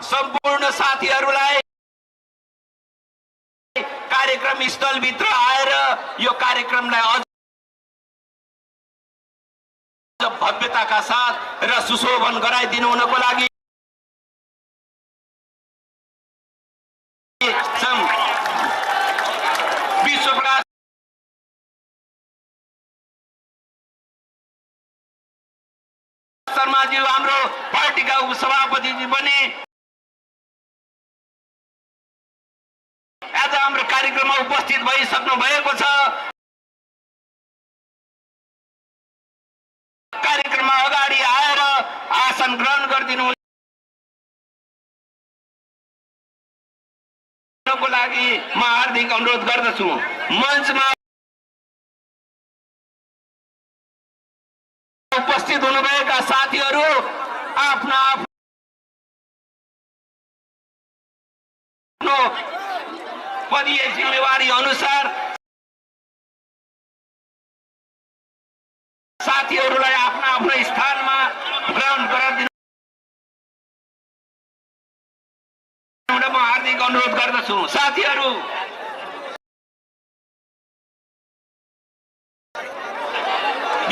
सम्पूर्ण साथीहरूलाई कार्यक्रम स्थलभित्र आएर यो कार्यक्रमलाई अझ भव्यताका साथ र सुशोभन गराइदिनु हुनको लागि विश्वप्रकाश शर्माजी हाम्रो पार्टीका उपसभापतिजी बने। आज हाम्रो कार्यक्रममा उपस्थित भइसक्नु भएको छ। कार्यक्रममा अगाडि आएर आसन ग्रहण गरिदिनु को लागि म हार्दिक अनुरोध गर्दछु। मञ्चमा उपस्थित हुनुभएका साथीहरू आफ्ना आफ्नो पदीय जिम्मेवारी अनुसार साथीहरूलाई आफ्ना आफ्नो स्थानमा ग्रहण गराइदिनु म हार्दिक अनुरोध गर्दछु। साथीहरू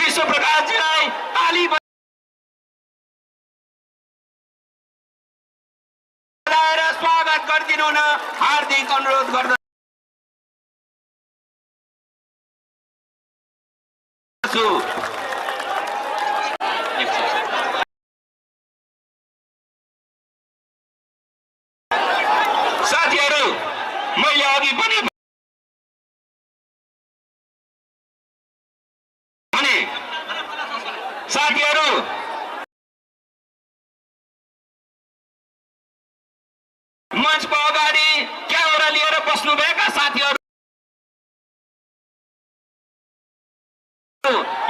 विश्वप्रकाशजीलाई ताली बजाएर स्वागत गरिदिनु न हार्दिक अनुरोध गर्दछु। साथीहरू मैले अघि पनि भने साथीहरू मञ्चको अगाडि क्यामेरा लिएर बस्नुभएका साथीहरू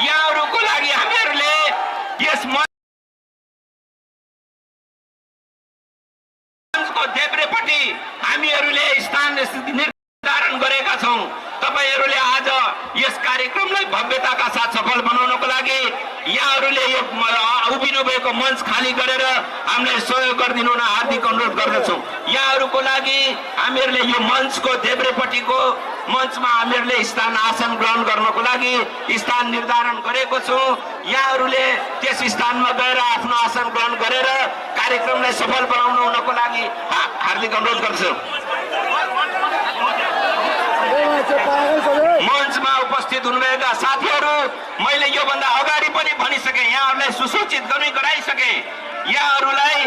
यहाँहरूको लागि हामीहरूले यस मञ्चको देब्रेपट्टि हामीहरूले स्थान निर्धारण गरेका छौं। तपाईहरूले आज यस कार्यक्रमलाई भव्यताका साथ सफल बनाउनको लागि यहाँहरूले यो उभिनु भएको मञ्च खाली गरेर हामीलाई सहयोग गरिदिनु न हार्दिक अनुरोध गर्दछौं। यहाँहरूको लागि हामीहरूले यो मञ्चको देब्रेपट्टिको मञ्चमा हामीहरूले स्थान आसन ग्रहण गर्नको लागि स्थान निर्धारण गरेको छौं। यहाँहरूले त्यस स्थानमा गएर आफ्नो आसन ग्रहण गरेर कार्यक्रमलाई सफल बनाउनु हुनको लागि हार्दिक अनुरोध गर्दछु। मञ्चमा उपस्थित हुनुभएका साथीहरू मैले योभन्दा अगाडि पनि भनिसके, यहाँहरूलाई सुसूचित गराइसके यहाँहरूलाई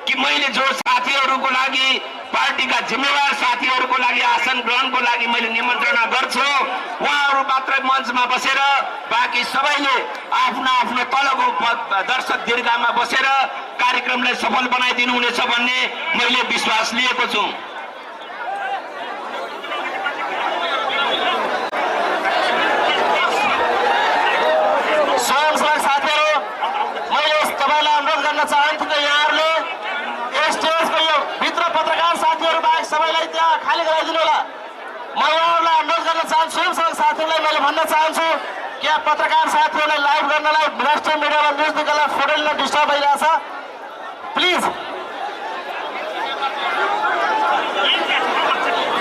कि मैले जो साथीहरूको लागि पार्टीका जिम्मेवार साथीहरूको लागि आसन ग्रहणको लागि मैले निमन्त्रणा गर्छु। उहाँहरू मात्र मञ्चमा बसेर बाँकी सबैले आफ्नो आफ्नो तलको दर्शक दीर्घामा बसेर कार्यक्रमलाई सफल बनाइदिनु हुनेछ भन्ने मैले विश्वास लिएको छु। चाहन्छु कि यहाँहरूले स्टेजको यो भित्र पत्रकार साथीहरू बाहेक सबैलाई त्यहाँ खाली गराइदिनु होला। म यहाँहरूलाई अनुरोध गर्न चाहन्छु, स्वयंसेवक साथीहरूलाई मैले भन्न चाहन्छु कि यहाँ पत्रकार साथीहरूलाई लाइभ गर्नलाई राष्ट्रिय मिडियामा न्युज निकाल्दा फोटो लिन डिस्टर्ब भइरहेछ। प्लिज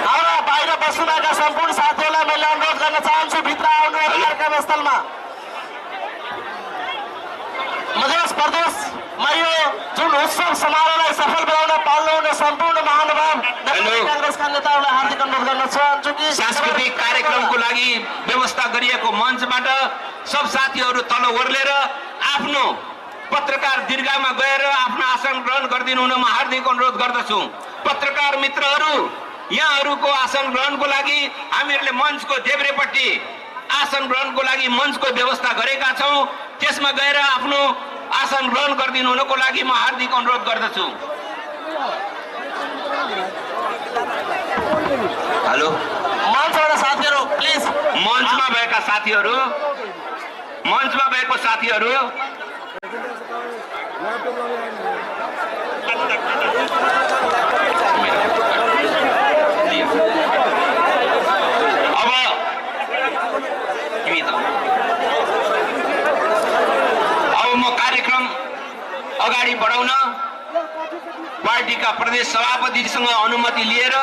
हाम्रा बाहिर बस्नुभएका सम्पूर्ण साथीहरूलाई मैले अनुरोध गर्न चाहन्छु भित्र आउनु कार्यक्रम स्थलमा। मधेस प्रदेशमा यो जुन उत्सव समारोहलाई सफल बनाउन पाल्नुहुने सम्पूर्ण महानुभाव कांग्रेसका नेताहरूलाई हार्दिक अनुरोध गर्न चाहन्छु कि सांस्कृतिक कार्यक्रमको लागि व्यवस्था गरिएको मञ्चबाट सब साथीहरू तल ओर्लेर आफ्नो पत्रकार दीर्घामा गएर आफ्नो आसन ग्रहण गरिदिनु हुन म हार्दिक अनुरोध गर्दछु। पत्रकार मित्रहरू यहाँहरूको आसन ग्रहणको लागि हामीहरूले मञ्चको देब्रेपट्टि आसन ग्रहणको लागि मञ्चको व्यवस्था गरेका छौं। त्यसमा गएर आफ्नो आसन ग्रहण गरिदिनु हुनको लागि म हार्दिक अनुरोध गर्दछु। हेलो मञ्चबाट साथीहरू प्लिज मञ्चमा भएका साथीहरू अब म कार्यक्रम अगाडि बढाउन पार्टीका प्रदेश सभापतिसँग अनुमति लिएर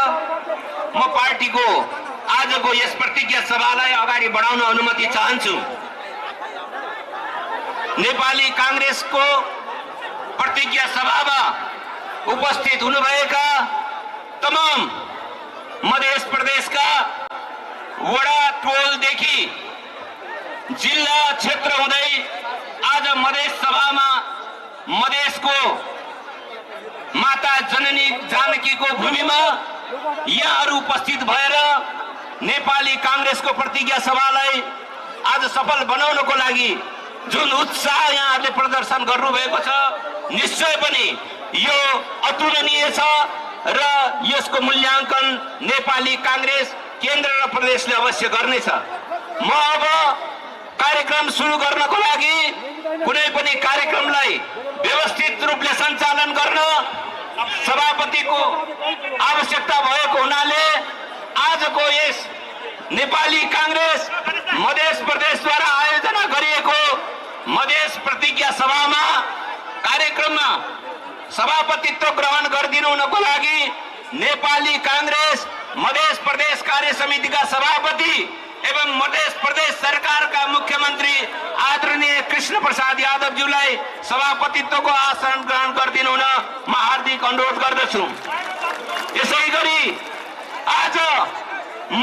म पार्टीको आजको यस प्रतिज्ञा सभालाई अगाडि बढाउन अनुमति चाहन्छु। नेपाली कांग्रेसको प्रतिज्ञा सभामा उपस्थित हुनुभएका तमाम मध्य प्रदेशका वडा टोलदेखि जिल्ला क्षेत्र हुँदै आज मधेस सभामा मधेसको माता जननी जानकीको भूमिमा यहाँहरू उपस्थित भएर नेपाली कांग्रेसको प्रतिज्ञा सभालाई आज सफल बनाउनको लागि जुन उत्साह यहाँहरूले प्रदर्शन गर्नुभएको छ, निश्चय पनि यो अतुलनीय छ र यसको मूल्याङ्कन नेपाली कांग्रेस केन्द्र र प्रदेशले अवश्य गर्नेछ। म अब कार्यक्रम सुरु गर्नको लागि कुनै पनि कार्यक्रमलाई व्यवस्थित रूपले सञ्चालन गर्न सभापतिको आवश्यकता भएको हुनाले आजको यस नेपाली कांग्रेस मधेस प्रदेशद्वारा आयोजना गरिएको मधेस प्रतिज्ञा सभामा कार्यक्रममा सभापतित्व ग्रहण गरिदिनु हुनको लागि नेपाली कांग्रेस मधेस प्रदेश कार्य समितिका सभापति एवं मध्य प्रदेश सरकारका मुख्यमन्त्री आदरणीय कृष्ण प्रसाद यादवज्यूलाई सभापतित्वको आसन ग्रहण गरिदिनु हुन म हार्दिक अनुरोध गर्दछु। यसैगरी आज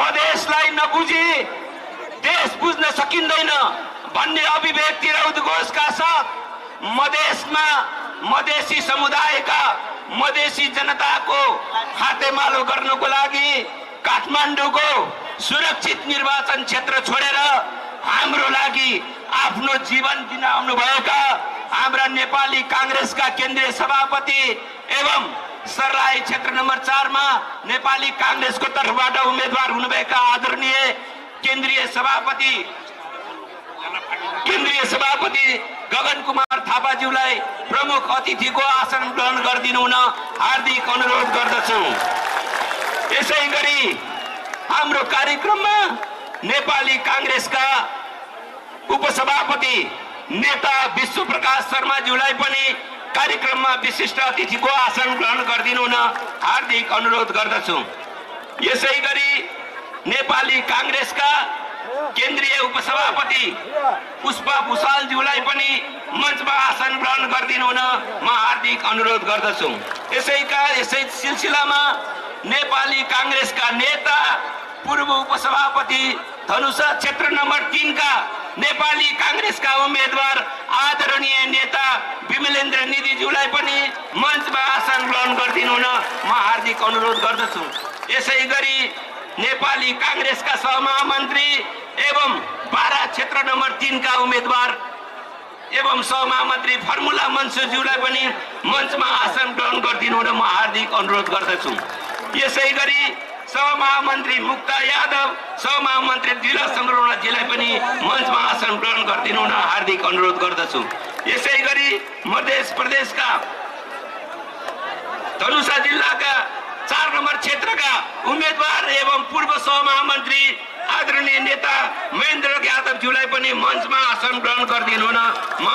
मधेसलाई नबुझी देश बुझ्न सकिँदैन भन्ने अभिव्यक्ति र उद्घोषका साथ मधेसमा मधेसी समुदायका मधेसी जनताको खातेमालो गर्नको लागि काठमाडौँको सुरक्षित निर्वाचन क्षेत्र छोडेर हाम्रो लागि आफ्नो जीवन दिन आउनुभएका हाम्रा नेपाली कांग्रेसका केन्द्रीय सभापति एवं सर्लाही क्षेत्र नम्बर 4 मा नेपाली कांग्रेसको तर्फबाट उम्मेदवार हुनुभएका आदरणीय केन्द्रीय सभापति गगन कुमार थापाज्यूलाई प्रमुख अतिथिको आसन ग्रहण गरिदिनु हुन हार्दिक अनुरोध गर्दछु। यसैगरी हाम्रो कार्यक्रममा नेपाली कांग्रेसका उपसभापति नेता विश्व प्रकाश शर्माज्यूलाई पनि कार्यक्रममा विशिष्ट अतिथिको आसन ग्रहण गरिदिनु हुन हार्दिक अनुरोध गर्दछु। यसैगरी नेपाली कांग्रेसका केन्द्रीय उपसभापति पुष्पा भुषालज्यूलाई पनि मञ्चमा आसन ग्रहण गरिदिनु हुन म हार्दिक अनुरोध गर्दछु। यसै सिलसिलामा नेपाली कांग्रेसका नेता पूर्व उपसभापति धनुषा क्षेत्र नम्बर 3 का नेपाली कांग्रेसका उम्मेदवार आदरणीय नेता विमलेन्द्र निधिज्यूलाई पनि मञ्चमा आसन ग्रहण गरिदिनु हुन म हार्दिक अनुरोध गर्दछु। यसैगरी नेपाली कांग्रेसका सहमहामन्त्री एवं बारा क्षेत्र नम्बर 3 का उम्मेदवार एवं सहमहामन्त्री फर्मुला मन्सुरज्यूलाई पनि मञ्चमा आसन ग्रहण गरिदिनु हुन म हार्दिक अनुरोध गर्दछु। यसैगरी सहमहामन्त्री मुक्ता यादव सहमहामन्त्री जिल्ला संग्रहणजीलाई पनि मञ्चमा आसन ग्रहण गरिदिनु हुन हार्दिक अनुरोध गर्दछु। यसैगरी मध्य प्रदेशका धनुषा जिल्लाका 4 नम्बर क्षेत्रका उम्मेदवार एवं पूर्व सहमहामन्त्री आदरणीय नेता महेन्द्र यादवज्यूलाई पनि मञ्चमा आसन ग्रहण गरिदिनु हुन म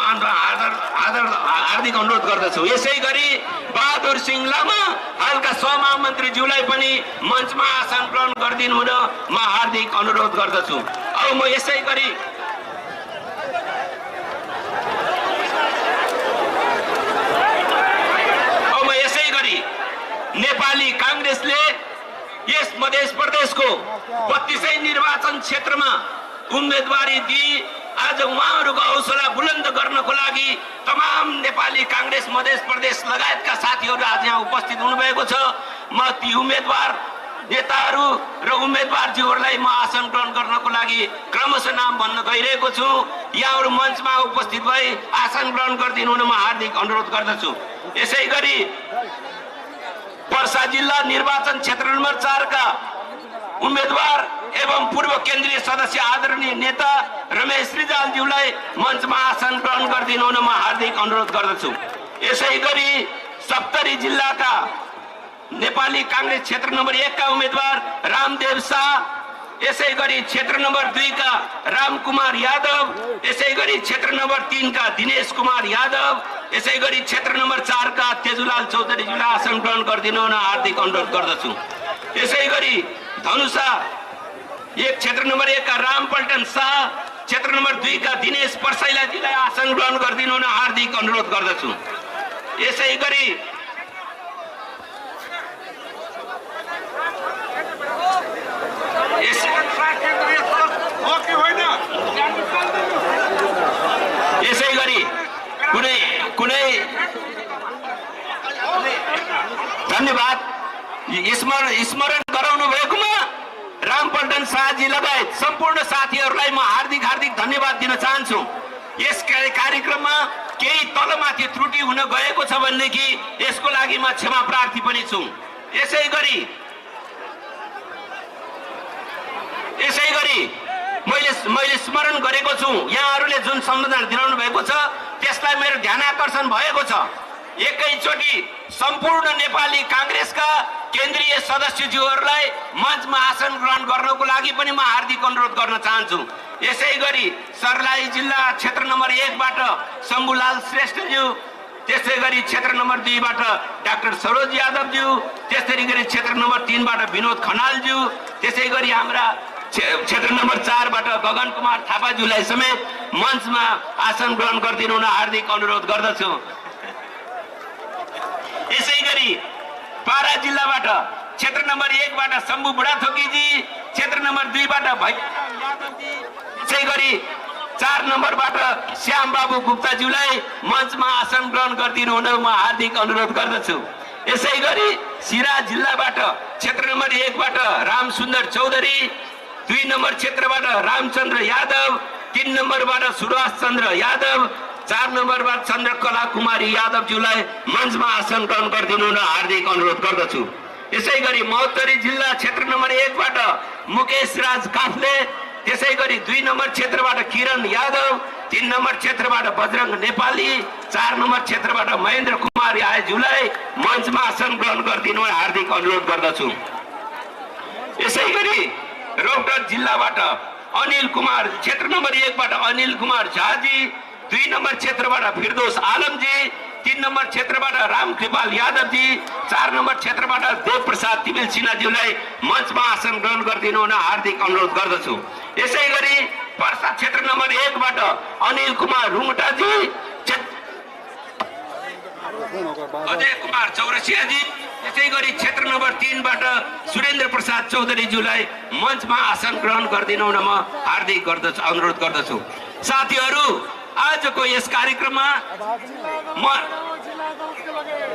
हार्दिक अनुरोध गर्दछु। यसैगरी बहादुर सिंह लामा हालका सहमहामन्त्रीज्यूलाई पनि मञ्चमा आसन ग्रहण गरिदिनु हुन म हार्दिक अनुरोध गर्दछु। अब म यसैगरी नेपाली कांग्रेसले यस मध्य प्रदेशको 32 निर्वाचन क्षेत्रमा उम्मेदवारी दिई आज उहाँहरूको हौसला बुलन्द गर्नको लागि तमाम नेपाली कांग्रेस मध्य प्रदेश लगायतका साथीहरू आज यहाँ उपस्थित हुनुभएको छ। म ती उम्मेदवार नेताहरू र उम्मेदवारज्यूहरूलाई म आसन ग्रहण गर्नको लागि क्रमशः नाम भन्न गइरहेको छु। यहाँहरू मञ्चमा उपस्थित भई आसन ग्रहण गरिदिनु हुन म हार्दिक अनुरोध गर्दछु। यसैगरी पर्सा जिल्ला निर्वाचन क्षेत्र नम्बर 4 का उम्मेदवार एवं पूर्व केन्द्रीय सदस्य आदरणीय नेता रमेश रिजालज्यूलाई मञ्चमा आसन ग्रहण गरिदिनु हुन म हार्दिक अनुरोध गर्दछु। यसैगरी सप्तरी जिल्लाका नेपाली कांग्रेस क्षेत्र नम्बर 1 का उम्मेदवार रामदेव शाह, यसैगरी क्षेत्र नम्बर 2 का रामकुमार यादव, यसैगरी क्षेत्र नम्बर 3 का दिनेश कुमार यादव, यसै गरी क्षेत्र नम्बर 4 का तेजुलाल चौधरीज्यूलाई आसन ग्रहण गरिदिनु हुन हार्दिक अनुरोध गर्दछु। यसै गरी धनुषा 1 क्षेत्र नम्बर 1 का रामपल्टन शाह, क्षेत्र नम्बर 2 का दिनेश पर्सैलाजीलाई आसन ग्रहण गरिदिनु हुन हार्दिक अनुरोध गर्दछु। यसै गरी कुनै धन्यवाद स्मरण गराउनु भएकोमा रामपल्टन शाहजी लगायत सम्पूर्ण साथीहरूलाई म हार्दिक धन्यवाद दिन चाहन्छु। यस कार्यक्रममा केही तलमाथि त्रुटि हुन गएको छ भनेदेखि यसको लागि म क्षमा प्रार्थी पनि छु। यसै गरी मैले स्मरण गरेको छु, यहाँहरूले जुन सम्बोधन दिलाउनु भएको छ त्यसलाई मेरो ध्यान आकर्षण भएको छ। एकैचोटि सम्पूर्ण नेपाली कांग्रेसका केन्द्रीय सदस्यज्यूहरूलाई मञ्चमा आसन ग्रहण गर्नको लागि पनि म हार्दिक अनुरोध गर्न चाहन्छु। यसै गरी सर्लाही जिल्ला क्षेत्र नम्बर 1 बाट शम्भुलाल श्रेष्ठज्यू, त्यसै गरी क्षेत्र नम्बर 2 बाट डाक्टर सरोज यादवज्यू, त्यसै गरी क्षेत्र नम्बर 3 बाट विनोद खनालज्यू, त्यसै गरी हाम्रा क्षेत्र नम्बर 4 बाट गगन कुमार थापाज्यूलाई समेत मञ्चमा आसन ग्रहण गरिदिनु हुन हार्दिक अनुरोध गर्दछु। यसै गरी पारा जिल्लाबाट क्षेत्र नम्बर 1 बाट शम्भु बुढाथोकीजी, क्षेत्र नम्बर 2 बाट भैयाराम यादवजी, त्यसै गरी 4 नम्बरबाट श्याम बाबु गुप्ताज्यूलाई मञ्चमा आसन ग्रहण गरिदिनु हुन म हार्दिक अनुरोध गर्दछु। यसै गरी सिरा जिल्लाबाट क्षेत्र नम्बर 1 बाट रामसुन्दर चौधरी, 2 नम्बर क्षेत्रबाट रामचन्द्र यादव, 3 नम्बरबाट सुभाष चन्द्र यादव, 4 नम्बरबाट चन्द्रकला कुमारी यादवज्यूलाई मञ्चमा आसन ग्रहण गरिदिनु हुन हार्दिक अनुरोध गर्दछु। यसै गरी महोत्तरी जिल्ला क्षेत्र नम्बर 1 बाट मुकेश राज काफ्ले, त्यसै गरी 2 नम्बर क्षेत्रबाट किरण यादव, 3 नम्बर क्षेत्रबाट बजरंग नेपाली, 4 नम्बर क्षेत्रबाट महेन्द्र कुमार रायज्यूलाई मञ्चमा आसन ग्रहण गरिदिनु हुन हार्दिक अनुरोध गर्दछु। यसै गरी रौतहट जिल्लाबाट अनिल कुमार, क्षेत्र नम्बर 1 बाट अनिल कुमार झाजी, 2 नम्बर क्षेत्रबाट फिरदोस आलमजी, 3 नम्बर क्षेत्रबाट रामकृपाल यादवजी, 4 नम्बर क्षेत्रबाट देवप्रसाद तिमिल सिन्हाज्यूलाई मञ्चमा आसन ग्रहण गरिदिनु हुन हार्दिक अनुरोध गर्दछु। यसै गरी पर्सा क्षेत्र नम्बर 1 बाट अनिल कुमार रुङटाजी, अजय कुमार चौरसियाजी, त्यसै गरी क्षेत्र नम्बर 3 बाट सुरेन्द्र प्रसाद चौधरीज्यूलाई मञ्चमा आसन ग्रहण गरिदिनु हुन म हार्दिक अनुरोध गर्दछु। साथीहरू, आजको यस कार्यक्रममा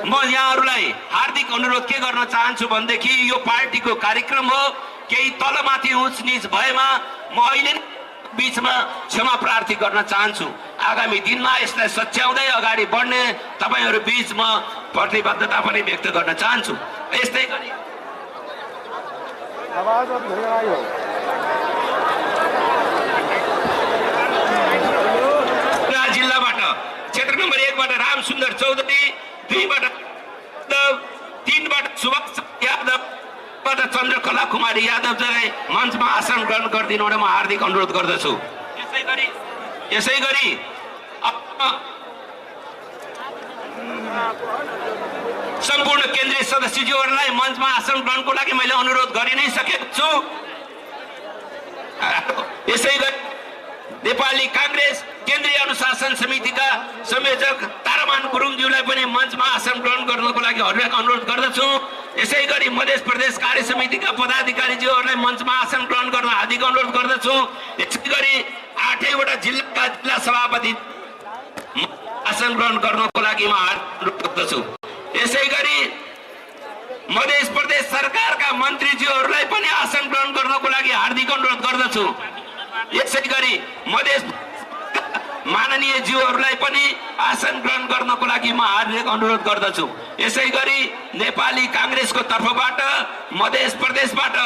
म यहाँहरूलाई हार्दिक अनुरोध के गर्न चाहन्छु भनेदेखि यो पार्टीको कार्यक्रम हो, केही तलमाथि उच नीच भएमा म अहिले बीचमा क्षमा प्रार्थी गर्न चाहन्छु। आगामी दिनमा यसलाई सच्याउँदै अगाडि बढ्ने तपाईहरू बीच म प्रतिबद्धता पनि व्यक्त गर्न चाहन्छु। यस्तै गरी जिल्लाबाट क्षेत्र नम्बर 1 बाट रामसुन्दर चौधरी, 2 बाट 3 बाट सुभाष यादव, चन्द्रकला कुमारी यादवजीलाई मञ्चमा आसन ग्रहण गरिदिनु हुन म हार्दिक अनुरोध गर्दछु। यसै गरी सम्पूर्ण केन्द्रीय सदस्यज्यूहरूलाई मञ्चमा आसन ग्रहणको लागि मैले अनुरोध गरि नै सकेको छु। यसै गरी नेपाली कांग्रेस केन्द्रीय अनुशासन समितिका संयोजक तारामान गुरुङज्यूलाई पनि मञ्चमा आसन ग्रहण गर्नको लागि हार्दिक अनुरोध गर्दछु। यसै गरी मध्य प्रदेश कार्य समितिका पदाधिकारीज्यूहरूलाई मञ्चमा आसन ग्रहण गर्न हार्दिक अनुरोध गर्दछु। यसै गरी 8वटा जिल्लाका जिल्ला सभापति आसन ग्रहण गर्नको लागि म हार्दिक अनुरोध गर्दछु। यसै गरी मध्य प्रदेश सरकारका मन्त्रीज्यूहरूलाई पनि आसन ग्रहण गर्नको लागि हार्दिक अनुरोध गर्दछु। यसै गरी मध्य माननीय ज्यूहरूलाई पनि आसन ग्रहण गर्नको लागि म हार्दिक अनुरोध गर्दछु। यसै गरी नेपाली कांग्रेसको तर्फबाट मध्य प्रदेशबाट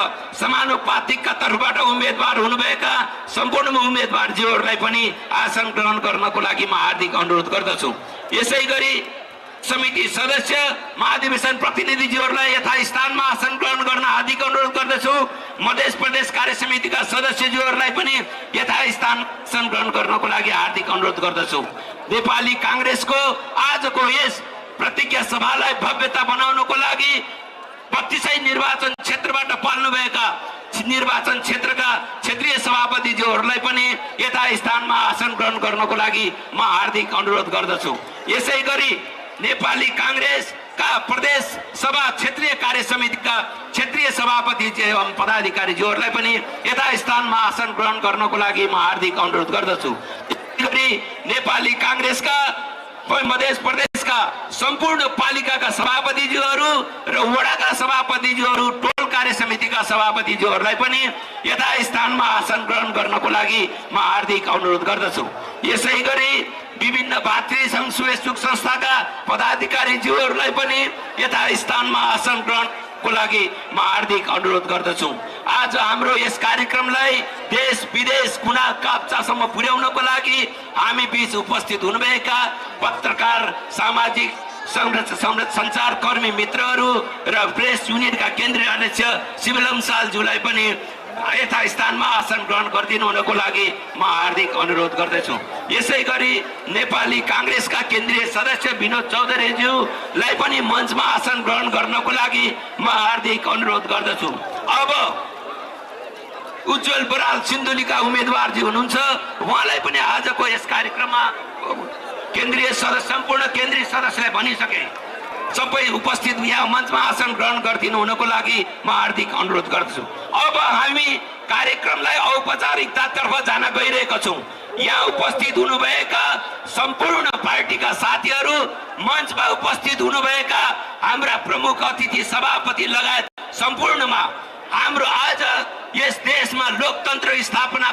समानुपातिकका तर्फबाट उम्मेदवार हुनुभएका सम्पूर्ण उम्मेदवार ज्यूहरूलाई पनि आसन ग्रहण गर्नको लागि म हार्दिक अनुरोध गर्दछु। यसै गरी समिति सदस्य महाधिवेशन प्रतिनिधिज्यूहरूलाई यथास्थानमा आसन ग्रहण गर्न हार्दिक अनुरोध गर्दछु। मध्य प्रदेश कार्य समितिका सदस्यज्यूहरूलाई पनि यथास्थान स्थान ग्रहण गर्नको लागि हार्दिक अनुरोध गर्दछु। नेपाली कांग्रेसको आजको यस प्रतिज्ञा सभालाई भव्यता बनाउनको लागि 32 निर्वाचन क्षेत्रबाट पाल्नुभएका निर्वाचन क्षेत्रका क्षेत्रीय सभापतिज्यूहरूलाई पनि यथा स्थानमा आसन ग्रहण गर्नको लागि म हार्दिक अनुरोध गर्दछु। यसै गरी नेपाली कांग्रेसका प्रदेश सभा क्षेत्रीय कार्य समितिका क्षेत्रीय सभापति एवं पदाधिकारीज्यूहरूलाई पनि यथा स्थानमा आसन ग्रहण गर्नको लागि म हार्दिक अनुरोध गर्दछु। नेपाली कांग्रेसका मध्य प्रदेशका सम्पूर्ण पालिकाका सभापतिज्यूहरू र वडाका सभापतिज्यूहरू टोल कार्य समितिका सभापतिज्यूहरूलाई पनि यथास्थानमा आसन ग्रहण गर्नको लागि म हार्दिक अनुरोध गर्दछु। यसै गरी विभिन्न भातृ संघ शुभेच्छुक संस्थाका पदाधिकारीज्यूहरूलाई पनि यथास्थानमा आसन ग्रहणको लागि म हार्दिक अनुरोध गर्दछु। आज हाम्रो यस कार्यक्रमलाई देश विदेश कुना काप्चासम्म पुर्याउनको लागि हामी बीच उपस्थित हुनुभएका पत्रकार, सामाजिक सञ्चार कर्मी मित्रहरू र प्रेस युनियनका केन्द्रीय अध्यक्ष शिवलम सालज्यूलाई पनि यथास्थानमा आसन ग्रहण गरिदिनु हुनको लागि म हार्दिक अनुरोध गर्दछु। यसै गरी नेपाली कांग्रेसका केन्द्रीय सदस्य विनोद चौधरीज्यूलाई पनि मञ्चमा आसन ग्रहण गर्नको लागि म हार्दिक अनुरोध गर्दछु। अब उज्जवल बराल सिन्धुलीका उम्मेदवारजी हुनुहुन्छ, उहाँलाई पनि आजको यस कार्यक्रममा सम्पूर्ण केन्द्रीय सदस्यलाई भनिसके सबै उपस्थित यहाँ मञ्चमा आसन ग्रहण गरिदिनु हुनको लागि म हार्दिक अनुरोध गर्दछु। अब हामी कार्यक्रमलाई औपचारिकतातर्फ जान गइरहेका छौँ। यहाँ उपस्थित हुनुभएका सम्पूर्ण पार्टीका साथीहरू, मञ्चमा उपस्थित हुनुभएका हाम्रा प्रमुख अतिथि सभापति लगायत सम्पूर्णमा हाम्रो आज यस देशमा लोकतन्त्र स्थापना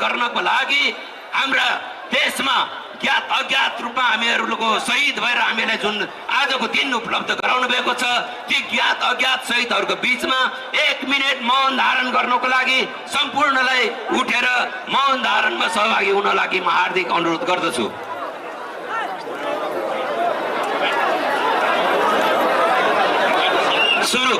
गर्नको लागि हाम्रा देशमा ज्ञात अज्ञात रूपमा हामीहरूको शहीद भएर हामीलाई जुन आजको दिन उपलब्ध गराउनु भएको छ, ती ज्ञात अज्ञात शहीदहरूको बीचमा 1 मिनेट मौन धारण गर्नको लागि सम्पूर्णलाई उठेर मौन धारणमा सहभागी हुन लागि म हार्दिक अनुरोध गर्दछु। सुरु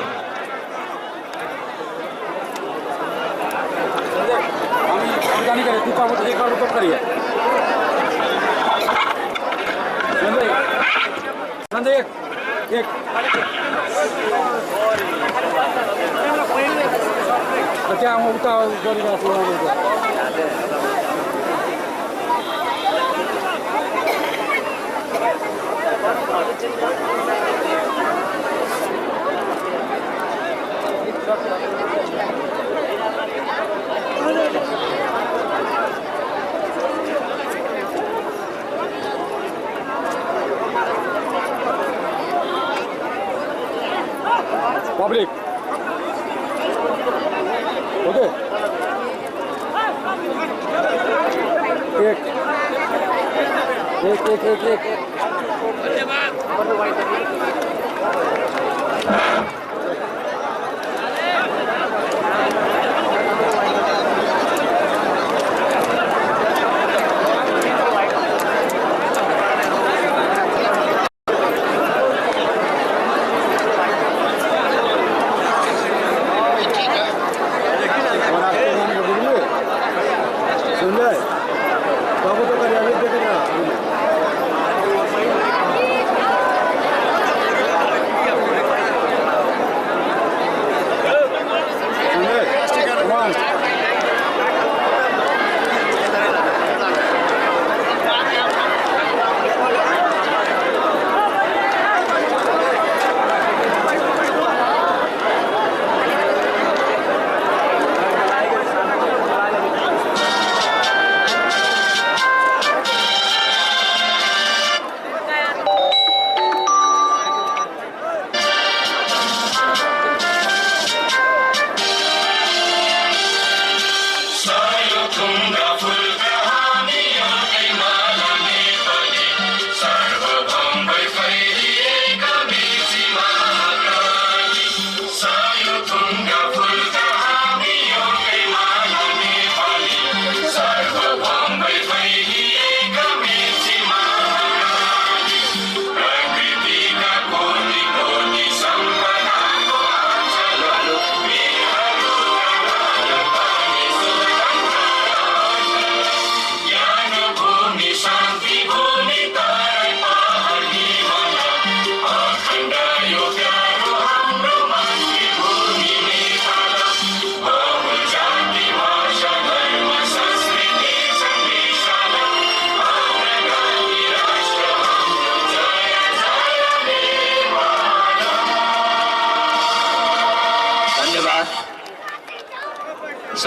क्या उता गरिरहेको पब्लिक ओके एक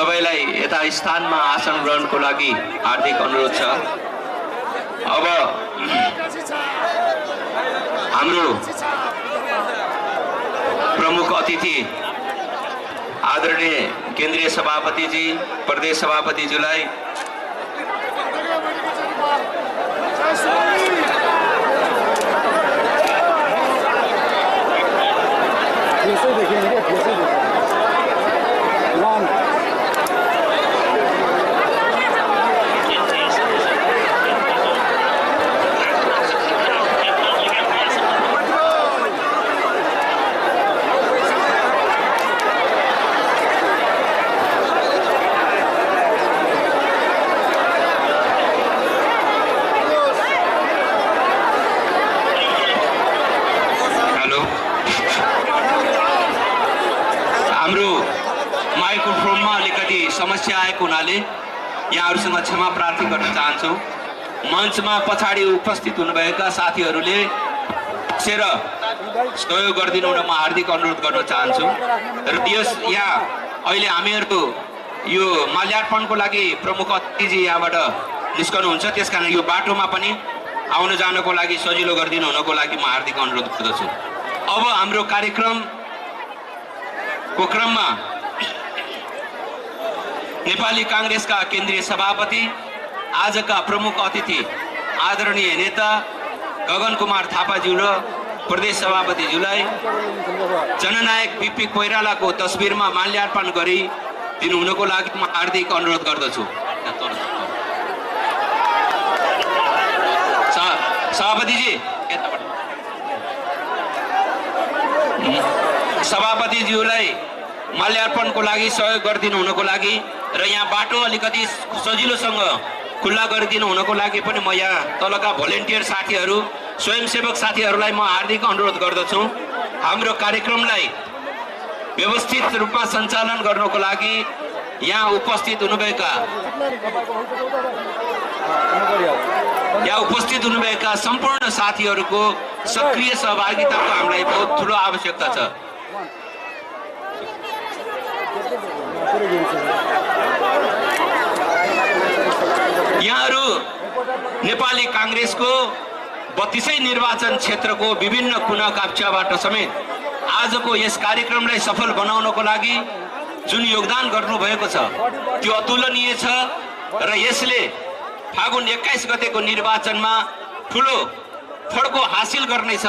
सबैलाई यथा स्थानमा आसन ग्रहणको लागि हार्दिक अनुरोध छ। अब हाम्रो प्रमुख अतिथि आदरणीय केन्द्रीय सभापतिजी, प्रदेश सभापतिज्यूलाई फेसै देखेन क्या, फेसै देखेन। वान समस्या आएको हुनाले यहाँहरूसँग क्षमा प्रार्थी गर्न चाहन्छु। मञ्चमा पछाडि उपस्थित हुनुभएका साथीहरूले बसेर सहयोग गरिदिनु हुन म हार्दिक अनुरोध गर्न चाहन्छु। र यहाँ अहिले हामीहरू यो माल्यार्पणको लागि प्रमुख अतिथि यहाँबाट निस्कनुहुन्छ, त्यसकारण यो बाटोमा पनि आउन जानको लागि सजिलो गरिदिनु हुनको लागि म हार्दिक अनुरोध गर्दछु। अब हाम्रो कार्यक्रमको क्रममा नेपाली कांग्रेसका केन्द्रीय सभापति, आजका प्रमुख अतिथि आदरणीय नेता गगन कुमार थापाज्यू र प्रदेश सभापतिज्यूलाई जननायक बीपी कोइरालाको तस्बिरमा माल्यार्पण गरी दिनुहुनको लागि म हार्दिक अनुरोध गर्दछु। सभापतिजी, सभापतिज्यूलाई माल्यार्पणको लागि सहयोग गरिदिनु हुनको लागि र यहाँ बाटो अलिकति सजिलोसँग खुल्ला गरिदिनु हुनको लागि पनि म यहाँ तलका भोलिन्टियर साथीहरू, स्वयंसेवक साथीहरूलाई म हार्दिक अनुरोध गर्दछु। हाम्रो कार्यक्रमलाई व्यवस्थित रूपमा सञ्चालन गर्नको लागि यहाँ उपस्थित हुनुभएका सम्पूर्ण साथीहरूको सक्रिय सहभागिताको हामीलाई बहुत ठुलो आवश्यकता छ। यहाँहरू नेपाली कांग्रेसको 32 निर्वाचन क्षेत्रको विभिन्न कुना काप्चाबाट समेत आजको यस कार्यक्रमलाई सफल बनाउनको लागि जुन योगदान गर्नुभएको छ त्यो अतुलनीय छ र यसले फागुन 21 गतेको निर्वाचनमा ठुलो फड्को हासिल गर्नेछ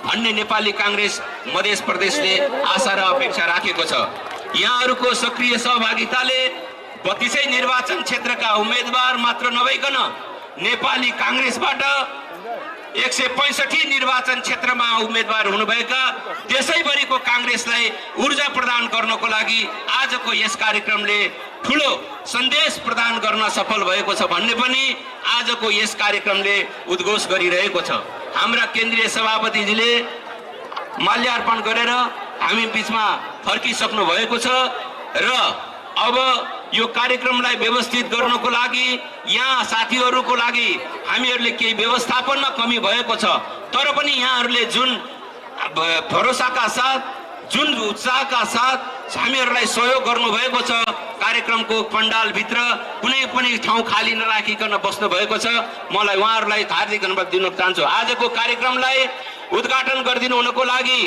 भन्ने नेपाली कांग्रेस मध्य प्रदेशले आशा र अपेक्षा राखेको छ। यहाँहरूको सक्रिय सहभागिताले 32 निर्वाचन क्षेत्रका उम्मेदवार मात्र नभइकन नेपाली कांग्रेसबाट 165 निर्वाचन क्षेत्रमा उम्मेदवार हुनुभएका देशैभरिको कांग्रेसलाई ऊर्जा प्रदान गर्नको लागि आजको यस कार्यक्रमले ठुलो सन्देश प्रदान गर्न सफल भएको छ भन्ने पनि आजको यस कार्यक्रमले उद्घोष गरिरहेको छ। हाम्रा केन्द्रीय सभापतिजीले माल्यार्पण गरेर हामी बीचमा फर्किसक्नु भएको छ र अब यो कार्यक्रमलाई व्यवस्थित गर्नको लागि यहाँ साथीहरूको लागि हामीहरूले केही व्यवस्थापनमा कमी भएको छ, तर पनि यहाँहरूले जुन भरोसाका साथ, जुन उत्साहका साथ हामीहरूलाई सहयोग गर्नुभएको छ, कार्यक्रमको पण्डालभित्र कुनै पनि ठाउँ खाली नराखिकन बस्नु भएको छ, मलाई उहाँहरूलाई हार्दिक धन्यवाद दिन चाहन्छु। आजको कार्यक्रमलाई उद्घाटन गरिदिनु हुनको लागि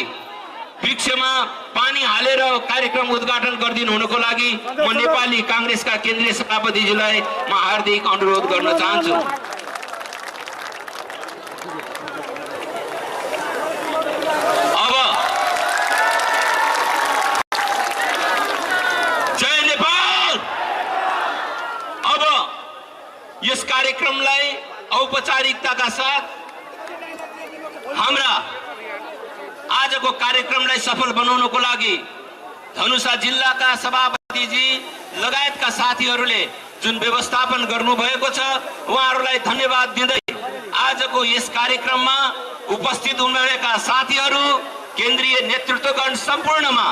वृक्षमा पानी हालेर कार्यक्रम उद्घाटन गरिदिनु हुनको लागि म नेपाली कांग्रेसका केन्द्रीय सभापतिज्यूलाई म हार्दिक अनुरोध गर्न चाहन्छु। अब जय नेपाल। अब यस कार्यक्रमलाई औपचारिकताका साथ हाम्रा आजको कार्यक्रमलाई सफल बनाउनको लागि धनुषा जिल्लाका सभापतिजी लगायतका साथीहरूले जुन व्यवस्थापन गर्नुभएको छ उहाँहरूलाई धन्यवाद दिँदै आजको यस कार्यक्रममा उपस्थित हुनुभएका साथीहरू, केन्द्रीय नेतृत्वगण सम्पूर्णमा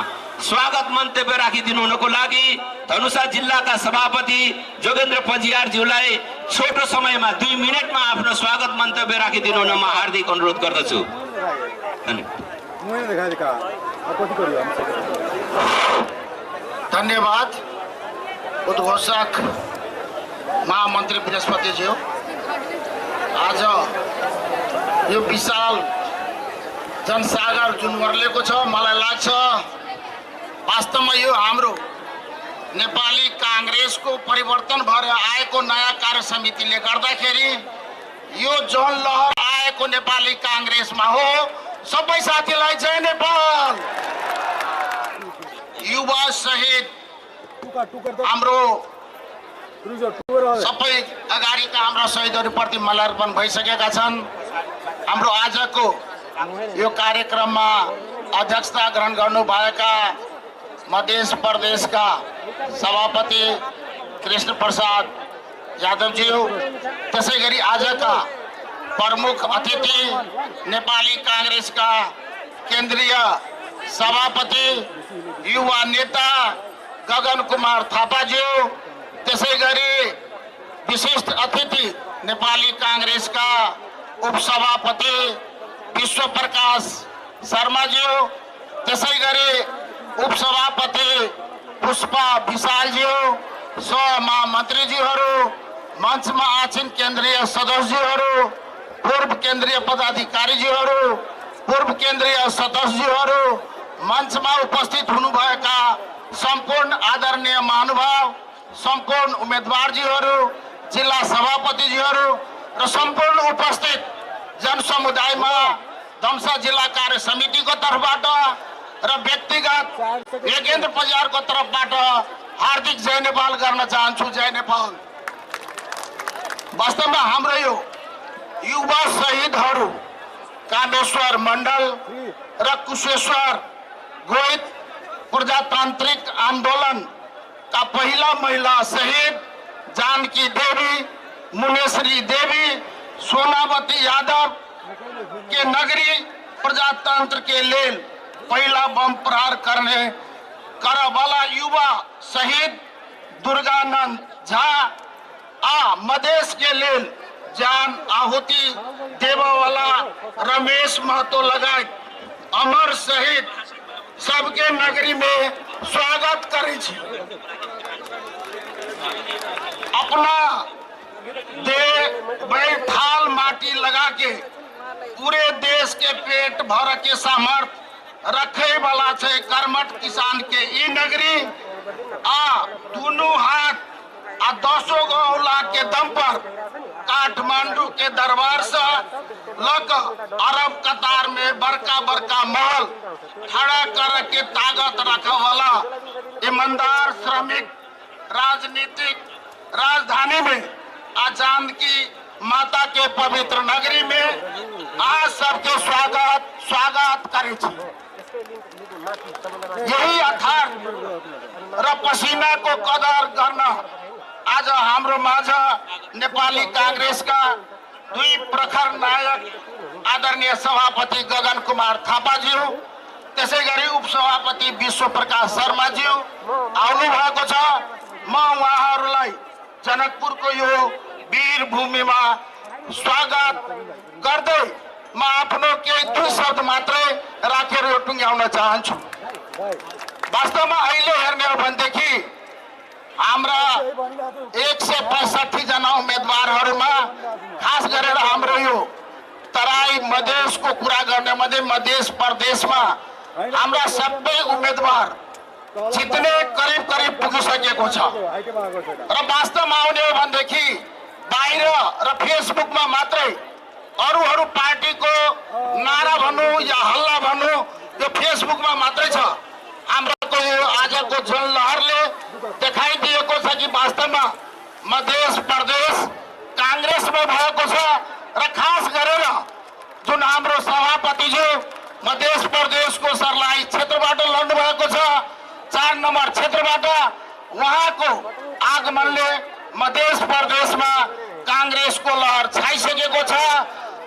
स्वागत मन्तव्य राखिदिनु हुनको लागि धनुषा जिल्लाका सभापति जोगेन्द्र पजियारज्यूलाई छोटो समयमा 2 मिनेटमा आफ्नो स्वागत मन्तव्य राखिदिनु हुन म हार्दिक अनुरोध गर्दछु। धन्यवाद। उद्घोषक महामन्त्री बृहस्पतिज्यू, आज यो विशाल जनसागर जुन वर्लेको छ, मलाई लाग्छ वास्तवमा यो हाम्रो नेपाली काङ्ग्रेसको परिवर्तन भएर आएको नयाँ कार्य समितिले गर्दाखेरि यो जन लहर आएको नेपाली काङ्ग्रेसमा हो। सबै साथीलाई जय नेपाल। युवा शहीद हाम्रो सबै अगाडिका हाम्रा शहीदहरूप्रति माल्यार्पण भइसकेका छन्। हाम्रो आजको यो कार्यक्रममा अध्यक्षता ग्रहण गर्नुभएका मध्य प्रदेशका सभापति कृष्ण प्रसाद यादवज्यू, त्यसै गरी आजका प्रमुख अतिथि नेपाली काङ्ग्रेसका केन्द्रीय सभापति युवा नेता गगन कुमार थापाज्यू, त्यसै गरी विशिष्ट अतिथि नेपाली काङ्ग्रेसका उपसभापति विश्व प्रकाश शर्माज्यू, त्यसै गरी उपसभापति पुष्पा विशालज्यू, सह महामन्त्रीज्यूहरू, मञ्चमा आसीन केन्द्रीय सदस्यज्यूहरू, पूर्व केन्द्रीय पदाधिकारीज्यूहरू, पूर्व केन्द्रीय सदस्यज्यूहरू, मञ्चमा उपस्थित हुनुभएका सम्पूर्ण आदरणीय महानुभाव, सम्पूर्ण उम्मेदवारज्यूहरू, जिल्ला सभापतिज्यूहरू र सम्पूर्ण उपस्थित जनसमुदायमा धनुषा जिल्ला कार्य समितिको तर्फबाट र व्यक्तिगत योगेन्द्र परिवारको तर्फबाट हार्दिक जय नेपाल गर्न चाहन्छु। जय नेपाल। वास्तवमा हाम्रो यो युवा शहीदहरू कामेश्वर मण्डल र कुशेश्वर गोहित प्रजातान्त्रिक आन्दोलनका पहिला महिला शहीद जानकी देवी, मुनेश्री देवी, सोनावती यादव के नगरी प्रजातंत्र के लेल पहला बम प्रहार करने वाला युवा शहीद दुर्गानंद झा आ मधेश के लेल जान आहुति देवा वाला रमेश महतो लगायत अमर शहीद सबके नगरी में स्वागत करे छी। अपना देह में थाल माटी लगा के पूरे देश के पेट भर के सामर्थ रखे वाला छे कर्मठ किसान के ई नगरी आ दोनों हाथ आ 10 लाख के दम पर काठमांडू के दरबार से लग अरब कतार में बड़का बड़का महल खड़ा कर के ताकत रखे वाला ईमानदार श्रमिक राजनीतिक राजधानी में आजाद की माता के पवित्र नगरी में आज सबके स्वागत करे छी। यही अर्थात र पसीना को कदर करना आज हाम्रो माझ नेपाली कांग्रेस का दुई प्रखर नायक आदरणीय सभापति गगन कुमार थापाज्यू, त्यसै गरी उपसभापति विश्व प्रकाश शर्माज्यू आउनु भएको छ। म उहाँहरूलाई जनकपुरको यो वीर भूमिमा स्वागत गर्दै म आफ्नो केही दुई शब्द मात्रै राखेर यो टुङ्ग्याउन चाहन्छु। वास्तवमा अहिले हेर्ने हो भनेदेखि हाम्रा 165 जना उम्मेदवारहरूमा खास गरेर हाम्रो यो तराई मधेसको कुरा गर्ने मध्ये मध्य प्रदेशमा हाम्रा सबै उम्मेदवार जित्ने करिब पुगिसकेको छ। र वास्तवमा आउने हो भनेदेखि बाहिर र फेसबुकमा मात्रै अरू पार्टीको नारा भन्नु या हल्ला भन्नु यो फेसबुकमा मात्रै छ। हाम्रो यो आजको जनलहरले देखाइदिएको छ कि वास्तवमा मध्य प्रदेश कांग्रेसमा भएको छ र खास गरेर जुन हाम्रो सभापतिज्यू मध्य प्रदेशको सर्लाही क्षेत्रबाट लड्नु भएको छ, 4 नम्बर क्षेत्रबाट उहाँको आगमनले मध्य प्रदेशमा कांग्रेसको लहर छाइसकेको छ।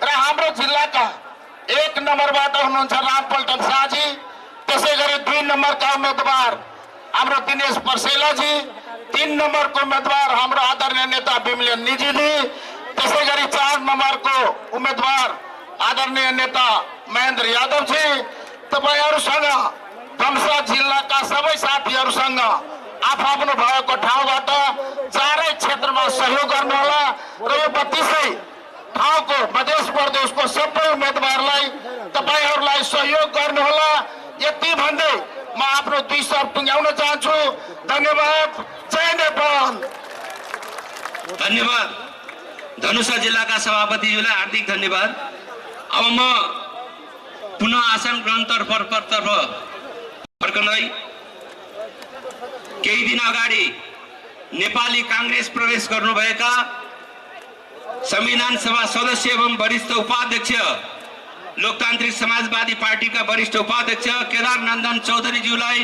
र हाम्रो जिल्लाका 1 नम्बरबाट हुनुहुन्छ रामपल्टन शाहजी, त्यसै गरी 2 नम्बरका उम्मेदवार हाम्रो दिनेश पर्सेलाजी, 3 नम्बरको उम्मेदवार हाम्रो आदरणीय नेता बिमलेन निजीजी, त्यसै गरी 4 नम्बरको उम्मेदवार आदरणीय नेता महेन्द्र यादवजी। तपाईहरुसँग धनुषा जिल्लाका सबै साथीहरुसँग थप्नु भएको ठाउँबाट चारै क्षेत्रमा सहयोग गर्नुहोला र यो 32 ठाउँको मध्य प्रदेशको सबै उम्मेदवारलाई तपाईहरूलाई सहयोग गर्नुहोला। यति भन्दै म आफ्नो 2 शब्द टुङ्ग्याउन चाहन्छु। धन्यवाद। जय नेपाल। धन्यवाद धनुषा जिल्लाका सभापतिज्यूलाई हार्दिक धन्यवाद। अब म पुनः आसन ग्रहणतर्फ फर्कँदै केही दिन अगाडि नेपाली कांग्रेस प्रवेश गर्नुभएका संविधान सभा सदस्य एवं वरिष्ठ उपाध्यक्ष लोकतान्त्रिक समाजवादी पार्टीका वरिष्ठ उपाध्यक्ष केदार नन्दन चौधरीज्यूलाई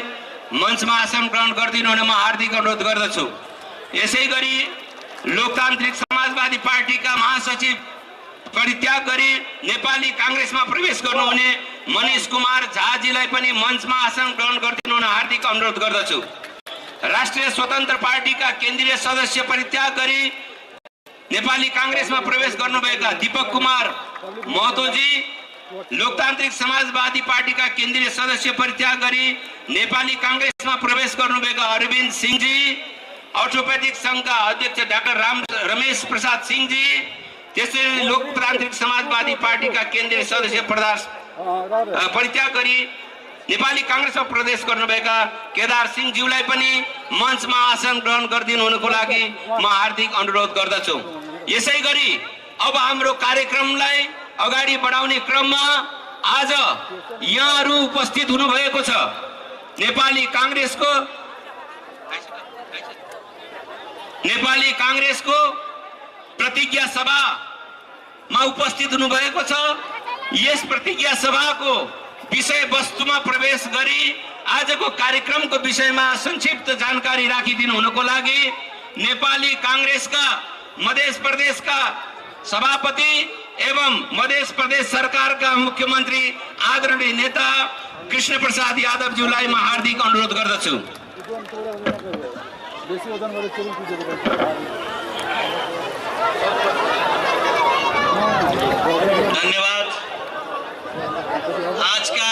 मञ्चमा आसन ग्रहण गरिदिनु हुन म हार्दिक अनुरोध गर्दछु। यसैगरी लोकतान्त्रिक समाजवादी पार्टीका महासचिव परित्याग गरी नेपाली कांग्रेसमा प्रवेश गर्नुहुने मनीष कुमार झाजीलाई पनि मञ्चमा आसन ग्रहण गरिदिनु हुन हार्दिक अनुरोध गर्दछु। राष्ट्रिय स्वतन्त्र पार्टीका केन्द्रीय सदस्य परित्याग गरी नेपाली कांग्रेसमा प्रवेश गर्नुभएका दीपक कुमार महतोजी, लोकतान्त्रिक समाजवादी पार्टीका केन्द्रीय सदस्य परित्याग गरी नेपाली कांग्रेसमा प्रवेश गर्नुभएका अरविन्द सिंहजी, ऑर्थोपेडिक संघका अध्यक्ष डाक्टर रमेश प्रसाद सिंहजी, त्यसैले लोकतान्त्रिक समाजवादी पार्टीका केन्द्रीय सदस्य परित्याग गरी नेपाली कांग्रेसमा प्रवेश गर्नुभएका केदार सिंहज्यूलाई पनि मञ्चमा आसन ग्रहण गरिदिनु हुनको लागि म हार्दिक अनुरोध गर्दछु। यसैगरी अब हाम्रो कार्यक्रमलाई अगाडि बढाउने क्रममा आज यहाँहरू उपस्थित हुनुभएको छ। नेपाली कांग्रेसको प्रतिज्ञा सभामा उपस्थित हुनुभएको छ। यस प्रतिज्ञा सभाको विषय वस्तुमा प्रवेश गरी आजको कार्यक्रमको विषयमा संक्षिप्त जानकारी राखिदिनु हुनको लागि नेपाली कांग्रेसका मध्य प्रदेशका सभापति एवं मध्य प्रदेश सरकारका मुख्यमन्त्री आदरणीय नेता कृष्ण प्रसाद यादवज्यूलाई म हार्दिक अनुरोध गर्दछु। धन्यवाद। आज का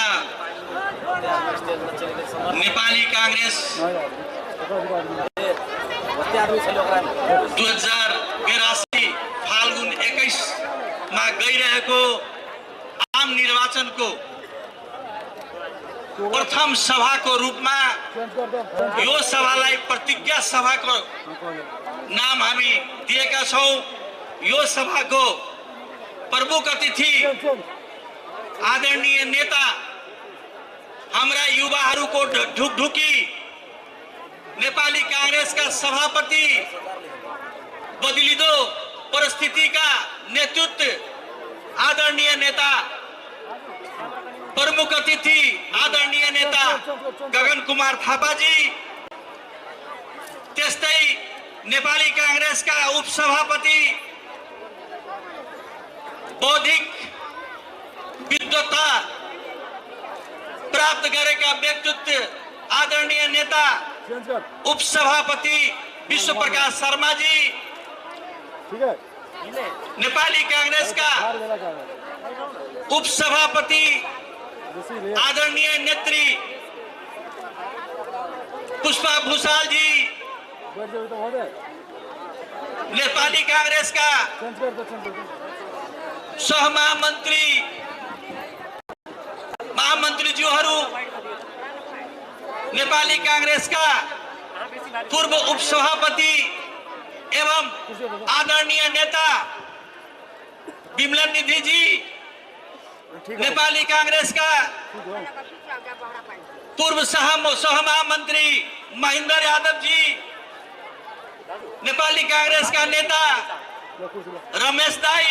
नेपाली कांग्रेस 2082 फाल्गुन 21 मा गइरहेको आम निर्वाचनको प्रथम सभाको रूपमा यो सभालाई प्रतिज्ञा सभाको नाम हामी दिएका छौं। यो सभाको प्रमुख अतिथि आदरणीय नेता हाम्रा युवाहरूको ढुकढुकी नेपाली कांग्रेसका सभापति, बदलिदो परिस्थितिका नेतृत्व आदरणीय नेता, प्रमुख अतिथि आदरणीय नेता गगन कुमार थापाजी, त्यस्तै नेपाली कांग्रेसका उपसभापति, बौद्धिक विद्वता प्राप्त गरेका व्यक्तित्व आदरणीय नेता उपसभापति विश्व प्रकाश शर्माजी, नेपाली कांग्रेसका उपसभापति आदरणीय नेत्री पुष्पा भूषालजी, नेपाली कांग्रेसका महामन्त्रीज्यूहरू, नेपाली कांग्रेसका पूर्व उपसभापति एवं आदरणीय नेता विमलन निधिजी, नेपाली कांग्रेसका पूर्व सहमहामन्त्री महेन्द्र यादवजी, नेपाली कांग्रेसका नेता रमेश दाई,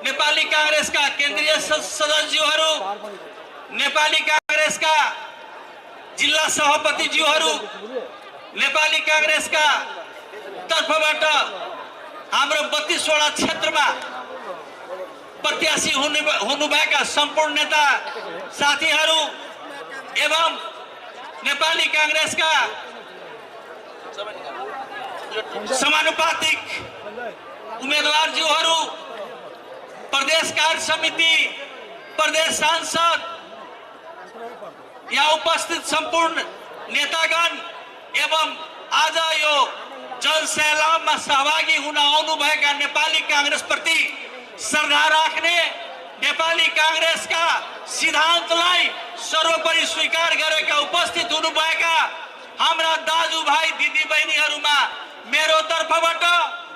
नेपाली कांग्रेसका केन्द्रीय सदस्यज्यूहरू, नेपाली कांग्रेसका जिल्ला सभापतिज्यूहरू, नेपाली कांग्रेसका तर्फबाट हाम्रो 32 वटा क्षेत्रमा प्रत्याशी हुनुभएका सम्पूर्ण नेता साथीहरू एवं नेपाली कांग्रेसका समानुपातिक उम्मेदवारज्यूहरू, प्रदेश कार्य समिति, प्रदेश सांसद, यहाँ उपस्थित सम्पूर्ण नेतागण एवं आज यो जनसैलाबमा सहभागी हुन आउनुभएका नेपाली कांग्रेस प्रति श्रद्धा राख्ने, नेपाली कांग्रेसका सिद्धान्तलाई सर्वोपरि स्वीकार गरेका उपस्थित हुनुभएका हाम्रा दाजुभाइ दिदीबहिनीहरूमा मेरो तर्फबाट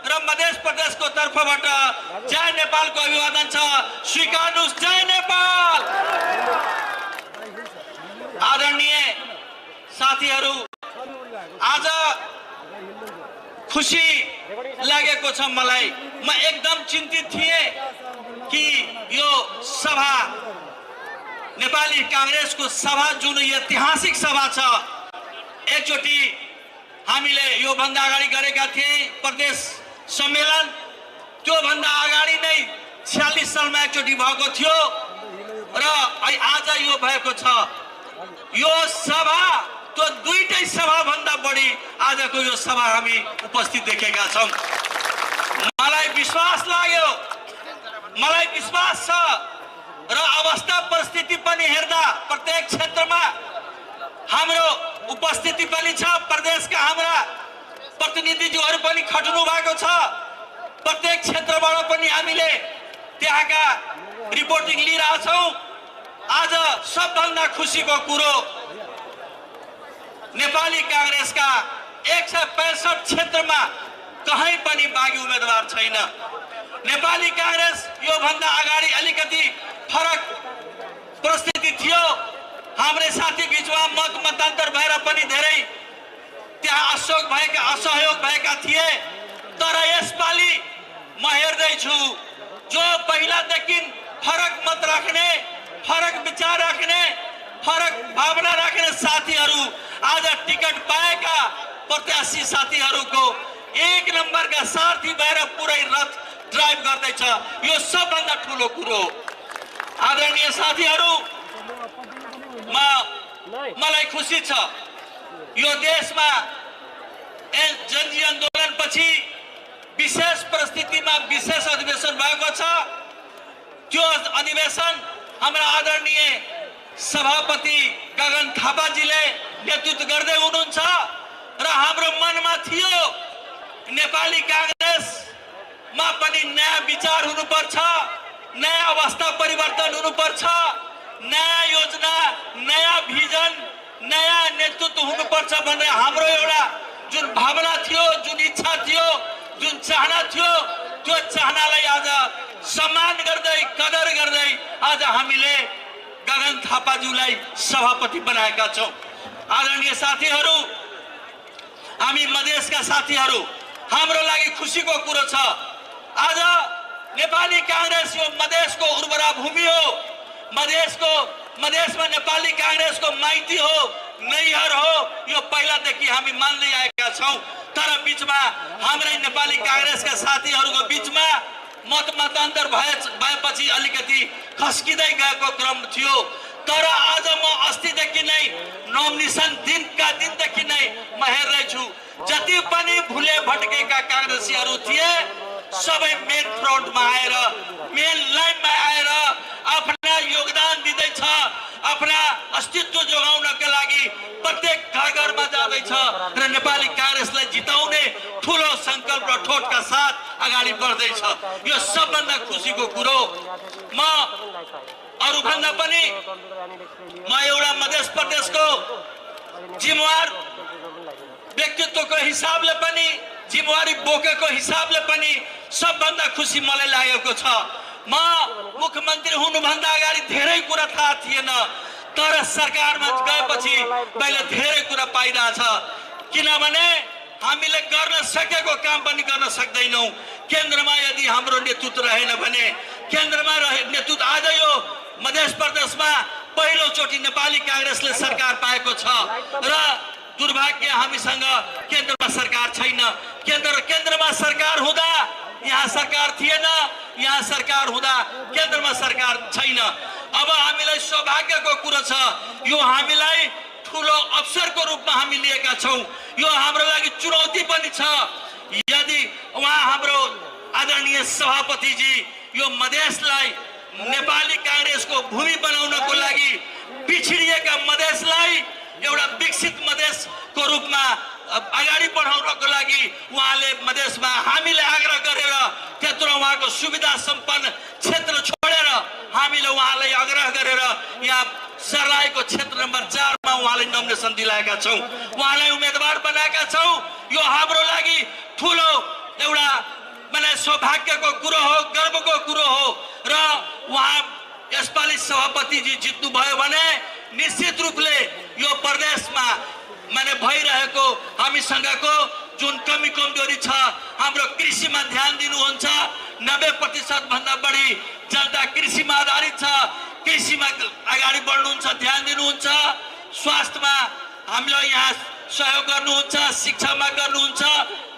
र मध्य प्रदेशको तर्फबाट जय नेपालको अभिवादन छ। स्वीकार्नुहोस्, जय नेपाल। आदरणीय साथीहरू, आज खुसी लागेको छ मलाई। म एकदम चिन्तित थिएँ कि यो सभा नेपाली कांग्रेसको सभा जुन ऐतिहासिक सभा छ, एकचोटि हामीले यो भन्दा अगाडि गरेका थिए प्रदेश सम्मेलन, त्यो भन्दा अगाडि नै 46 सालमा एकचोटि भएको थियो र आज यो भएको छ। यो सभा त्यो दुईटै सभा भन्दा बढी आजको यो सभा हामी उपस्थित देखेका छौं। मलाई विश्वास लाग्यो, मलाई विश्वास छ र अवस्था परिस्थिति पनि हेर्दा प्रत्येक क्षेत्रमा हाम्रो उपस्थिति पनि छ। प्रदेशका हाम्रा प्रतिनिधिज्यूहरू पनि खट्नु भएको छ। प्रत्येक क्षेत्रबाट पनि हामीले त्यहाँका रिपोर्टिङ लिइरहेछौँ। आज सबभन्दा खुसीको कुरो, नेपाली कांग्रेसका 165 क्षेत्रमा कहीँ पनि बागी उम्मेदवार छैन। नेपाली कांग्रेस यो भन्दा अगाडि अलिकति फरक परिस्थिति थियो। हाम्रै साथी बीचमा मतान्तर भएर पनि धेरै त्यहाँ असहयोग भएका थिए। तर यसपालि म हेर्दैछु, जो पहिलादेखि फरक मत राख्ने, फरक विचार राख्ने, फरक भावना राख्ने साथीहरू आज टिकट पाएका प्रत्याशी साथीहरूको 1 नम्बरका साथी भएर पुरै रथ ड्राइभ गर्दैछ। यो सबभन्दा ठुलो कुरो। आदरणीय साथीहरू, मलाई खुसी छ यो देशमा जनजी आन्दोलन पछि विशेष परिस्थितिमा विशेष अधिवेशन भएको छ। त्यो अधिवेशन हाम्रा आदरणीय सभापति गगन थापाजीले नेतृत्व गर्दै हुनुहुन्छ र हाम्रो मनमा थियो नेपाली कांग्रेसमा पनि नयाँ विचार हुनुपर्छ, नयाँ अवस्था परिवर्तन हुनुपर्छ, नयाँ योजना, नयाँ भिजन, नयाँ नेतृत्व हुनुपर्छ भनेर हाम्रो एउटा जुन भावना थियो, जुन इच्छा थियो, जुन चाहना थियो, त्यो चाहनालाई आज सम्मान गर्दै, कदर गर्दै आज हामीले गगन थापाज्यूलाई सभापति बनाएका छौं। आदरणीय साथीहरू, हामी मधेसका साथीहरू, हाम्रो लागि खुसीको कुरो छ। आज नेपाली कांग्रेस यो मधेसको उर्वरा भूमि हो। मधेसमा नेपाली कांग्रेसको माइती हो, नैहर हो। यो पहिलादेखि हामी मान्दै आएका छौं। तर बीचमा हाम्रै नेपाली कांग्रेसका साथीहरूको बीचमा मतान्तर भएपछि अलिकति खस्किँदै गएको क्रम थियो। तर आज म अस्तिदेखि नै नोमिनेसन दिनका दिनदेखि नै म हेर्दैछु, जति पनि भुले भटकेका कांग्रेसीहरू थिए सबै मेन फ्रन्टमा आएर, मेन लाइनमा आएर आफ्ना योगदान दिँदैछ। आफ्ना अस्तित्व जोगाउनका लागि प्रत्येक घर-घरमा जाँदैछ र नेपाली कांग्रेसलाई जिताउने ठूलो संकल्प र ठोटका साथ अगाडि बढ्दैछ। यो सबभन्दा खुसीको कुरो। म अरूभन्दा पनि म एउटा मध्य प्रदेशको जिम्मेवार व्यक्तित्वको हिसाबले पनि, जिम्मेवारी बोकेको हिसाबले पनि सबभन्दा खुसी मलाई लागेको छ। म मुख्यमन्त्री हुनुभन्दा अगाडि धेरै कुरा थाहा थिएन, तर सरकारमा गएपछि मैले धेरै कुरा पाइरहेछ। किनभने हामीले गर्न सकेको काम पनि गर्न सक्दैनौं। केन्द्रमा यदि हाम्रो नेतृत्व रहेन भने, केन्द्रमा नेतृत्व आज यो मध्य प्रदेशमा पहिलोचोटि नेपाली कांग्रेसले सरकार पाएको छ र दुर्भाग्य हामीसँग केन्द्रमा सरकार छैन। केन्द्रमा सरकार हुँदा यहाँ सरकार थिएन, यहाँ सरकार हुँदा केन्द्रमा सरकार छैन। अब हामीलाई सौभाग्यको कुरो छ, यो हामीलाई ठूलो अवसरको रूपमा हामी लिएका छौं। यो हाम्रो लागि चुनौती पनि छ। यदि उहाँ हाम्रो आदरणीय सभापतिजी यो मधेसलाई नेपाली कांग्रेसको भूमि बनाउनको लागि, पिछडिएका मधेसलाई एउटा एउटा विकसित मधेसको रूपमा अगाडि बढाउनको लागि उहाँले मधेसमा हामीले आग्रह गरेर त्यत्रो उहाँको सुविधा सम्पन्न क्षेत्र छोडेर हामीले उहाँलाई आग्रह गरेर यहाँ सर्लाहीको क्षेत्र नम्बर 4 मा उहाँलाई नोमिनेसन दिलाएका छौं, उहाँलाई उम्मेदवार बनाएका छौं। यो हाम्रो लागि ठूलो एउटा माने सौभाग्यको कुरो हो, गर्वको कुरो हो र उहाँ यसपालि सभापतिजी जित्नु भयो भने निश्चित रूपले यो प्रदेशमा माने भइरहेको हामीसँगको जुन कमी कमजोरी छ, हाम्रो कृषिमा ध्यान दिनुहुन्छ। 90% भन्दा बढी जनता कृषिमा आधारित छ, कृषिमा अगाडि बढ्नुहुन्छ, ध्यान दिनुहुन्छ। स्वास्थ्यमा हामीलाई यहाँ सहयोग गर्नुहुन्छ, शिक्षामा गर्नुहुन्छ,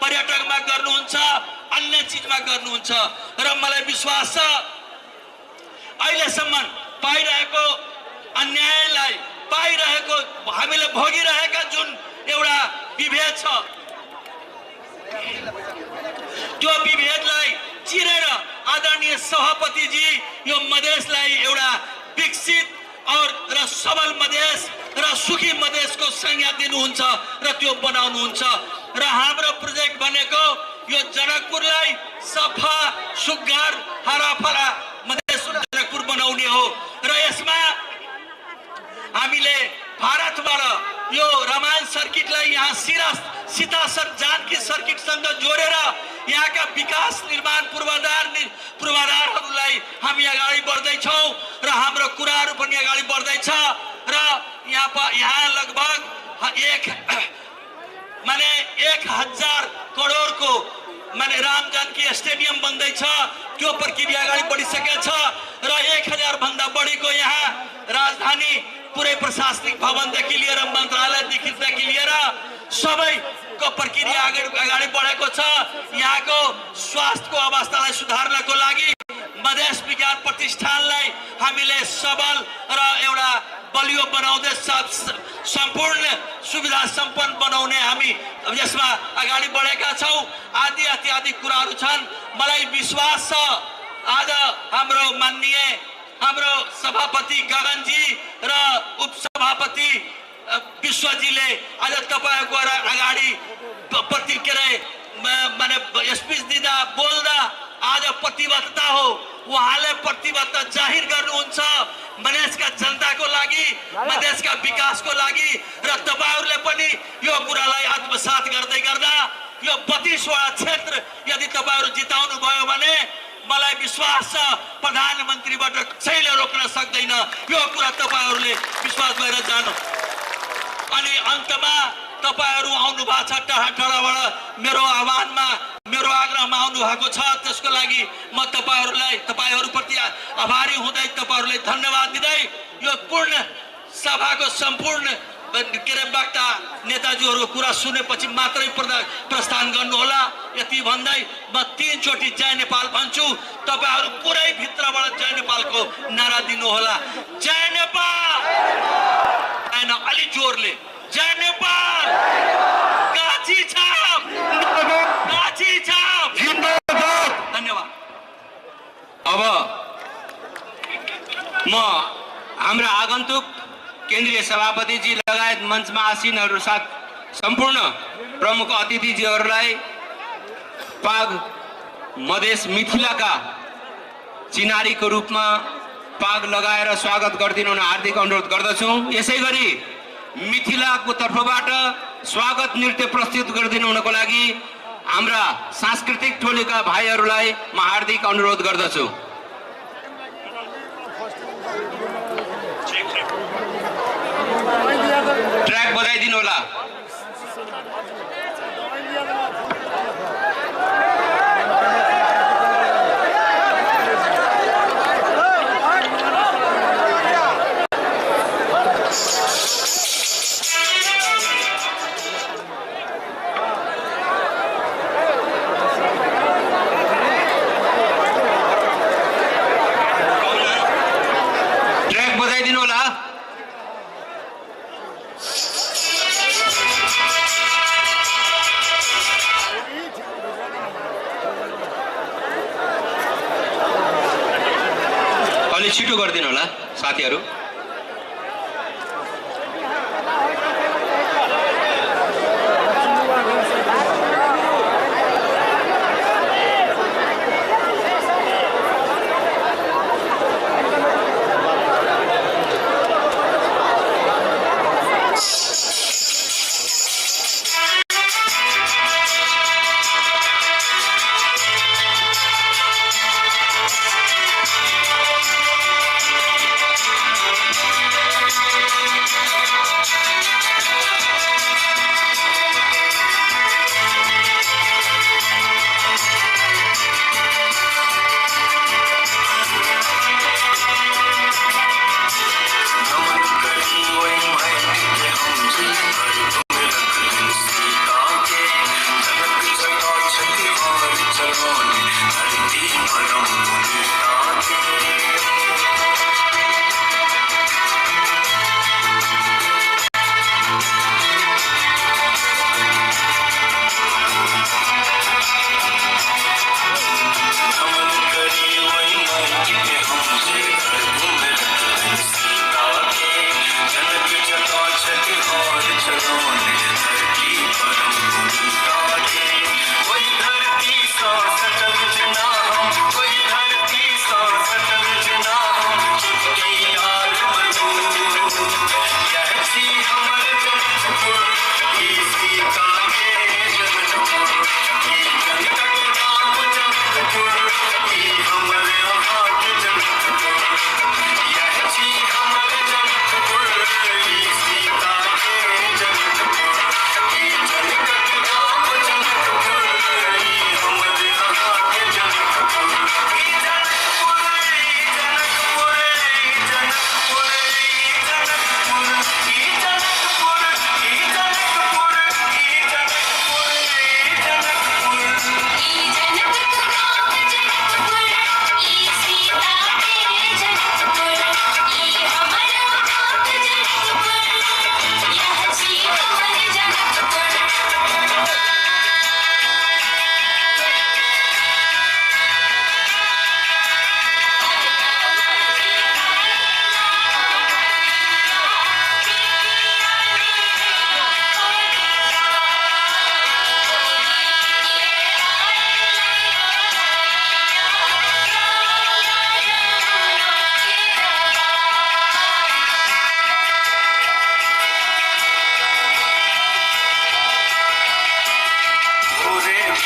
पर्यटकमा गर्नुहुन्छ, अन्य चिजमा गर्नुहुन्छ र मलाई विश्वास छ अहिलेसम्म पाइरहेको अन्यायलाई, पाइरहेको हामीले भोगिरहेका जुन एउटा विभेद छ, त्यो विभेदलाई चिरेर आदरणीय सभापतिजी यो मधेसलाई एउटा विकसित र सबल मधेस र सुखी मधेसको संज्ञा दिनुहुन्छ र त्यो बनाउनुहुन्छ। र हाम्रो प्रोजेक्ट भनेको यो जनकपुरलाई सफा, सुग्घर, हराफरा मधेस जनकपुर बनाउने हो र यसमा हामीले भारतबाट यो रामायण सर्किटलाई यहाँ सीतासर जानकी सर्किटसँग जोडेर यहाँका विकास निर्माण पूर्वाधारहरूलाई हामी अगाडि बढ्दैछौँ र हाम्रो कुराहरू पनि अगाडि बढ्दैछ र यहाँ लगभग 1000 करोडको माने राम जानकी स्टेडियम बन्दैछ। त्यो प्रक्रिया अगाडि बढिसकेको छ र 1000 भन्दा बढीको यहाँ राजधानी पुरै प्रशासनिक भवनदेखि लिएर मन्त्रालयदेखि लिएर सबैको प्रक्रिया अगाडि बढेको छ। यहाँको स्वास्थ्यको अवस्थालाई सुधार्नको लागि मधेस विज्ञान प्रतिष्ठानलाई हामीले सबल र एउटा बलियो बनाउँदै सम्पूर्ण सुविधा सम्पन्न बनाउने हामी यसमा अगाडि बढेका छौँ। आदि इत्यादि कुराहरू छन्। मलाई विश्वास छ आज हाम्रो माननीय हाम्रो सभापति गगनजी र उपसभापति विश्वजीले आज तपाईहरुको अगाडि माने स्पिच दिँदा बोल्दा आज प्रतिबद्धता हो, उहाँले प्रतिबद्धता जाहिर गर्नुहुन्छ मधेसका जनताको लागि, मधेसका विकासको लागि र तपाईहरुले पनि यो कुरालाई आत्मसात गर्दै गर्दा यो 32 वटा क्षेत्र यदि तपाईहरु जिताउनु भयो भने मलाई विश्वास छ प्रधानमन्त्रीबाट कसैले रोक्न सक्दैन। यो कुरा तपाईहरुले विश्वास भएर जानु। अनि अन्तमा तपाईहरु आउनु भएको छ टाढाबाट मेरो आह्वानमा, मेरो आग्रहमा आउनु भएको छ, त्यसको लागि म तपाईहरुप्रति आभारी हुँदै तपाईहरुलाई धन्यवाद दिँदै यो पूर्ण सभाको सम्पूर्ण वक्ता नेताजीहरूको कुरा सुनेपछि मात्रै प्रस्थान गर्नुहोला। यति भन्दै म 3 चोटि जय नेपाल भन्छु। तपाईहरु पुरै भित्रबाट जय नेपालको नारा दिनुहोला। जय नेपाल, हैन अलि जोरले जय नेपाल, गाछी छाप, गाछी छाप, जिन्दाबाद। धन्यवाद। अब म हाम्रा आगन्तुक केन्द्रीय सभापतिजी लगायत मञ्चमा आसीनहरू साथ सम्पूर्ण प्रमुख अतिथिजीहरूलाई पाग मधेस मिथिलाका चिनारीको रूपमा पाग लगाएर स्वागत गरिदिनु हुन हार्दिक अनुरोध गर्दछु। यसैगरी मिथिलाको तर्फबाट स्वागत नृत्य प्रस्तुत गरिदिनु हुनको लागि हाम्रा सांस्कृतिक टोलीका भाइहरूलाई म हार्दिक अनुरोध गर्दछु। ट्र्याक बजाइदिनु होला। ट्र्याक बजाइदिनु होला। अलि छिटो गरिदिनु होला साथीहरू।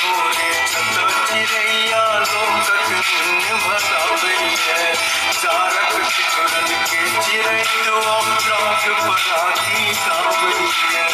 भोरे छत चिड़ैया लोकक नींद भगावई है चारक चितरन के चिड़ैया राग पराती गावई है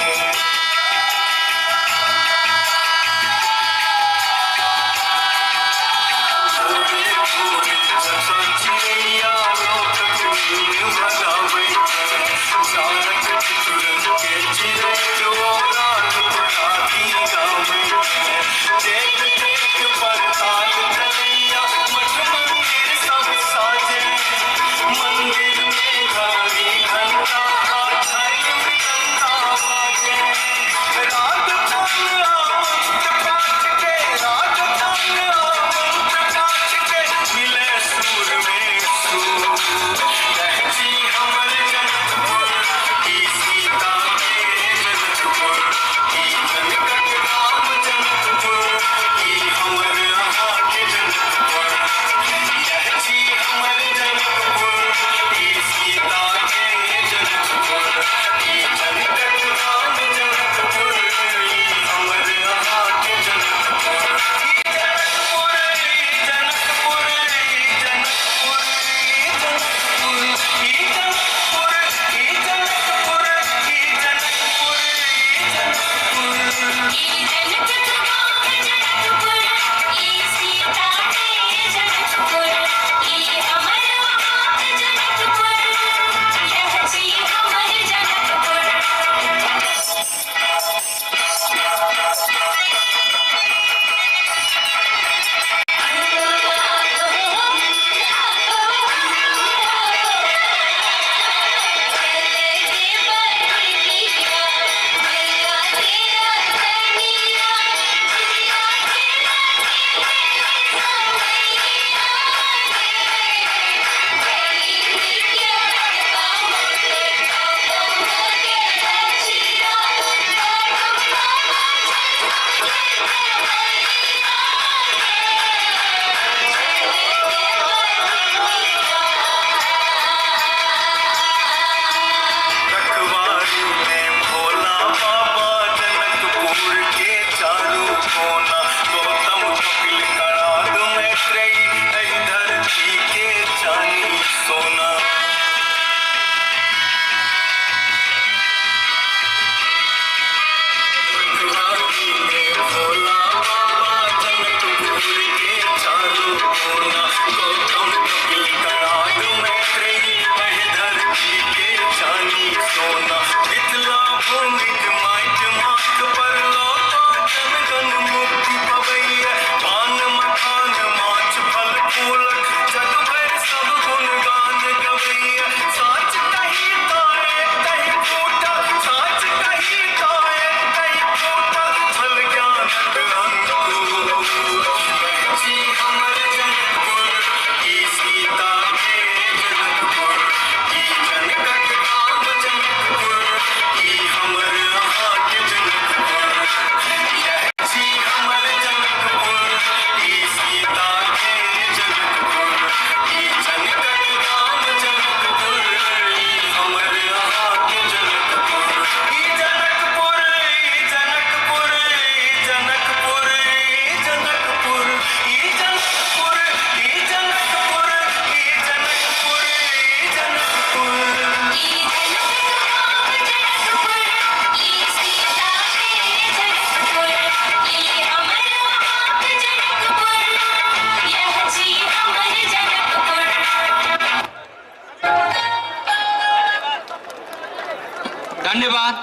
धन्यवाद।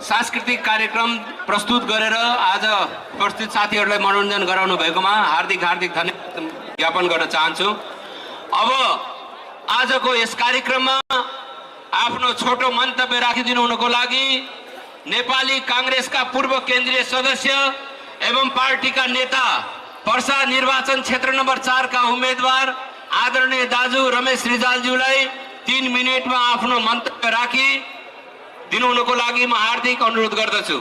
सांस्कृतिक कार्यक्रम प्रस्तुत गरेर आज उपस्थित साथीहरूलाई मनोरञ्जन गराउनु भएकोमा हार्दिक हार्दिक धन्यवाद ज्ञापन गर्न चाहन्छु। अब आजको यस कार्यक्रममा आफ्नो छोटो मन्तव्य राखिदिनु हुनको लागि नेपाली कांग्रेसका पूर्व केन्द्रीय सदस्य एवं पार्टीका नेता पर्सा निर्वाचन क्षेत्र नम्बर 4 का उम्मेदवार आदरणीय दाजु रमेश रिजालज्यूलाई 3 मिनेटमा आफ्नो मन्तव्य राखी दिनुहुनको लागि म हार्दिक अनुरोध गर्दछु।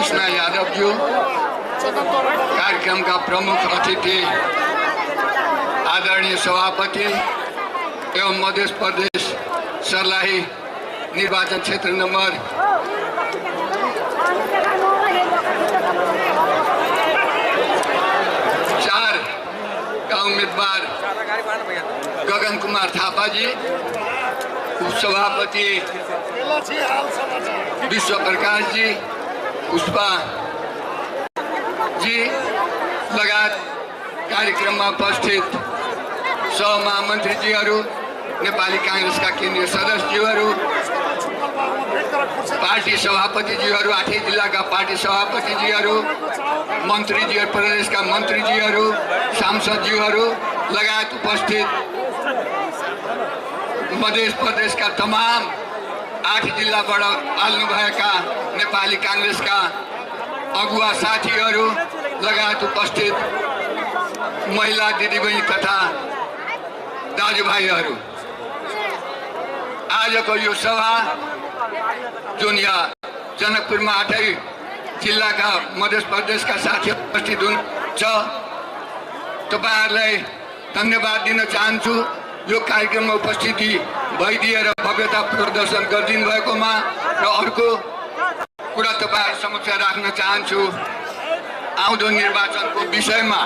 कृष्ण यादवज्यू, कार्यक्रमका प्रमुख अतिथि आदरणीय सभापति एवं मध्य प्रदेश सर्लाही निर्वाचन क्षेत्र नंबर 4 का उम्मीदवार गगन कुमार थापा जी, उपसभापति विश्व प्रकाश जी, पुष्पा जी लगायत कार्यक्रममा उपस्थित सहमहामन्त्रीजीहरू, नेपाली कांग्रेसका केन्द्रीय सदस्यज्यूहरू, पार्टी सभापतिजीहरू, 8 जिल्लाका पार्टी सभापतिजीहरू, मन्त्रीजीहरू, प्रदेशका मन्त्रीजीहरू, सांसदज्यूहरू लगायत उपस्थित मध्य प्रदेशका तमाम 8 जिल्लाबाट आल्नुभएका नेपाली कांग्रेसका अगुवा साथीहरू लगायत उपस्थित महिला दिदीबहिनी तथा दाजुभाइहरू, आजको यो सभा जुन यहाँ जनकपुरमा 8 जिल्लाका मध्य प्रदेशका साथीहरू उपस्थित हुनुहुन्छ, तपाईहरुलाई धन्यवाद दिन चाहन्छु। यो कार्यक्रममा उपस्थिति भइदिएर भव्यता प्रदर्शन गरिदिनु भएकोमा र अर्को कुरा तपाईहरु समक्ष राख्न चाहन्छु। आउँदो निर्वाचनको विषयमा,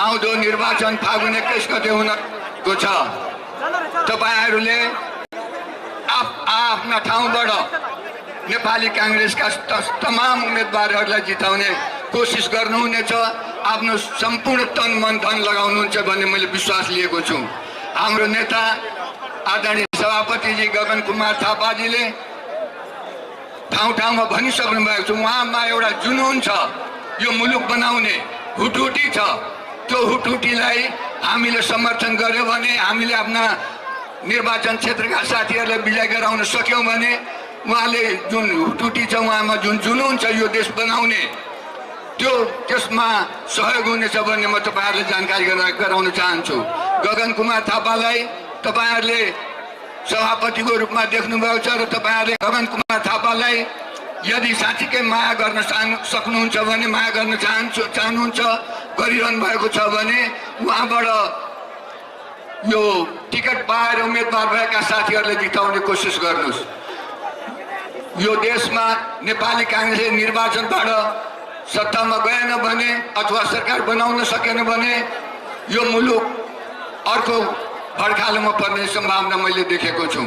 आउँदो निर्वाचन फागुन 21 गते हुनको छ। तपाईहरुले आफ्ना ठाउँबाट नेपाली कांग्रेसका तमाम उम्मेदवारहरूलाई जिताउने कोसिस गर्नुहुनेछ। आफ्नो सम्पूर्ण तन मन धन लगाउनुहुन्छ भन्ने मैले विश्वास लिएको छु। हाम्रो नेता आदरणीय सभापतिजी गगन कुमार थापाजीले ठाउँ ठाउँमा भनिसक्नु भएको छ, उहाँमा एउटा जुनून छ, यो मुलुक बनाउने हुटहुटी छ। त्यो हुटहुटीलाई हामीले समर्थन गर्यो भने, हामीले आफ्ना निर्वाचन क्षेत्रका साथीहरूलाई विजय गराउन सक्यौं भने, उहाँले जुन हुटहुटी छ, उहाँमा जुन जुनून छ यो देश बनाउने, त्यो त्यसमा सहयोग हुनेछ भन्ने म तपाईहरुले जानकारी गराउन चाहन्छु। गगन कुमार थापालाई तपाईहरुले सभापतिको रूपमा देख्नुभएको छ र तपाईहरुले गगन कुमार थापालाई यदि साँच्चीकै माया गर्न सक्नुहुन्छ भने, माया गर्न चाहनुहुन्छ, गरिरहनु भएको छ भने उहाँबाट यो टिकट पाएर उम्मेदवार भएका साथीहरूले जिताउने कोसिस गर्नुहोस्। यो देशमा नेपाली कांग्रेसले निर्वाचनबाट सत्तामा गएन भने अथवा सरकार बनाउन सकेन भने यो मुलुक अर्को भड्कालोमा पर्ने सम्भावना मैले देखेको छु।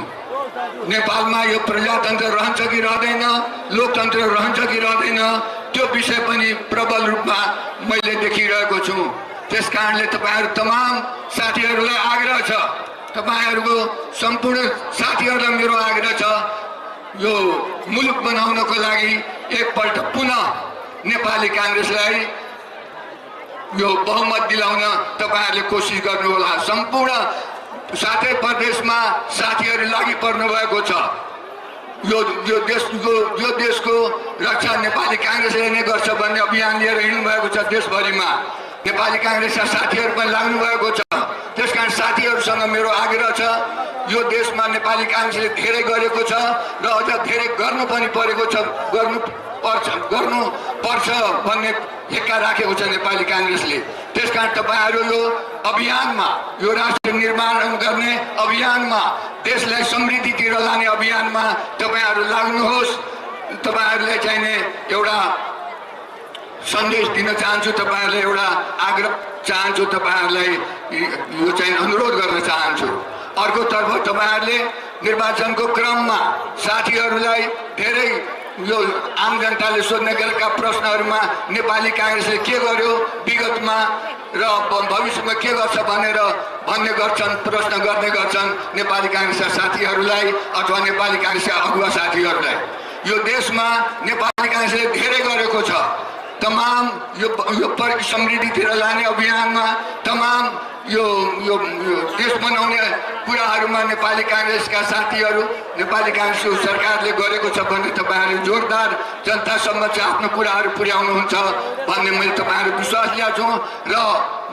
नेपालमा यो प्रजातन्त्र रहन्छ कि रहँदैन, लोकतन्त्र रहन्छ कि रहँदैन, त्यो विषय पनि प्रबल रूपमा मैले देखिरहेको छु। त्यसकारणले तपाईहरु तमाम साथीहरूलाई आग्रह छ, तपाईहरुको सम्पूर्ण साथीहरूलाई मेरो आग्रह छ, यो मुलुक बनाउनको लागि एकपल्ट पुनः नेपाली कांग्रेसलाई यो बहुमत दिलाउन तपाईहरुले कोसिस गर्नुहोला। सम्पूर्ण 7 प्रदेशमा साथीहरु लागि पर्नु भएको छ। यो देशको रक्षा नेपाली कांग्रेसले नै गर्छ भन्ने अभियान लिएर हिँड्नु भएको छ। देशभरिमा नेपाली कांग्रेसका साथीहरु पनि लाग्नु भएको छ। त्यसकारण साथीहरुसँग मेरो आग्रह छ, यो देशमा नेपाली कांग्रेसले धेरै गरेको छ र अझ धेरै गर्नु पनि परेको छ, गर्नुपर्छ भन्ने हेक्का राखेको छ नेपाली कांग्रेसले। त्यसकारण तपाईहरु यो अभियानमा, यो राष्ट्र निर्माण गर्ने अभियानमा, देशलाई समृद्धितिर लाने अभियानमा तपाईहरु लाग्नुहोस्। तपाईहरुले चाहिने एउटा सन्देश दिन चाहन्छु, तपाईहरुले एउटा आग्रह चाहन्छु, तपाईहरुलाई यो चाहिँ अनुरोध गर्न चाहन्छु। अर्कोतर्फ तपाईहरुले निर्वाचनको क्रममा साथीहरुलाई धेरै यो आम जनताले सोध्ने गरेका प्रश्नहरुमा नेपाली कांग्रेसले के गर्यो विगतमा र भविष्यमा के गर्छ भनेर भन्ने गर्छन्, प्रश्न गर्ने गर्छन् नेपाली कांग्रेसका साथीहरुलाई अथवा नेपाली कांग्रेसका अगुवा साथीहरुलाई। यो देशमा नेपाली कांग्रेसले धेरै गरेको छ। तमाम यो समृद्धितिर लाने अभियानमा, तमाम यो देश बनाउने कुराहरुमा नेपाली कांग्रेसका साथीहरु, नेपाली कांग्रेसको सरकारले गरेको छ भन्ने तपाईहरुले जोरदार जनतासम्म चाहिँ आफ्नो कुराहरु पुर्याउनुहुन्छ भन्ने मैले तपाईहरु विश्वास ल्याएको छु। र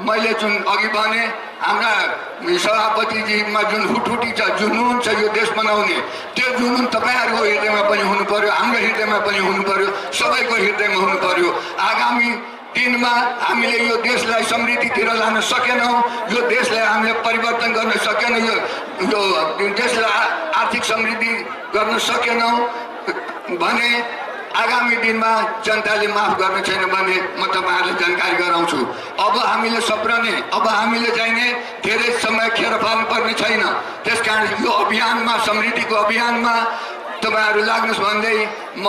मैले जुन अघि भने हाम्रा सभापतिजीमा जुन हुटहुटी छ, जुनुन छ यो देश बनाउने, त्यो जुनुन तपाईँहरूको हृदयमा पनि हुनु पर्यो, हाम्रो हृदयमा पनि हुनु पर्यो, सबैको हृदयमा हुनु पर्यो। आगामी दिनमा हामीले यो देशलाई समृद्धितिर लान सकेनौँ, यो देशलाई हामीले परिवर्तन गर्न सकेनौँ, यो देशलाई आर्थिक समृद्धि गर्न सकेनौँ भने आगामी दिनमा जनताले माफ गर्ने छैन भने म तपाईँहरूलाई जानकारी गराउँछु। अब हामीले सप्रने, अब हामीले चाहिने धेरै समय खेर फाल्नुपर्ने छैन। त्यसकारण यो अभियानमा, समृद्धिको अभियानमा तपाईँहरू लाग्नुहोस् भन्दै म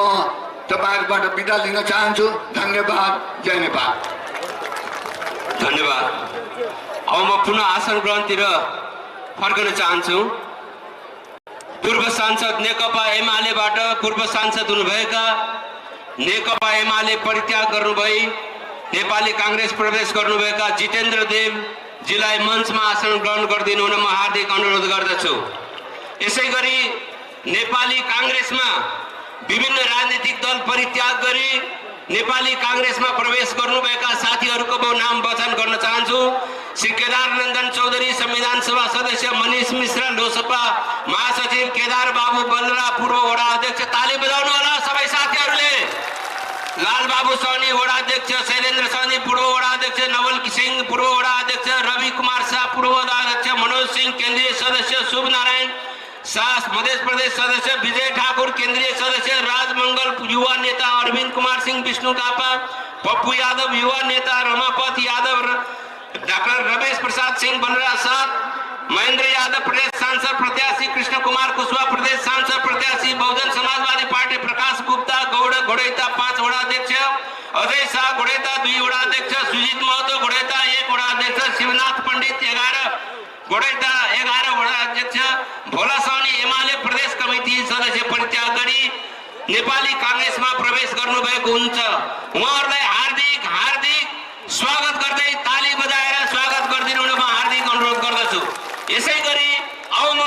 तपाईँहरूबाट बिदा लिन चाहन्छु। धन्यवाद। जय नेपाल। धन्यवाद। अब म पुनः आसन ग्रहणतिर फर्कन चाहन्छु। पूर्व सांसद नेकपा एमालेबाट पूर्व सांसद हुनुभएका, नेकपा एमाले परित्याग गर्नुभई नेपाली कांग्रेस प्रवेश गर्नुभएका जितेन्द्र देवजीलाई मञ्चमा आसन ग्रहण गरिदिनु हुन म हार्दिक अनुरोध गर्दछु। यसै गरी नेपाली कांग्रेसमा विभिन्न राजनीतिक दल परित्याग गरी नेपाली कांग्रेसमा प्रवेश गर्नुभएका साथीहरूको म नाम वचन गर्न चाहन्छु। श्री केदार नन्दन चौधरी, संविधान सभा सदस्य मनीष मिश्रा, लोसपा महासचिव केदार बाबू बलरा, पूर्व वडा अध्यक्ष, ताली बजाउनु होला सबै साथीहरूले। लाल बाबू सहनी वडा अध्यक्ष, शैलेन्द्र सहनी पूर्व वडा अध्यक्ष, नवल सिंह पूर्व वडा अध्यक्ष, रवि कुमार शाह पूर्व वडा अध्यक्ष, मनोज सिंह केंद्रीय सदस्य, शुभ नारायण शाह मध्य प्रदेश सदस्य, विजय ठाकुर केंद्रीय सदस्य, राजमंगल युवा नेता, अरविंद कुमार सिंह विष्णु थापा, पप्पू यादव युवा नेता, रमापत यादव, डॉक्टर रमेश प्रसाद सिंह बलरा साथ, महेंद्र यादव प्रदेश सांसद प्रत्याशी, कृष्ण कुमार कुशवाहा प्रदेश सांसद प्रत्याशी, बहुजन समाजवादी पार्टी प्रकाश गुप्ता गौड़ घोड़ैता 5 वडा अध्यक्ष, अजय शाह घोड़ैता 2 वडा अध्यक्ष, सुजीत महतो घोड़ैता 1 वडा अध्यक्ष, शिवनाथ पंडित 11 घोड़ैता 11 वडा अध्यक्ष, भोला सहनी एमाले प्रदेश कमिटी सदस्य परित्याग गरी नेपाली कांग्रेसमा प्रवेश गर्नुभएको हुन्छ। उहाँहरूलाई हार्दिक हार्दिक स्वागत गर्दै ताली बजाएर स्वागत गरिदिनु हुन म हार्दिक अनुरोध गर्दछु। यसै गरी अब म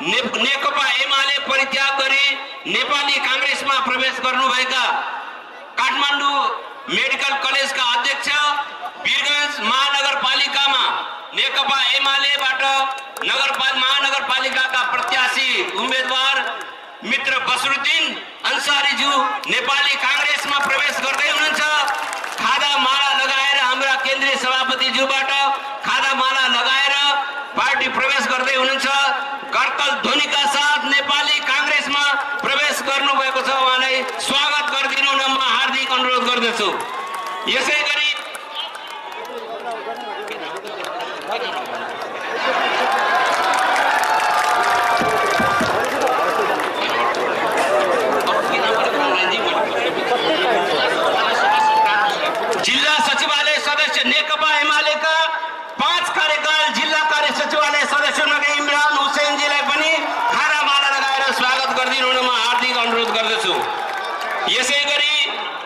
नेकपा एमाले परित्याग गरी नेपाली कांग्रेसमा प्रवेश गर्नुभएका काठमाडौँ मेडिकल कलेजका अध्यक्ष, वीरगञ्ज महानगरपालिकामा नेकपा एमालेबाट महानगरपालिकाका प्रत्याशी उम्मेदवार मित्र बसरुद्दिन अन्सारीज्यू नेपाली कांग्रेसमा प्रवेश गर्दै हुनुहुन्छ। खादा माला लगाएर हाम्रा केन्द्रीय सभापतिज्यूबाट खादा माला लगाएर पार्टी प्रवेश गर्दै हुनुहुन्छ। करतल ध्वनिका साथ नेपाली कांग्रेसमा प्रवेश गर्नुभएको छ। उहाँलाई स्वागत गरिदिनु हुन म हार्दिक अनुरोध गर्दछु। यसै गरी जिल्ला सचिवालय सदस्य नेकपा एमालेका 5 कार्यकाल जिल्ला कार्य सचिवालय सदस्य इमरान हुसैनजीलाई पनि खाना माला लगाएर स्वागत गरिदिनु हुन म हार्दिक अनुरोध गर्दछु। यसै गरी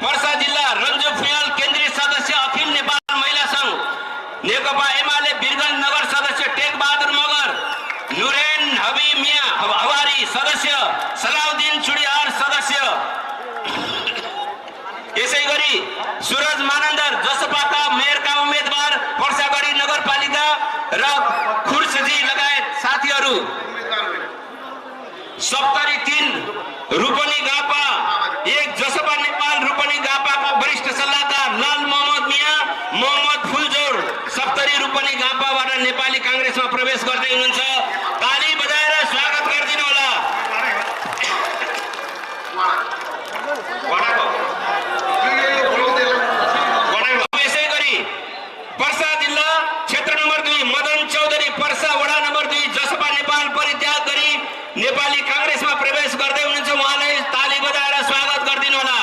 पर्सा जिल्ला रञ्जु फुयाल केन्द्रीय सदस्य, अखिल नेपाल महिला संघ नेकपा एमाले वीरगञ्ज नगर सदस्य टेकबहादुर मगर, नुरेन हबी मिया हवारी सदस्य, सलाउद्दिन चुडियार सदस्य। यसै गरी सूरज मानन्दर जसपाका मेयरका उम्मेदवार पर्सागढी नगरपालिका र खुर्सजी लगायत साथीहरू, 73 रूपनी गापा 1 जसपा नेपाल रूपनी गापाका वरिष्ठ सल्लाहकार लाल मोहम्मद मिया मोहम्मद फुलजोर 70 रूपनी गापाबाट नेपाली कांग्रेसमा प्रवेश गर्दै हुनुहुन्छ। ताली बजाएर स्वागत गरिदिनु होला। यसै गरी पर्सा जिल्ला क्षेत्र नम्बर 2 मदन चौधरी पर्सा वडा नम्बर 2 जसपा नेपाल परित्याग गरी नेपाली कांग्रेसमा प्रवेश गर्दै हुनुहुन्छ। उहाँलाई ताली बजाएर स्वागत गरिदिनु होला।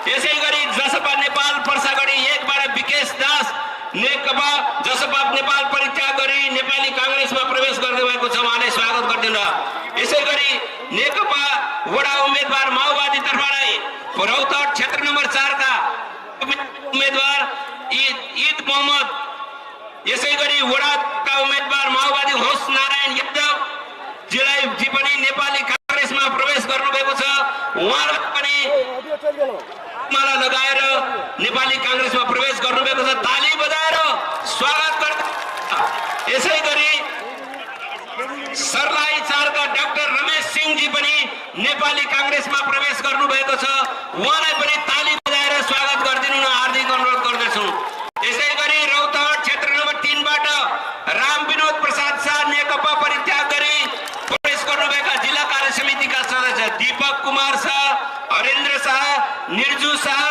यसै गरी जसपा नेपाल पर्सागढी 1 बाट विकेश दास नेकपा जसपा नेपाल परित्याग गरी नेपाली कांग्रेसमा प्रवेश गर्दै भएको छ। उहाँलाई स्वागत गरिदिनु होला। यसै गरी नेकपा वडा उम्मेदवार माओवादी तर्फबाट रौतहट क्षेत्र नम्बर 4 का उम्मेदवार ईद मोहम्मद, यसै गरी वडाका उम्मेदवार माओवादी होस नारायण यादव जी पनि नेपाली कांग्रेसमा प्रवेश गर्नुभएको छ। उहाँहरू पनि माला लगाएर नेपाली कांग्रेसमा प्रवेश गर्नुभएको छ। ताली बजाएर स्वागत गर्दै यसै गरी सर्लाही 4 का डाक्टर रमेश सिंहजी पनि नेपाली कांग्रेसमा प्रवेश गर्नुभएको छ। उहाँलाई पनि ताली बजाएर स्वागत गरिदिनु न हार्दिक अनुरोध गर्दछु। यसै गरी रौतहट क्षेत्र नम्बर 3 बाट राम विनोद प्रसाद शाह नेकपा परित्याग गरी प्रवेश गर्नुभएका जिल्ला कार्य समितिका सदस्य दीपक कुमार शाह, हरेन्द्र शाह, निर्जु शाह,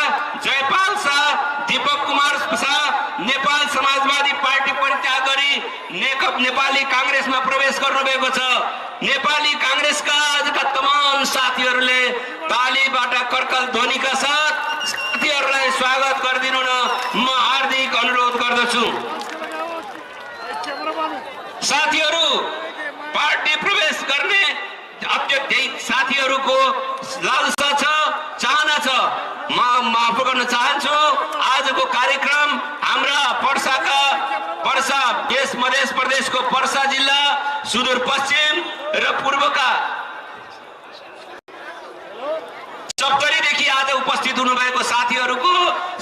जयपाल शाह, दीपक कुमार शाह नेपाल समाजवादी पार्टी परित्याग गरी नेपाली कांग्रेसमा प्रवेश गर्नुभएको छ। नेपाली कांग्रेसका आजका तमाम साथीहरूले तालीबाट कर्कल ध्वनिका साथ साथीहरूलाई स्वागत गरिदिनु न म हार्दिक अनुरोध गर्दछु। साथीहरू, पार्टी प्रवेश गर्ने अत्यधिक साथीहरूको लालसा छ, चाहना छ। म माफ गर्न चाहन्छु। आजको कार्यक्रम हाम्रा पर्सा देश मध्य प्रदेशको पर्सा जिल्ला, सुदूरपश्चिम र पूर्वका सप्तरीदेखि आज उपस्थित हुनुभएको साथीहरूको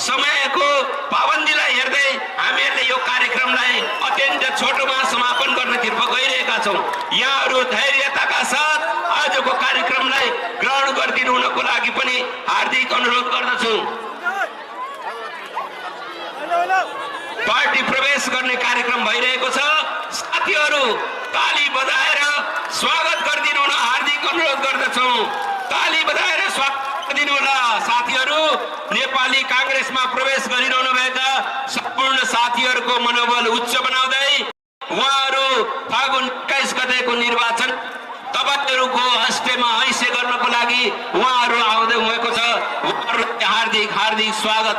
समयको पाबन्दीलाई हेर्दै हामीहरूले यो कार्यक्रमलाई अत्यन्त छोटोमा समापन गर्नतर्फ गइरहेका छौँ। यहाँहरू धैर्यताका साथ आजको कार्यक्रमलाई ग्रहण गरिदिनु हुनको लागि पनि हार्दिक अनुरोध गर्दछु। पार्टी प्रवेश गर्ने कार्यक्रम भइरहेको छ। साथीहरू ताली बजाएर स्वागत गरिदिनु हुन हार्दिक अनुरोध गर्दछौँ। ताली बजाएर स्वागत गरिदिनु होला। साथीहरू, नेपाली कांग्रेसमा प्रवेश गरिरहनु भएका सम्पूर्ण साथीहरूको मनोबल उच्च बनाउँदै उहाँहरू फागुन 21 गतेको निर्वाचन तपाईहरुको हस्तेमा हैसे गर्नको लागि उहाँहरू आउँदै भएको छ। उहाँहरूलाई हार्दिक हार्दिक स्वागत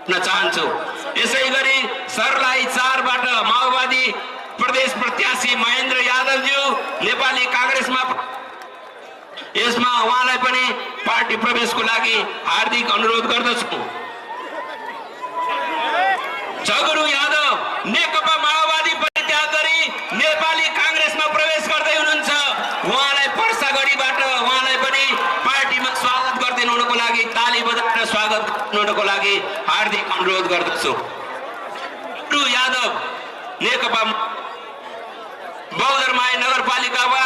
गर्न चाहन्छु। यसै गरी सर्लाही 4 बाट माओवादी प्रदेश प्रत्याशी महेन्द्र यादवज्यू नेपाली कांग्रेसमा यसमा उहाँलाई पनि पार्टी प्रवेशको लागि हार्दिक अनुरोध गर्दछु। झगुरु यादव नेकपा माओवादी परित्याग गरी नेपाली कांग्रेसमा प्रवेश गर्दै हुनुहुन्छ। उहाँलाई पर्सागढीबाट उहाँलाई पनि पार्टीमा स्वागत गरिदिनु हुनको लागि ताली बजाएर स्वागत गर्नुको लागि हार्दिक अनुरोध गर्दछु। झगुरु यादव नेकपा बौद्धरमाई नगरपालिकामा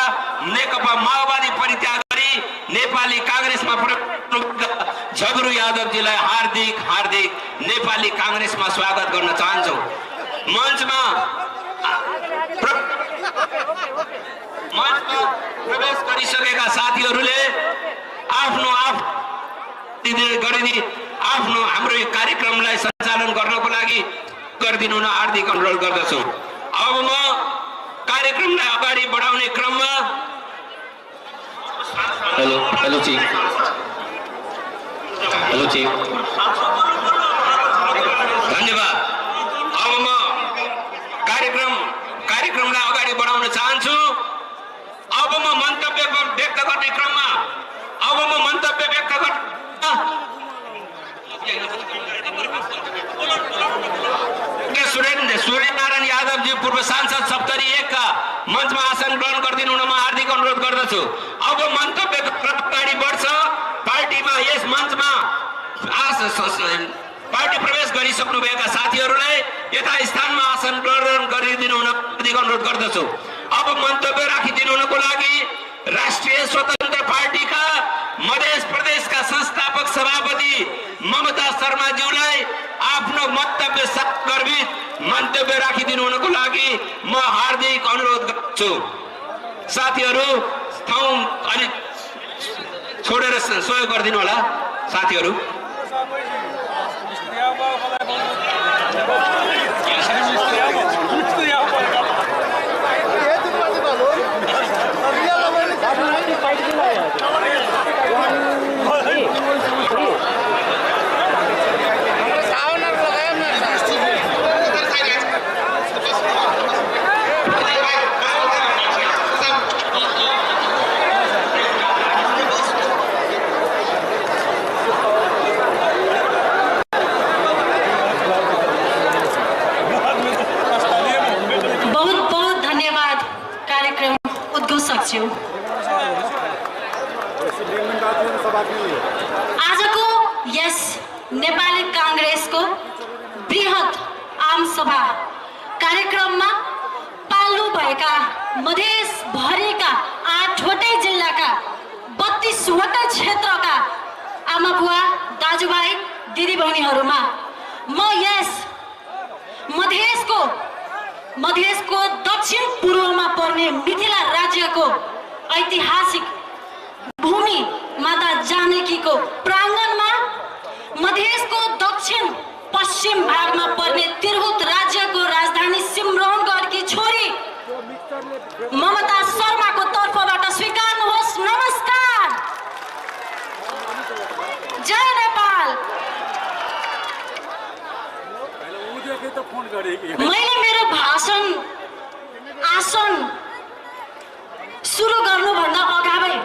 नेकपा माओवादी परित्याग गरी नेपाली कांग्रेसमा झगुरु यादवजीलाई हार्दिक हार्दिक नेपाली कांग्रेसमा स्वागत गर्न चाहन्छौँ। मञ्चमा प्रवेश गरिसकेका साथीहरूले आफ्नो हाम्रो यो कार्यक्रमलाई सञ्चालन गर्नको लागि गरिदिनु हुन हार्दिक अनुरोध गर्दछु। अब म कार्यक्रमलाई अगाडि बढाउने क्रममा हेलो चिफ धन्यवाद। अब म कार्यक्रमलाई अगाडि बढाउन चाहन्छु। अब म मन्तव्य व्यक्त गर्ने क्रममा सूर्यनारायण यादवजी पूर्व सांसद सप्तरी 1 का मञ्चमा आसन ग्रहण गरिदिनु हुन म हार्दिक अनुरोध गर्दछु। अब मन्तव्य अगाडि बढ्छ। पार्टीमा यस मञ्चमा पार्टी प्रवेश गरिसक्नुभएका साथीहरूलाई यथा स्थानमा आसन ग्रहण गरिदिनु हुन हार्दिक अनुरोध गर्दछु। अब मन्तव्य राखिदिनु हुनको लागि राष्ट्रिय स्वतन्त्र पार्टीका मध्य प्रदेशका संस्थापक सभापति ममता शर्माज्यूलाई आफ्नो मन्तव्य गर्भित मन्तव्य राखिदिनु हुनको लागि म हार्दिक अनुरोध गर्छु। साथीहरू ठाउँ अलि छोडेर सहयोग गरिदिनु होला। साथीहरू आजको यस नेपाली कांग्रेसको बृहत आम सभा कार्यक्रममा चालू भएका मधेसभरिका 8वटै जिल्लाका 32वटै क्षेत्रका आमा बुवा दाजुभाइ दिदीबहिनीहरूमा म यस मधेसको दक्षिण पूर्वमा पर्ने मिथिला राज्यको ऐतिहासिक भूमि माता जानकीको प्राङ्गणमा मधेसको दक्षिण पश्चिम भागमा पर्ने तिरहुत राज्यको राजधानी सिमरौनगढकी छोरी ममता शर्माको तर्फबाट स्वीकार्नुहोस् नमस्कार। जय नेपाल। मैले मेरो आसन सुरु गर्नुभन्दा अगावै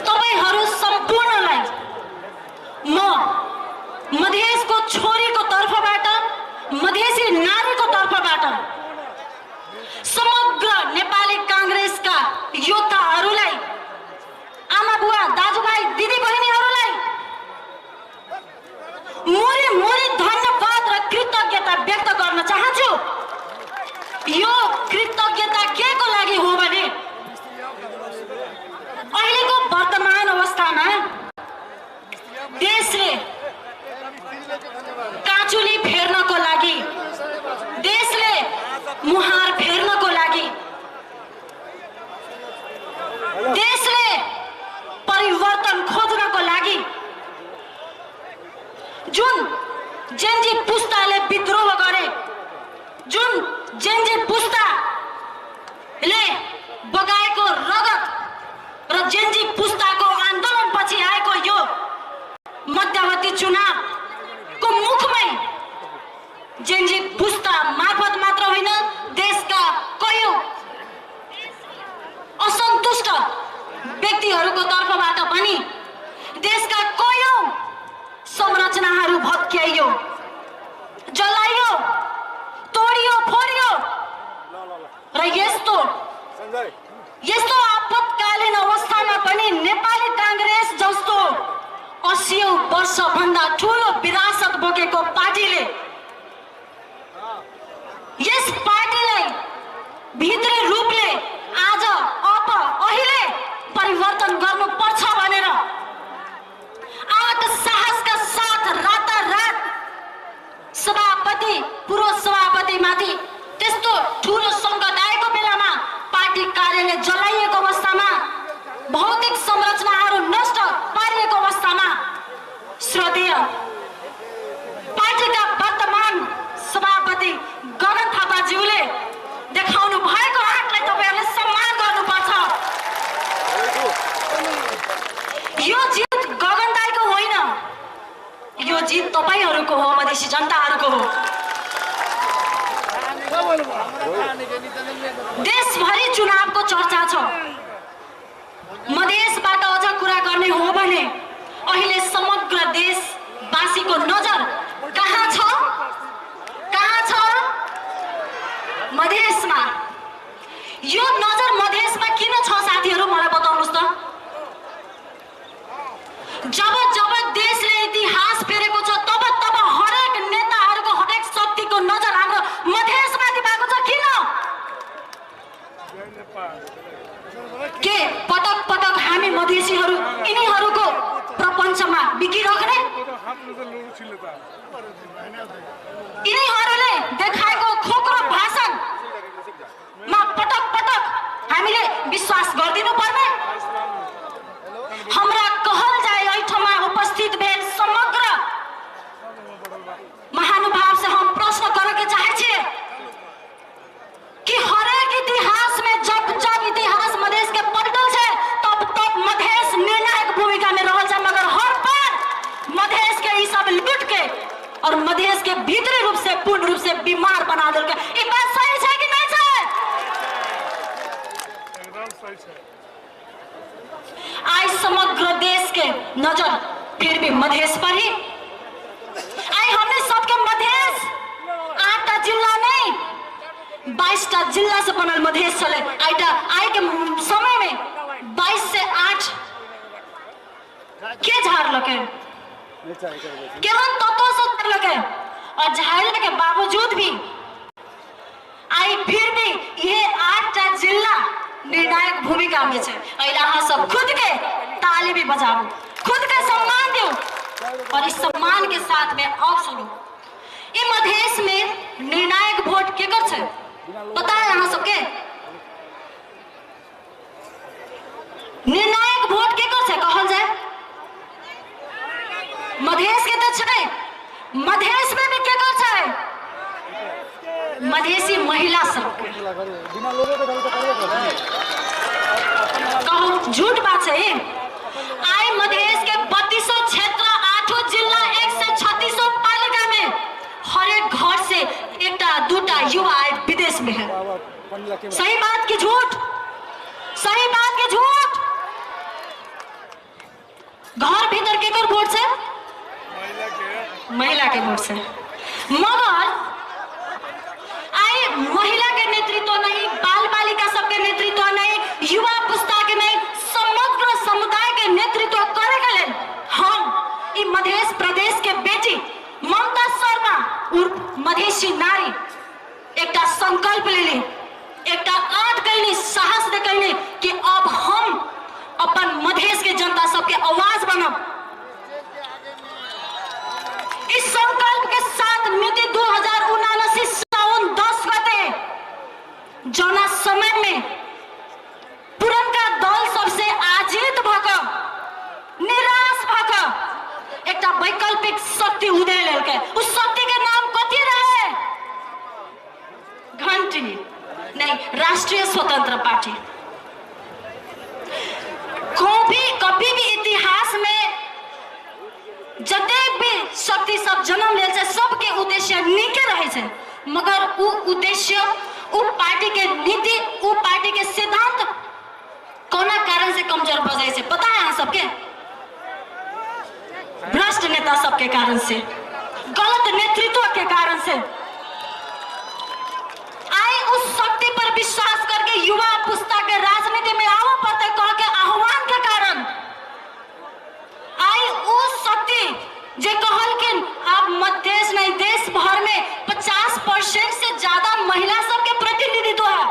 तपाईहरू सम्पूर्णलाई म मधेसको छोरीको तर्फबाट मधेसी नारीको तर्फबाट समग्र नेपाली काङ्ग्रेसका योद्धाहरूलाई आमा बुवा दाजुभाइ दिदीबहिनीहरूलाई मुरी धन्यवाद र कृतज्ञता व्यक्त गर्न चाहन्छु। यो कृतज्ञता के को लागि हो भने अहिलेको वर्तमान अवस्थामा देशले काँचुली फेर्नको लागि, देशले मुहार फेर्नको लागि, देशले परिवर्तन खोज्नको लागि जुन जेनजी पुस्ताले विद्रोह गरे, जुन जेनजी पुस्ताले बगाएको रगत र जेनजी पुस्ताको आन्दोलनपछि आएको यो मध्यवर्ती चुनावको मुखमै जेनजी पुस्ता मार्फत मात्र होइन, देशका कयौं असन्तुष्ट व्यक्तिहरूको तर्फबाट पनि देशका कयौं संरचनाहरू भत्क्याइयो, जलाइयो, तोडियो, फोडियो र यस्तो आपतकालीन अवस्थामा पनि नेपाली काङ्ग्रेस जस्तो 80 वर्षभन्दा ठूलो विरासत बोकेको पार्टीले यस पार्टीलाई भित्री रूपले आज अहिले परिवर्तन गर्नुपर्छ भनेर आठ साहसका साथ रातारात सभापति पूर्व सभापति माथि त्यस्तो ठूलो सङ्कट आएको बेलामा पार्टी कार्यालय जलाइएको अवस्थामा, भौतिक संरचनाहरू नष्ट पारिएको अवस्थामा श्रद्धेय पार्टीका वर्तमान सभापति गगन थापाज्यूले देखाउनु भएको आँटलाई तपाईहरूले सम्मान गर्नुपर्छ। यो जित गगन दाइको होइन, यो जित तपाईहरूको हो, मधेसी जनताहरूको हो। देशभरि चुनावको चर्चा छ। मधेसबाट अझ कुरा गर्ने हो भने अहिले समग्र देशवासीको नजर कहाँ छ? मधेसमा। यो नजर मधेसमा किन छ साथीहरू, मलाई बताउनुहोस् त। जब देशले इतिहास फेरेको छ तब हरेक नेताहरूको, हरेक शक्तिको नजर हाम्रो मधेसमाथि भएको छ। किन? के पटक हामी मधेसीहरू यिनीहरूको प्रपञ्चमा बिकिराख्ने? यिनीहरूले देखाएको खोक्रो भाषणमा पटक हामीले विश्वास गरिदिनु पर्ने? हाम्रा कहल जाए ऐठमा उपस्थित भेल समग्र महानुभाव से हम प्रश्न करके चाहे छे कि हरेक इतिहास में जब इतिहास मधेश के पलटल है तब मधेश निर्णायक भूमिका में रहल है, मगर हर बार मधेश के ई सब लूट के और मधेश के भीतरी रूप से पूर्ण रूप से बीमार बना देल के। ई बात सही है कि नहीं है? एकदम सही है। आज समग्र देश के नजर फिर भी मधेश पर ही। आई हमने सबके मधेस 8 जिला नहीं 22 जिला से बनल मधेश चले। आई के समय में 22 से 8 के झाड़ लगे, केहन तत्व से झाड़ लगे। और झेलने के बावजूद भी आई फिर भी ये 8टा जिला निर्णायक भूमिका में छे। अहाँ सब खुद के ताली भी बजाओ, खुद के सम्मान दो और इस सम्मान के साथ में और सुनो, ये मधेश में निर्णायक वोट केकर छे पता है अहाँ सबके? निर्णायक वोट केकर छे कहल जाए? मधेश के तो छे, मधेश में भी केकर छे? मधेसी महिला सब बिना लोगों के घर तो कहूँ झूठ बात है। आई मधेश के 3200 क्षेत्र 8 जिला 136 पालिका में हर एक घर से एकटा दूटा युवा आए विदेश में है। सही बात की झूठ? सही बात की झूठ? घर भीतर के कर वोट से? महिला के वोट से। मगर आई महिला के नेतृत्व नहीं, बाल बालिका सबके नेतृत्व नहीं, युवा पुस्ता के नहीं, समग्र समुदाय के नेतृत्व करे के लेल हम ई मध्य प्रदेश के बेटी ममता शर्मा उर्फ मधेसी नारी एकटा संकल्प लेली, एकटा आंट कैली, साहस दे कैली कि अब हम अपन मधेश के जनता सबके आवाज बनब। इस संकल्प के साथ मिति 2079 साउन 10 गते जौना समय में पुरनका दल सबसे आजित भक निराश भक एकटा वैकल्पिक शक्ति उदय लेलकै। उस शक्ति के नाम कथी रहे? घंटी नहीं, राष्ट्रीय स्वतंत्र पार्टी। कभी भी इतिहास में जतेक भी शक्ति सब जन्म लेल छै सबके उद्देश्य नीके रहे छै, मगर उ उद्देश्य, उ पार्टी के नीति, उ पार्टी के सिद्धांत कोना कारण से कमजोर भ जाय छै पता है अहाँ सबके? भ्रष्ट नेता सबके कारण से, गलत नेतृत्व के कारण से। आई उस शक्ति पर विश्वास करके युवा पुस्ता के राजनीति में आवा पड़ते कह के आह्वान के कारण आई उस शक्ति जे कहलकिन अब मध्य नहीं देश भर में 50% से ज्यादा महिला सबके प्रतिनिधित्व है,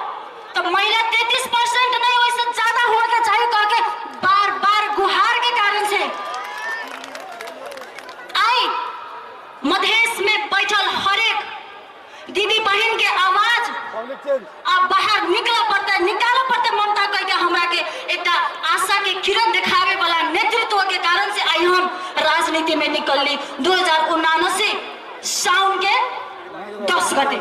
तो महिला 33% नहीं वैसे ज्यादा होना चाहिए कह के बार बार गुहार के कारण से आई मधेश में बैठल हर एक दीदी बहन के आवाज अब बाहर निकाला पड़ते ममता कह के हमरा के एकटा आशा के किरण दिखावे वाला नेतृत्व के कारण से आई हम राजनीति में निकलली 2079 साउन के 10 गते।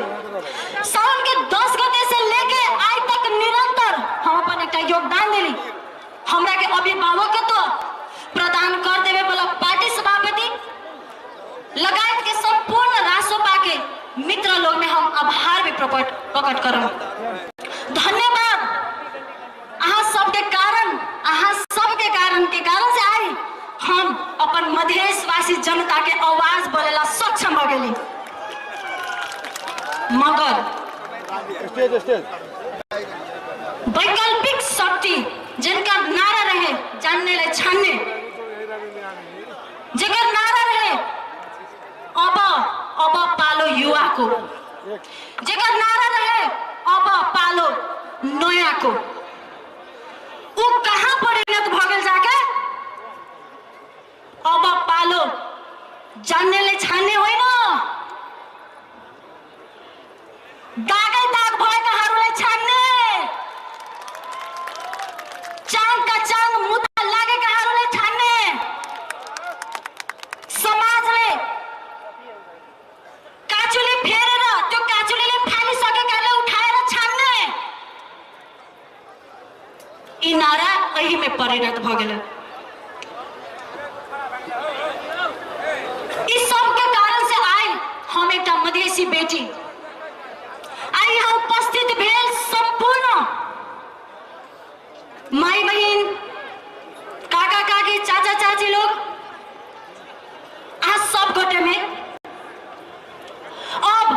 साउन के 10 गते से लेके आज तक निरंतर हम अपन एकटा योगदान देली। हमरा के अभिभावक तो प्रदान कर देवे वाला पार्टी सभापति लगायत के संपूर्ण रासोपा के मित्र लोग में हम आभार भी प्रकट करब। धन्यवाद अहाँ सबके कारण, अहाँ सबके कारण के कारण से आई हम अपन मधेशवासी जनता के आवाज बोलेला सक्षम हो गेली। मगर वैकल्पिक शक्ति जिनका नारा रहे जानने ले छानने, जेकर नारा रहे अब पालो युवा को, जेकर नारा रहे अब पालो नया को, वो कहाँ परिणत भ गेल जाके? अब पालो जानने ले छानने होइन, दागै दाग भएका हरूलाई छान्ने, चाङका चाङ मुद्दा लागेकाहरूलाई छान्ने, समाजले काचुली फेरेर त्यो काचुलीले फालिसकेकाले उठाएर छान्ने, यी नारा यही में परिणत भ गेल। इस सब के कारण से आई हम एक मधेसी बेटी आई यहाँ उपस्थित भेल संपूर्ण माई बहन, काका काकी, चाचा चाची लोग आज सब गोटे में अब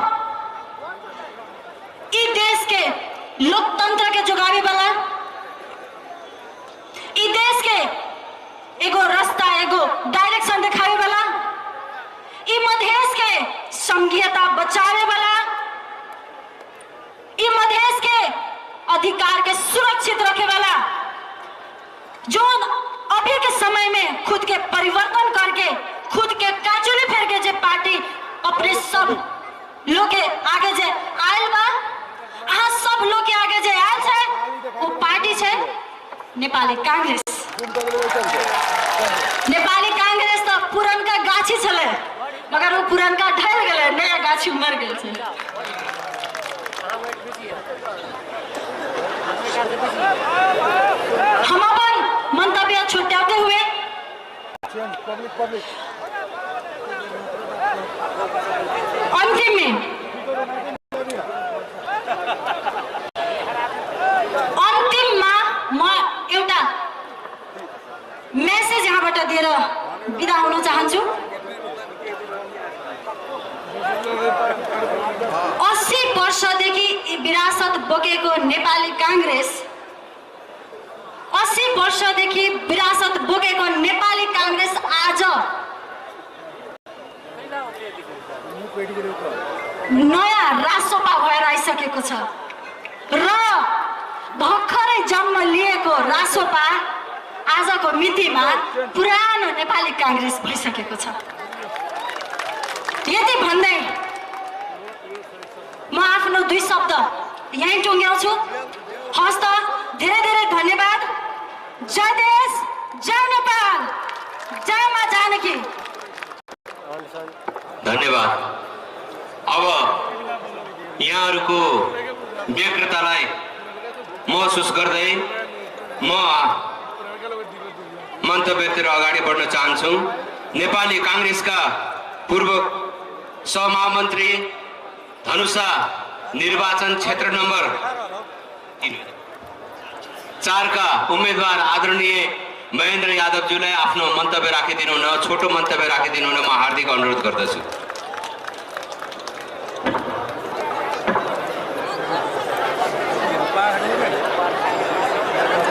ई देश के लोकतंत्र के जोगावे वाला, ई देश के एगो रास्ता, एगो डायरेक्शन दिखावे वाला, ई मधेश के संघीयता बचावे वाला, ई मधेश के अधिकार के सुरक्षित रखे वाला, जो अभी के समय में खुद के परिवर्तन करके खुद के काचुली फेर के जे पार्टी अपने सब लोग के आगे जे आयल बा, अहाँ सब लोग के आगे जे आयल है वो पार्टी है नेपाली कांग्रेस। नेपाली कांग्रेस तो पुरनका गाछी छले, मगर वो पुरनका ढल गए, नया गाछी मर गए छे। हम अपन मंतव्य छुट्याते हुए अंतिम में म एउटा मेसेज यहाँबाट दिएर बिदा हुन चाहन्छु। 80 वर्षदेखि विरासत बोकेको नेपाली कांग्रेस, 80 वर्षदेखि विरासत बोकेको नेपाली कांग्रेस आज नयाँ रासोपा भएर आइसकेको छ र भर्खरै जन्म लिएको रासोपा आजको मितिमा पुरानो नेपाली कांग्रेस भइसकेको छ। यति भन्दै म आफ्नो 2 शब्द यहीँ टुङ्ग्याउँछु। हस्त धेरै धेरै धन्यवाद। जय देश, जय नेपाल, जय मां जानकी। धन्यवाद। अब यहाँहरूको व्यग्रतालाई महसुस गर्दै म मन्तव्यतिर अगाडि बढ्न चाहन्छु। नेपाली कांग्रेसका पूर्व सहमहामन्त्री धनुषा निर्वाचन क्षेत्र नम्बर 4 का उम्मेदवार आदरणीय महेन्द्र यादवज्यूलाई आफ्नो मन्तव्य राखिदिनु हुन, छोटो मन्तव्य राखिदिनु हुन म हार्दिक अनुरोध गर्दछु।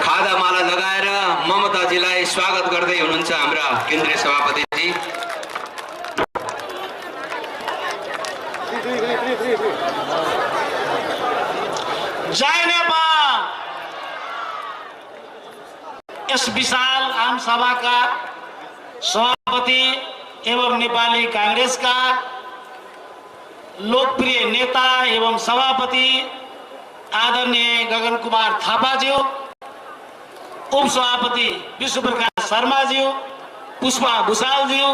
खादामाला लगाएर ममताजीलाई स्वागत गर्दै हुनुहुन्छ हाम्रा केन्द्रीय सभापतिजी। जय नेपाल। इस विशाल आम सभा का सभापति एवं नेपाली कांग्रेस का लोकप्रिय नेता एवं सभापति आदरणीय गगन कुमार थापाज्यू, उप सभापति विष्णु प्रकाश शर्माज्यू, पुष्पा भूषालज्यू,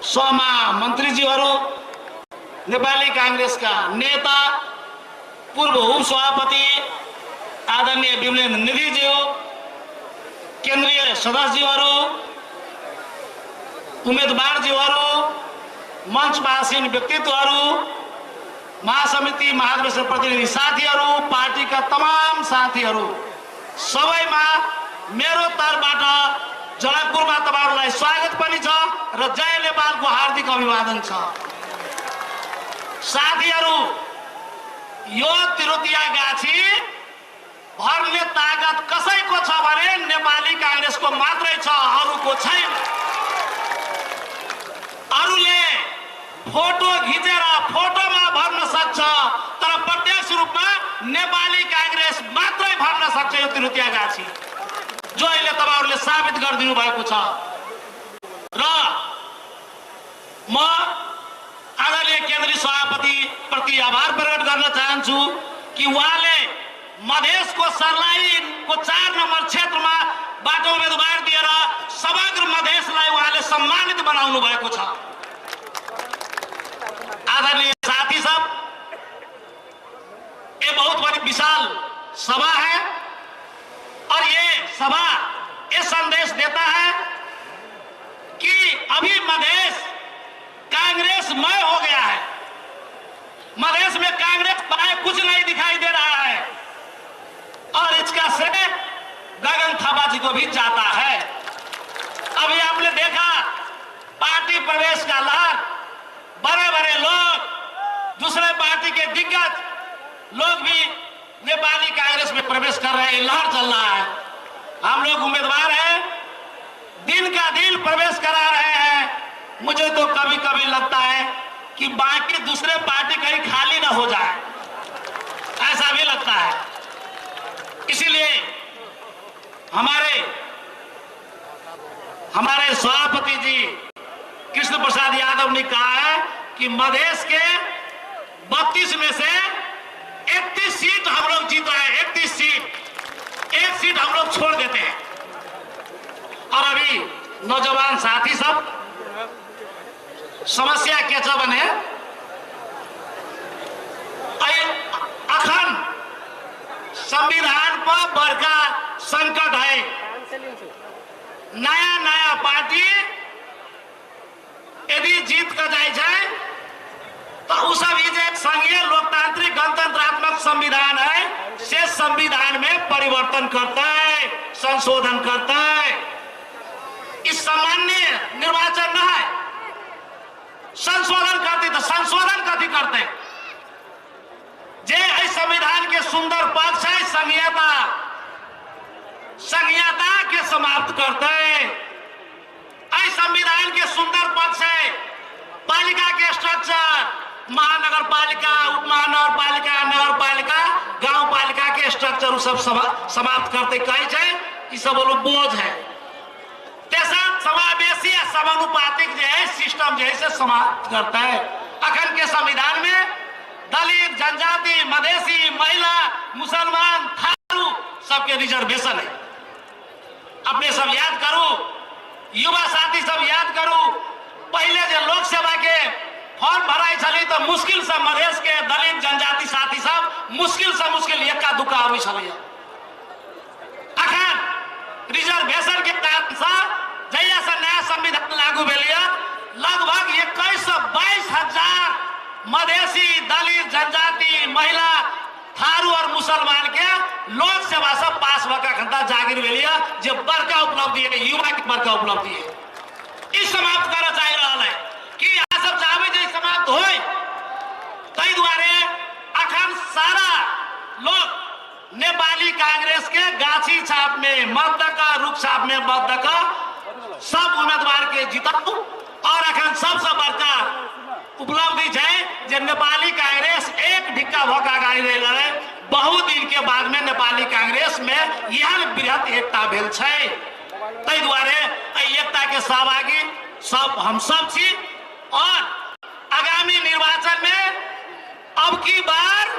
सहमहामन्त्रीज्यूहरू, नेपाली कांग्रेस का नेता पूर्व उप सभापति आदरणीय विमलेन्द्र निधिज्यू, केन्द्रीय सदस्यज्यूहरू, उम्मेदवारज्यूहरू, मञ्चमा आसीन व्यक्तित्वहरू, महासमिति महाधिवेशन प्रतिनिधि साथीहरू, पार्टीका तमाम साथीहरू, सबैमा मेरो तर्फबाट जनकपुरमा तपाईहरुलाई स्वागत पनि छ र जय नेपालको हार्दिक अभिवादन छ। साथीहरू, यो तिरुतिया गाछी भर्ने ताकत कसैको छ भने नेपाली कांग्रेसको मात्रै छ, अरूको छैन। अरूले फोटो खिचेर फोटोमा भर्न सक्छ, तर प्रत्यक्ष रूपमा नेपाली कांग्रेस मात्रै भर्न सक्छ यो तिरुतिया गाछी, जो अहिले तपाईहरुले साबित गरिदिनु भएको छ। र म आदरणीय केन्द्रीय सभापति प्रति आभार प्रकट गर्न चाहन्छु कि उहाँले मधेसको सर्लाहीको 4 नम्बर क्षेत्रमा बाट उम्मेदवार दिएर समग्र मधेसलाई उहाँले सम्मानित बनाउनु भएको छ। आदरणीय साथी सब, ये बहुत बड़ी विशाल सभा है और ये सभा ये संदेश देता है कि अभी मधेश कांग्रेसमय हो गया है। मधेश में कांग्रेस पाए कुछ नहीं दिखाई दे रहा है और इसका श्रेय गगन थापा जी को भी जाता है। अभी आपने देखा पार्टी प्रवेश का लाभ, बड़े बड़े लोग, दूसरे पार्टी के दिग्गज लोग भी नेपाली कांग्रेस में प्रवेश कर रहे हैं, लहर चल रहा है। हम लोग उम्मीदवार हैं, दिन का दिन प्रवेश करा रहे हैं। मुझे तो कभी कभी लगता है कि बाकी दूसरे पार्टी कहीं खाली ना हो जाए, ऐसा भी लगता है। इसीलिए हमारे सभापति जी कृष्ण प्रसाद यादव ने कहा है कि मधेश के 32 में से 31 सीट हम लोग जीत रहे हैं, 31 सीट, एक सीट हम लोग छोड़ देते हैं। और अभी नौजवान साथी सब समस्या के छ भने अखन संविधान पर बड़का संकट है। नया नया पार्टी यदि जीत कर जाए तो उस अभी जो संघीय लोकतांत्रिक गणतंत्रात्मक संविधान है से संविधान में परिवर्तन करता है, संशोधन करता है। इस सामान्य निर्वाचन न है, संशोधन करते तो संशोधन कथी करते जे संविधान के सुंदर पक्ष है संघीयता के समाप्त करते हैं। संविधान के सुंदर पक्ष है पालिका के स्ट्रक्चर, महानगर पालिका, उप महानगर पालिका, नगर पालिका, गांव पालिका के स्ट्रक्चर सब समाप्त करते कहे छे सब बोझ है। समावेशी समानुपातिक जो है सिस्टम जो है से समाप्त करता है। अखन के संविधान में दलित, जनजाति, मधेसी, महिला, मुसलमान, थारू सबके रिजर्वेशन है। अपने सब याद करो, युवा साथी सब याद करो, पहले जो लोक सेवा के फॉर्म भराई छली तो मुश्किल से मधेश के दलित जनजाति साथी सब मुश्किल एक्का दुक्का आबै छलै। अखन रिजर्वेशन के तहत जहिया से नया संविधान लागू भेलिए लगभग 21-22,000 मधेसी, दलित, जनजाति, महिला, थारू और मुसलमान के लोक सेवा से पास होकर घंटा जागिर भेलिए जो बड़का उपलब्धि है, युवा की बड़का उपलब्धि है। इस समाप्त कर चाह रहा है कि यहाँ सब चाहबे जे समाप्त हो, तई दुआरे अखन सारा लोग नेपाली कांग्रेस के गाछी छाप में मत दका, रुख छाप में मत दका सब उम्मीदवार के जिताऊ। और अखन सबसे बड़का उपलब्धि है जे नेपाली कांग्रेस एक ढिक्का भोका अगाडि रहे। बहुत दिन के बाद में नेपाली कांग्रेस में यह बृहत एकता भेल छै। तै दुआरे एकता के सहभागी सब हम सब छी। और आगामी निर्वाचन में अब की बार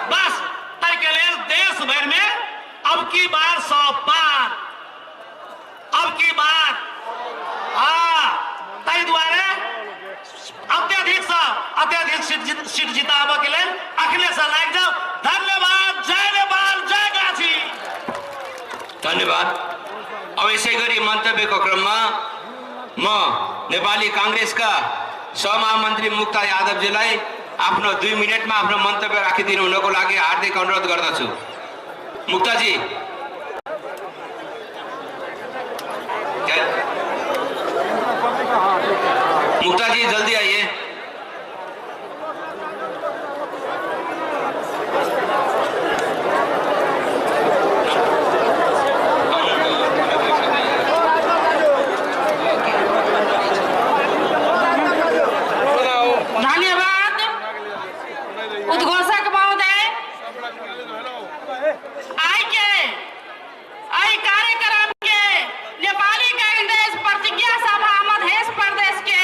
बस तय के लिए देश भर में अब की बार 100 पार, अब की बार तै दुआरे अत्यधिक सीट जिताबे के लिए अखिले से लाग जाओ। धन्यवाद। जय नेपाल, जय गाछी। धन्यवाद। अब यसै गरी मन्तव्यको क्रममा म नेपाली कांग्रेसका सहमहामन्त्री मुक्ता यादवजीलाई आफ्नो 2 मिनेटमा आफ्नो मन्तव्य राखिदिनु हुनको लागि हार्दिक अनुरोध गर्दछु। मुक्ताजी, मुक्ताजी जल्दी आइए। धन्यवाद उद्घोषक महोदय। आई कार्यक्रम के नेपाली कांग्रेस प्रतिज्ञा सभा मधेश प्रदेश के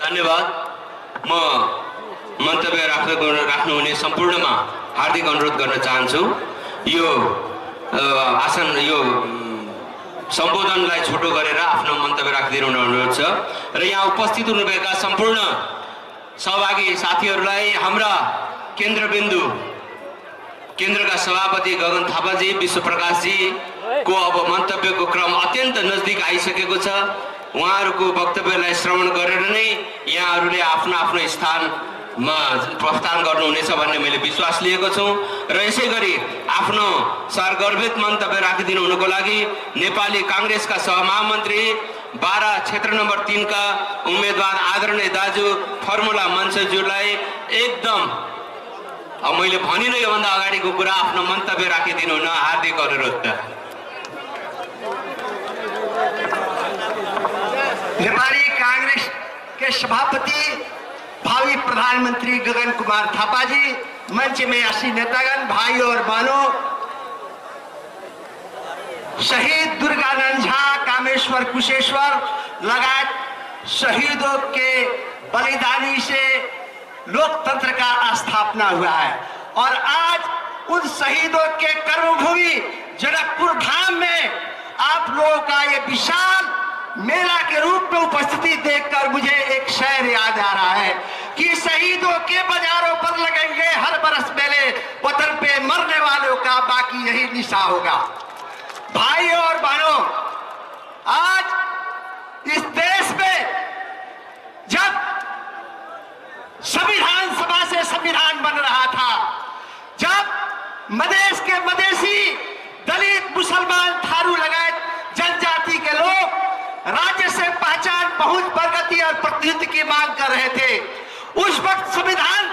धन्यवाद। म मन्तव्य राख्नुहुने सम्पूर्णमा हार्दिक अनुरोध गर्न चाहन्छु। यो सम्बोधनलाई छोटो गरेर आफ्नो मन्तव्य राखिदिनु अनुरोध छ र यहाँ उपस्थित हुनुभएका सम्पूर्ण सहभागी साथीहरूलाई हाम्रा केन्द्रका सभापति गगन थापाजी, विश्वप्रकाशजी को अब मन्तव्यको क्रम अत्यन्त नजिक आइसकेको छ। उहाँहरूको वक्तव्यलाई श्रवण गरेर नै यहाँहरूले आफ्नो आफ्नो स्थानमा प्रस्थान गर्नुहुनेछ भन्ने मैले विश्वास लिएको छु र यसै गरी आफ्नो सारगर्भित मन्तव्य राखिदिनु हुनुको लागि नेपाली काङ्ग्रेसका सहमहामन्त्री 12 क्षेत्र नम्बर 3 का उम्मेदवार आदरणीय दाजु फर्मुला मन्सज्यूलाई एकदम मैले भनिन योभन्दा अगाडिको कुरा आफ्नो मन्तव्य राखिदिनु हुन हार्दिक अनुरोध। नेपाली कांग्रेस के सभापति भावी प्रधानमंत्री गगन कुमार थापा जी, मंच में आसीन नेतागण, भाइयों और बहनों, शहीद दुर्गानंद झा, कामेश्वर कुशेश्वर लगायत शहीदों के बलिदानी से लोकतंत्र का स्थापना हुआ है और आज उन शहीदों के कर्मभूमि जनकपुर धाम में आप लोगों का ये विशाल मेला के रूप में उपस्थिति देखकर मुझे एक शेर याद आ रहा है कि शहीदों के बाजारों पर लगेंगे हर बरस मेले, वतन पे मरने वालों का बाकी यही निशा होगा। भाइयों और बहनों, आज इस देश में जब संविधान सभा से संविधान बन रहा था, जब मधेश के मधेसी, दलित, मुसलमान, थारू लगायत जनजाति के लोग राज्य से पहचान, पहुंच, प्रगति और प्रतिनिधि की मांग कर रहे थे, उस वक्त संविधान,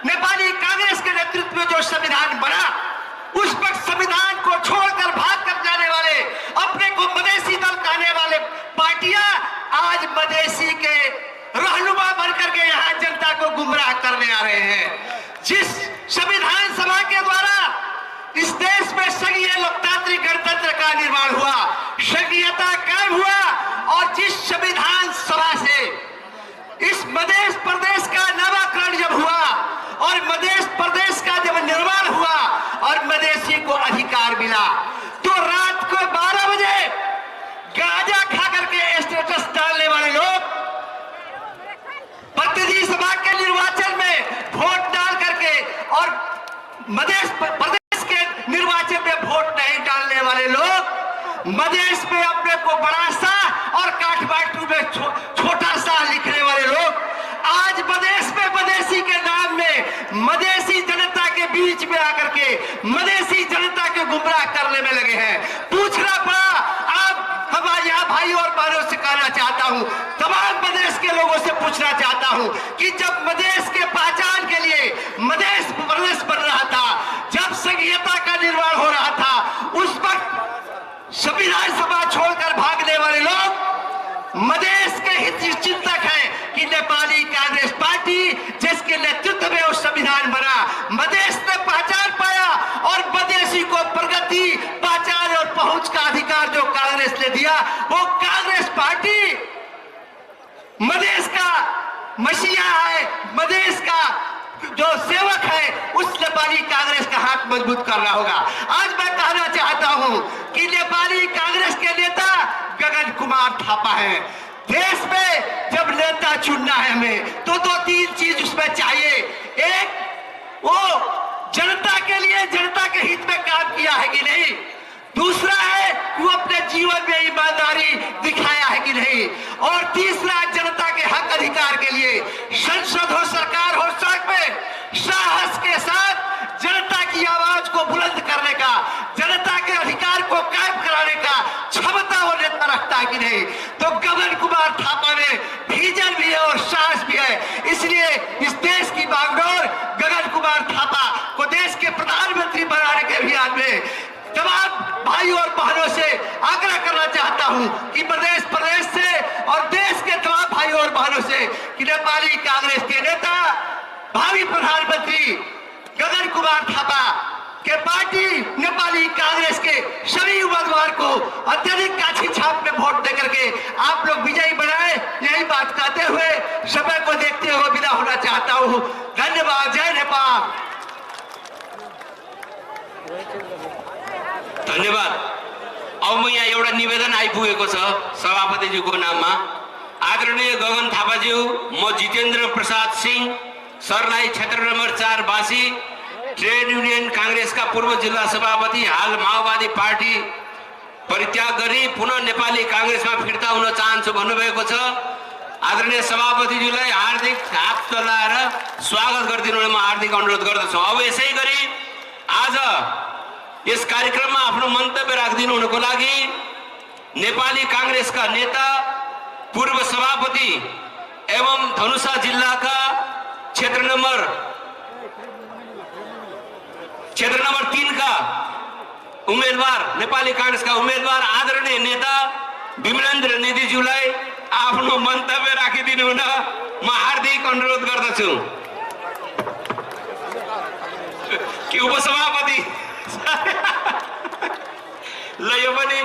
नेपाली कांग्रेस के नेतृत्व में जो संविधान बना, उस वक्त संविधान को छोड़कर भाग कर जाने वाले, अपने को मधेसी दल कहने वाले पार्टियां आज मधेसी के रहनुमा बनकर के यहाँ जनता को गुमराह करने आ रहे हैं। जिस संविधान सभा के द्वारा इस देश में संघीय लोकतांत्रिक गणतंत्र का निर्माण हुआ, संघीयता कायम हुआ और जिस संविधान सभा से इस मधेश प्रदेश का नामकरण जब हुआ और मधेश प्रदेश का जब निर्माण हुआ और मधेसी को अधिकार मिला, तो रात को 12 बजे गांजा खा करके स्टेटस डालने वाले लोग प्रतिनिधि सभा के निर्वाचन में वोट डाल करके और मधेश प्रदेश के निर्वाचन में वोट नहीं डालने वाले लोग, मधेश में अपने को बड़ा सा और काठमांडू में छोटा सा लिखने वाले लोग आज मधेश में मधेसी के नाम में मधेसी जनता के बीच में आकर के मधेसी जनता के गुमराह करने में लगे हैं। पूछना पड़ा, अब हमारे यहाँ भाई और बहनों से कहना चाहता हूँ, तमाम मधेश के लोगों से पूछना चाहता हूँ कि जब मधेश के पहचान के लिए मधेश प्रदेश बन रहा था, जब संघीयता का निर्माण हो रहा था, उस वक्त संविधान सभा छोड़कर भागने वाले लोग मधेश के हित चिंतक हैं कि नेपाली कांग्रेस पार्टी जिसके नेतृत्व में वो संविधान बना, मधेश ने पहचान पाया और मधेसी को प्रगति, पहचान और पहुंच का अधिकार जो कांग्रेस ने दिया, वो कांग्रेस पार्टी मधेश का मसीहा है, मधेश का जो सेवक है, उस नेपाली कांग्रेस का हाथ मजबूत करना होगा। आज मैं कहना चाहता हूं कि नेपाली कांग्रेस के नेता गगन कुमार थापा है। देश में जब नेता चुनना है हमें तो 2-3 चीज उसमें चाहिए। एक, वो जनता के लिए, जनता के हित में काम किया है कि नहीं। दूसरा है वो अपने जीवन में ईमानदारी दिखाया है कि नहीं। और तीसरा, जनता के हक अधिकार के लिए संसद हो, सरकार हो, सड़क पे साहस के साथ जनता की आवाज को बुलंद करने का, जनता के अधिकार को कायम कराने का क्षमता वो नेता रखता है कि नहीं। तो गगन कुमार थापा में विजन भी है और साहस भी है। इसलिए इस देश की बागडोर गगन कुमार थापा को देश के प्रधानमंत्री बनाने के अभियान में तमाम भाइयों और बहनों से आग्रह करना चाहता हूं कि प्रदेश से और देश के तमाम भाइयों और बहनों से कि नेपाली कांग्रेस के नेता भावी प्रधानमंत्री गगन कुमार थापा कि पार्टी नेपाली कांग्रेस के सभी उम्मीदवार को अत्यधिक काछी छाप में वोट देकर के आप लोग विजयी बनाए। यही बात कहते हुए समय को देखते हुए विदा होना चाहता हूँ। धन्यवाद। जय नेपाल। धन्यवाद। अब म यहाँ एउटा निवेदन आइपुगेको छ सभापतिज्यूको नाममा। आदरणीय गगन थापाज्यू, म जितेन्द्र प्रसाद सिंह सरलाई क्षेत्र नम्बर 4 बासी ट्रेड युनियन कांग्रेसका पूर्व जिल्ला सभापति, हाल माओवादी पार्टी परित्याग गरी पुनः नेपाली कांग्रेसमा फिर्ता हुन चाहन्छु भन्नुभएको छ। आदरणीय सभापतिज्यूलाई हार्दिक हात चलाएर स्वागत गरिदिनु म हार्दिक अनुरोध गर्दछु। अब यसै गरी आज यस कार्यक्रममा आफ्नो मन्तव्य राखिदिनु हुनको लागि नेपाली कांग्रेसका नेता, पूर्व सभापति एवं धनुषा जिल्लाका क्षेत्र नम्बर 3 का उम्मेदवार, नेपाली कांग्रेसका उम्मेदवार आदरणीय नेता विमलेन्द्र निधिज्यूलाई आफ्नो मन्तव्य राखिदिनु हुन म हार्दिक अनुरोध गर्दछु। कि उपसभापति ल यो पनि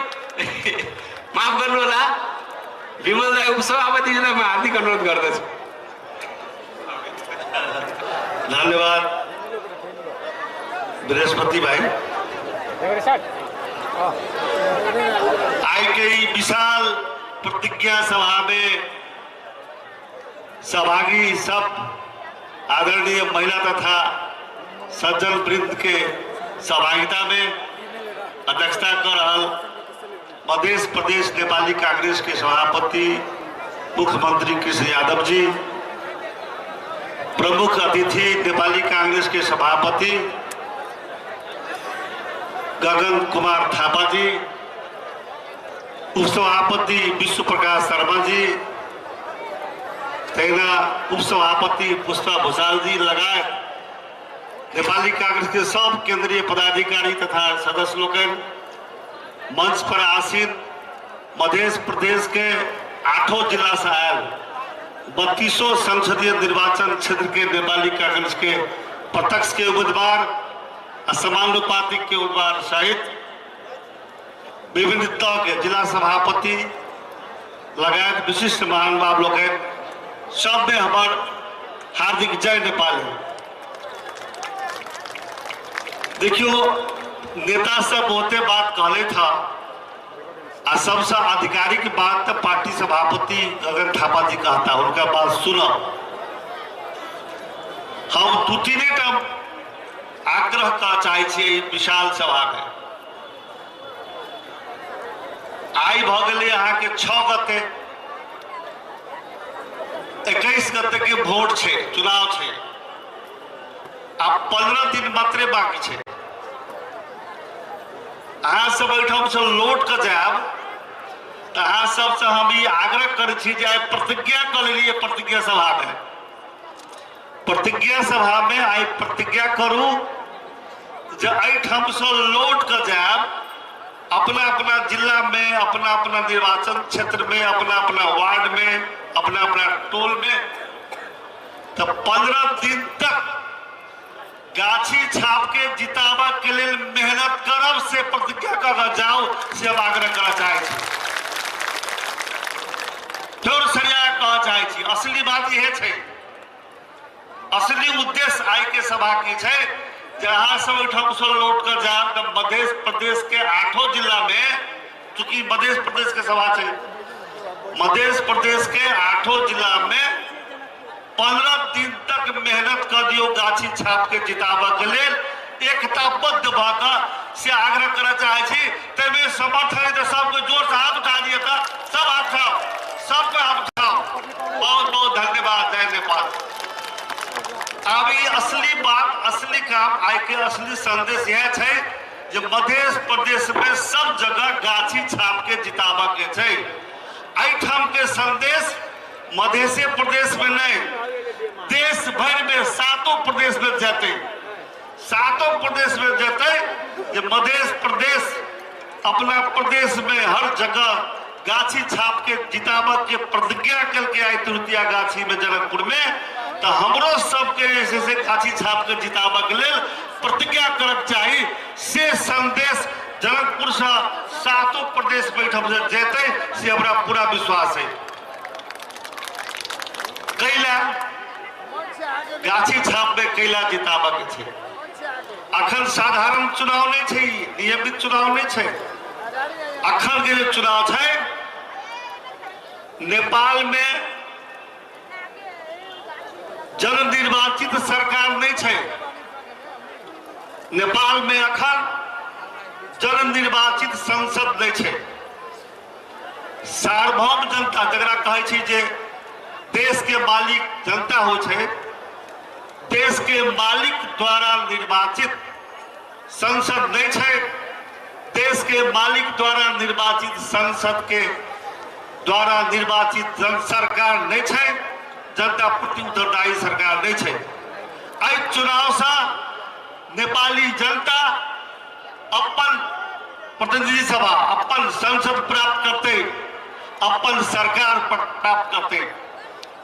माफ गर्नु होला, विमललाई उपसभापतिजीलाई म हार्दिक अनुरोध गर्दछु। धन्यवाद बृहस्पति भाई। आज के विशाल प्रतिज्ञा सभा में सहभागी सब आदरणीय महिला तथा सज्जन वृंद के सहभागिता में अध्यक्षता कर रहल मध्य प्रदेश नेपाली कांग्रेस के सभापति मुख्यमंत्री कृष्ण यादव जी, प्रमुख अतिथि नेपाली कांग्रेस के सभापति गगन कुमार थापा जी, उपसभापति विश्व प्रकाश शर्मा जी, तेना उपसभापति पुष्पा भूषाल जी लगायत नेपाली कांग्रेस के सब केंद्रीय पदाधिकारी तथा सदस्य लोग मंच पर आसीन मध्य प्रदेश के 8 जिला से आयल 32 संसदीय निर्वाचन क्षेत्र के नेपाली कांग्रेस के प्रत्यक्ष के उम्मीदवार, असमानुपातिक के उम्मीदवार सहित विभिन्न तह के जिला सभापति लगायत विशिष्ट महानुभाव लोग सब में हमार हार्दिक जय नेपाल है। देखियो नेता सब बहुते बात कहले था आ सबसे आधिकारिक बात तो पार्टी सभापति गगन थापा जी कहता, उनका बात सुनो। हम 2-3 आग्रह कर चाहे विशाल सभा में आई भगले यहाँ के 6 गते 21 गते के वोट छे, चुनाव छे, अब 15 दिन मात्रे बाकी छे। अहाँ सब एठाम से लौट कर जाब तो अहाँ सबसे हम ये आग्रह कर प्रतिज्ञा कर लिए प्रतिज्ञा सभा में, प्रतिज्ञा सभा में आई प्रतिज्ञा करूं जो एठाम से लौट कर जाब अपना अपना जिला में, अपना अपना निर्वाचन क्षेत्र में, अपना अपना वार्ड में, अपना अपना टोल में, तो 15 दिन तक गाछी छाप के जितावा के लिए मेहनत करब से प्रतिज्ञा कर जाओ से हम आग्रह करना चाहे फिर सरिया कह चाहे। असली बात यह है, असली उद्देश्य आई के सभा की है जहां सब से लौट कर जा तो मध्य प्रदेश के 8 जिला में, चूंकि मध्य प्रदेश के सभा है, मध्य प्रदेश के 8 जिला में 15 दिन तक मेहनत कर दियो गाछी छाप के जितावा के लिए एकताबद्ध भाकर से आग्रह करना चाहे। तेमें समर्थन है तो सबको जोर से हाथ उठा दिए था, सब हाथ उठाओ, सबको हाथ उठाओ। बहुत बहुत धन्यवाद। जय नेपाल। अब ये असली बात, असली काम आई के असली संदेश यह है जो मध्य प्रदेश में सब जगह गाछी छाप के जितावा के छै। एठाम के संदेश मध्य प्रदेश में नहीं, देश भर में 7 प्रदेश में जाते, 7 प्रदेश में जाते। जो मध्य प्रदेश अपना प्रदेश में हर जगह गाछी छाप के जिताबक के प्रतिज्ञा कल के आई तृतीया गाछी में जनकपुर में, तो हमरो सबके जैसे गाछी छाप के जिताबक लेल प्रतिज्ञा करब चाहिए। से संदेश जनकपुर से 7 प्रदेश बैठब जेते से हमरा पूरा विश्वास है। कैला गाछी छाप में कैला जिताबक छे। अखन साधारण चुनाव नहीं छे, नियमित चुनाव नहीं छे। अखन के जो चुनाव है नेपाल में जन निर्वाचित सरकार नहीं छे। नेपाल में अखन जन निर्वाचित संसद नहीं छे। सार्वभौम जनता जकरा कहे छी जे देश के मालिक जनता हो छे, देश के मालिक द्वारा निर्वाचित संसद नहीं छे। देश के मालिक द्वारा निर्वाचित संसद के द्वारा निर्वाचित सरकार नहीं छे। जनता प्रति उत्तरदायी सरकार नहीं छे। आई चुनाव से नेपाली जनता अपन प्रतिनिधि सभा, अपन संसद प्राप्त करते, अपन सरकार प्राप्त करते,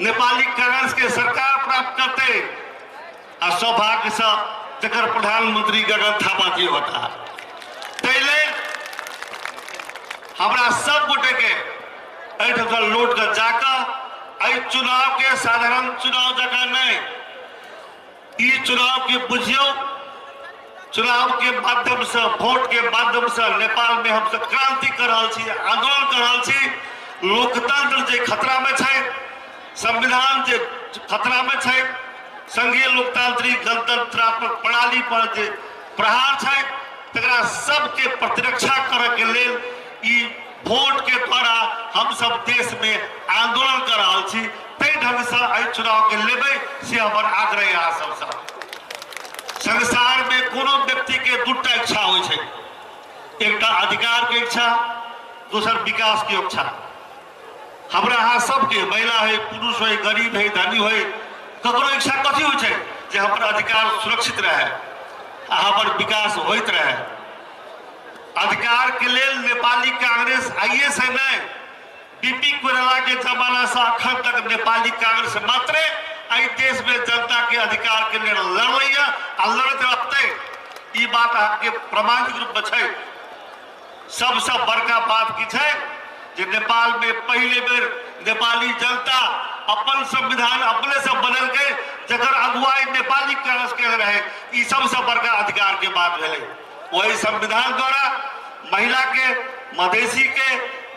नेपाली कांग्रेस के सरकार प्राप्त करते। और सौभाग्य से जकर प्रधानमंत्री गगन थापा जी होता। पहले हमरा सब गोटे के लौट कर जाकर चुनाव के साधारण चुनाव जगह नहीं, ई चुनाव के बुझियो चुनाव के माध्यम से, वोट के माध्यम से नेपाल में हम सब क्रांति कर रहा छी, आंदोलन कर रहा छी। लोकतंत्र जे खतरा में छे, संविधान जे खतरा में छे, संघीय लोकतांत्रिक गणतंत्रात्मक प्रणाली पर जे प्रहार छे, तकरा सबके प्रतिरक्षा करे के लेल ई वोट के द्वारा हम सब देश में आंदोलन कर रहा छी। तै ढंग से आई चुनाव के लेबे से हमर आग्रह यहाँ सब संसार में कोनो व्यक्ति के दूटा इच्छा हो छे, एकटा अधिकार के इच्छा, दूसर विकास के इच्छा। हमरा यहाँ सबके महिला है, पुरुष है, गरीब है, धनी है, ककरो इच्छा कथी हो छे जे हमर अधिकार सुरक्षित रहे, हमर विकास होइत रहे। अधिकार के लेल नेपाली कांग्रेस आइए से नहीं, बीपी कोइराला के जमाना से अखन तक नेपाली कांग्रेस मात्र आई देश में जनता के अधिकार के लिए लड़ रही है और लड़ते रखते। ये बात आपके प्रमाणिक रूप में छे। सबसे बड़का बात की छे जे नेपाल में पहले बेर नेपाली जनता अपन संविधान अपने से बदल के जकर अगुवाई नेपाली कांग्रेस के रहे, ई सबसे बड़का अधिकार के बात भेले। वही संविधान द्वारा महिला के, मधेसी के,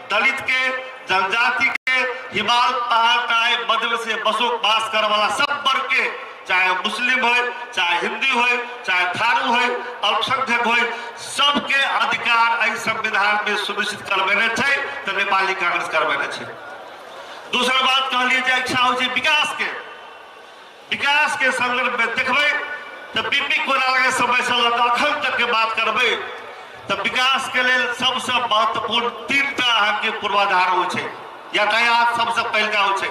दलित के, जनजाति के, हिमाल पहाड़ टाइप मध्य से बसोबास करे वाला सब वर्ग के, चाहे मुस्लिम हो, चाहे हिंदी हो, चाहे थारू हो, अल्पसंख्यक हो, सबके अधिकार इस संविधान में सुनिश्चित करवेने छे। तो नेपाली कांग्रेस करवेने छे। दूसरा बात कह लीजिए इच्छा हो विकास के संदर्भ में देखबे तो बीपी कोइराला के समय से लगा अखन तक के बात करबे तो विकास के लिए सबसे महत्वपूर्ण 3टा के पूर्वाधार हो छे। यातायात सबसे पहला हो छे,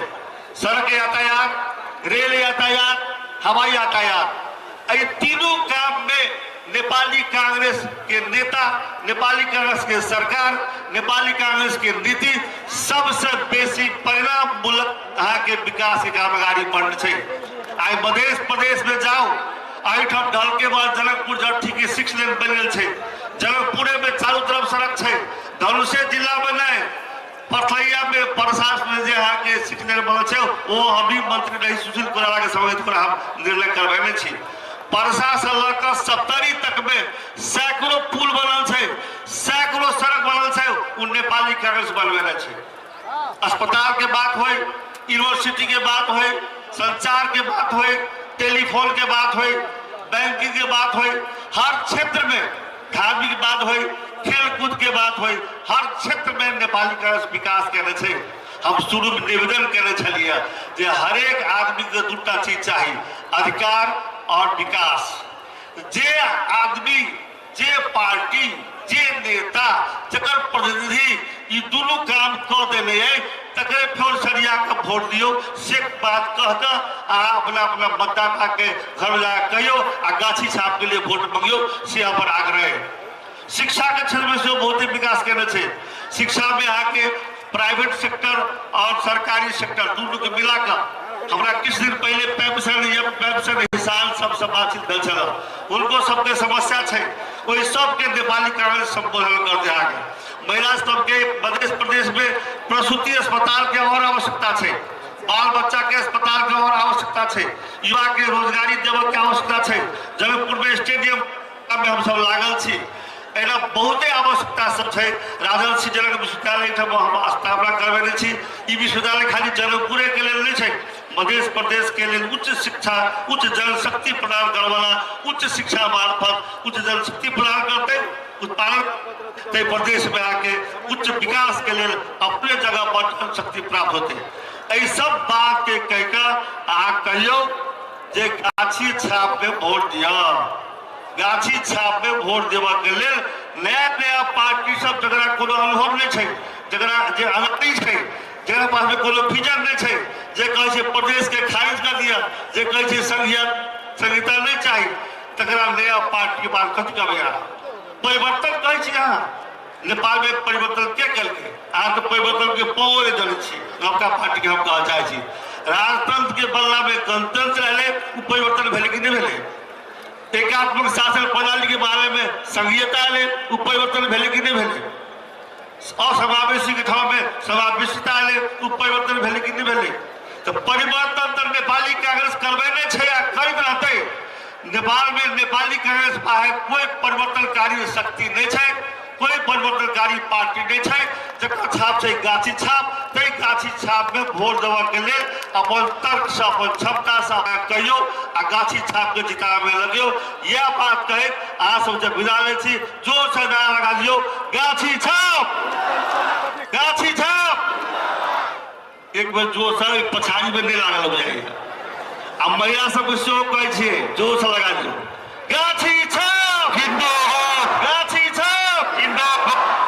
सड़क यातायात, रेल यातायात, हवाई यातायात। ये तीनों काम में नेपाली कांग्रेस के नेता, नेपाली कांग्रेस के सरकार, नेपाली कांग्रेस के नीति सबसे बेसी परिणाम मूलक के विकास के काम अगाडि बढ़ने छे। आई मध्य प्रदेश में जाओ, आइठम ढल के बाद जनकपुर जट्ठी के 6 लेन बन गए छे। जनकपुर में चारों तरफ सड़क छे। धनुषे जिला में नहीं, पथलैया में प्रशासन में यहाँ के 6 लेन बन छे, वो अभी मंत्री नहीं सुशील कोइराला के समय पर हम निर्णय करवेने छी। प्रशासन लड़कर 70 तक में सैकड़ों पुल बनल छे, सैकड़ों सड़क बनल छे, वो नेपाली कांग्रेस बनवेने छे। अस्पताल के बात हो, यूनिवर्सिटी के बात हो, संचार के बात हो, टेलीफोन के बात हो, बैंकिंग के बात हो, हर क्षेत्र में धार्मिक बात हो, खेलकूद के बात हो, हर क्षेत्र में नेपाली कांग्रेस विकास करे छे। हम शुरू में निवेदन करे छलिए जे हर एक आदमी के 2टा चीज चाहिए, अधिकार और विकास। जे आदमी, जे पार्टी, जे नेता, जकर प्रतिनिधि ये दोनों काम कर देने है, तकरे फिर सरिया का वोट दियो, से बात कहकर अपना अपना मतदाता के घर जाकर कहियो आ गाछी छाप के लिए वोट मांगियो, से पर आग्रह है। शिक्षा के क्षेत्र में से बहुत ही विकास करने छे। शिक्षा में आके प्राइवेट सेक्टर और सरकारी सेक्टर दोनों के मिलाकर हमरा किस दिन पहले पेंशन हिसाब सबसे बातचीत दल चल उनको सबके समस्या है वही सबके नेपाली कांग्रेस संबोधन कर दिया गया। महिला सबके मध्य प्रदेश में प्रसूति अस्पताल के और आवश्यकता है, बाल बच्चा के अस्पताल के और आवश्यकता है, युवा के रोजगारी देवे के आवश्यकता है। जबलपुर में स्टेडियम में हम सब लागल छी एना बहुते आवश्यकता सब है। राजन सिंह जनक विश्वविद्यालय हम स्थापना करवेने छी। ई विश्वविद्यालय खाली जनकपुरे के लिए नहीं है, मध्य प्रदेश के लिए उच्च शिक्षा उच्च जनशक्ति प्रदान करे वाला उच्च शिक्षा मार्फत उच्च जनशक्ति प्रदान करते उत्पादन ते प्रदेश में आके उच्च विकास के लिए अपने जगह पर जनशक्ति प्राप्त होते। यही सब बात के कहकर आ कहियो जे गाछी छाप में वोट दिया, गाछी छाप में वोट देवा के लिए नया नया पार्टी सब जगह कोनो अनुभव नहीं है, जगह जे अनति है, जगह पास में कोनो फीचर नहीं है, जे कहे प्रदेश के खारिज कर दिया, जे कहे संहिता नहीं चाहिए, तकरा नया पार्टी के बाद कथी करेगा परिवर्तन कहे यहाँ नेपाल में परिवर्तन क्या कल के आज तो परिवर्तन के पौरे जन नवका पार्टी के हम कह चाहे राजतंत्र के बदला में गणतंत्र रहे परिवर्तन भेले कि नहीं भेले, एकात्मक शासन प्रणाली के बारे में संघीयता आए परिवर्तन भेले कि नहीं भेले, असमावेशी के ठाव में समावेशिता आए परिवर्तन भेले कि नहीं भेले। तो परिवर्तन तो नेपाली कांग्रेस करवेने छे या करब रहते। नेपाल में नेपाली कांग्रेस पाए कोई परिवर्तनकारी शक्ति नहीं है, कोई परिवर्तनकारी पार्टी नहीं है। जगह छाप से गाछी छाप कई गाछी छाप में वोट देवा के लिए अपन तर्क से अपन क्षमता से कहियो आ गाछी छाप के जितावे में लगियो। यह बात कहे आज सब जब विदा ले छी जोर से नारा लगा दियो गाछी छाप, गाछी छाप। एक बार जोर से पछाड़ी में नहीं लागल हो जाएगा। अब महिला सब शो कहे जोर से लगा दियो गाछी छाप, गाछी छाप,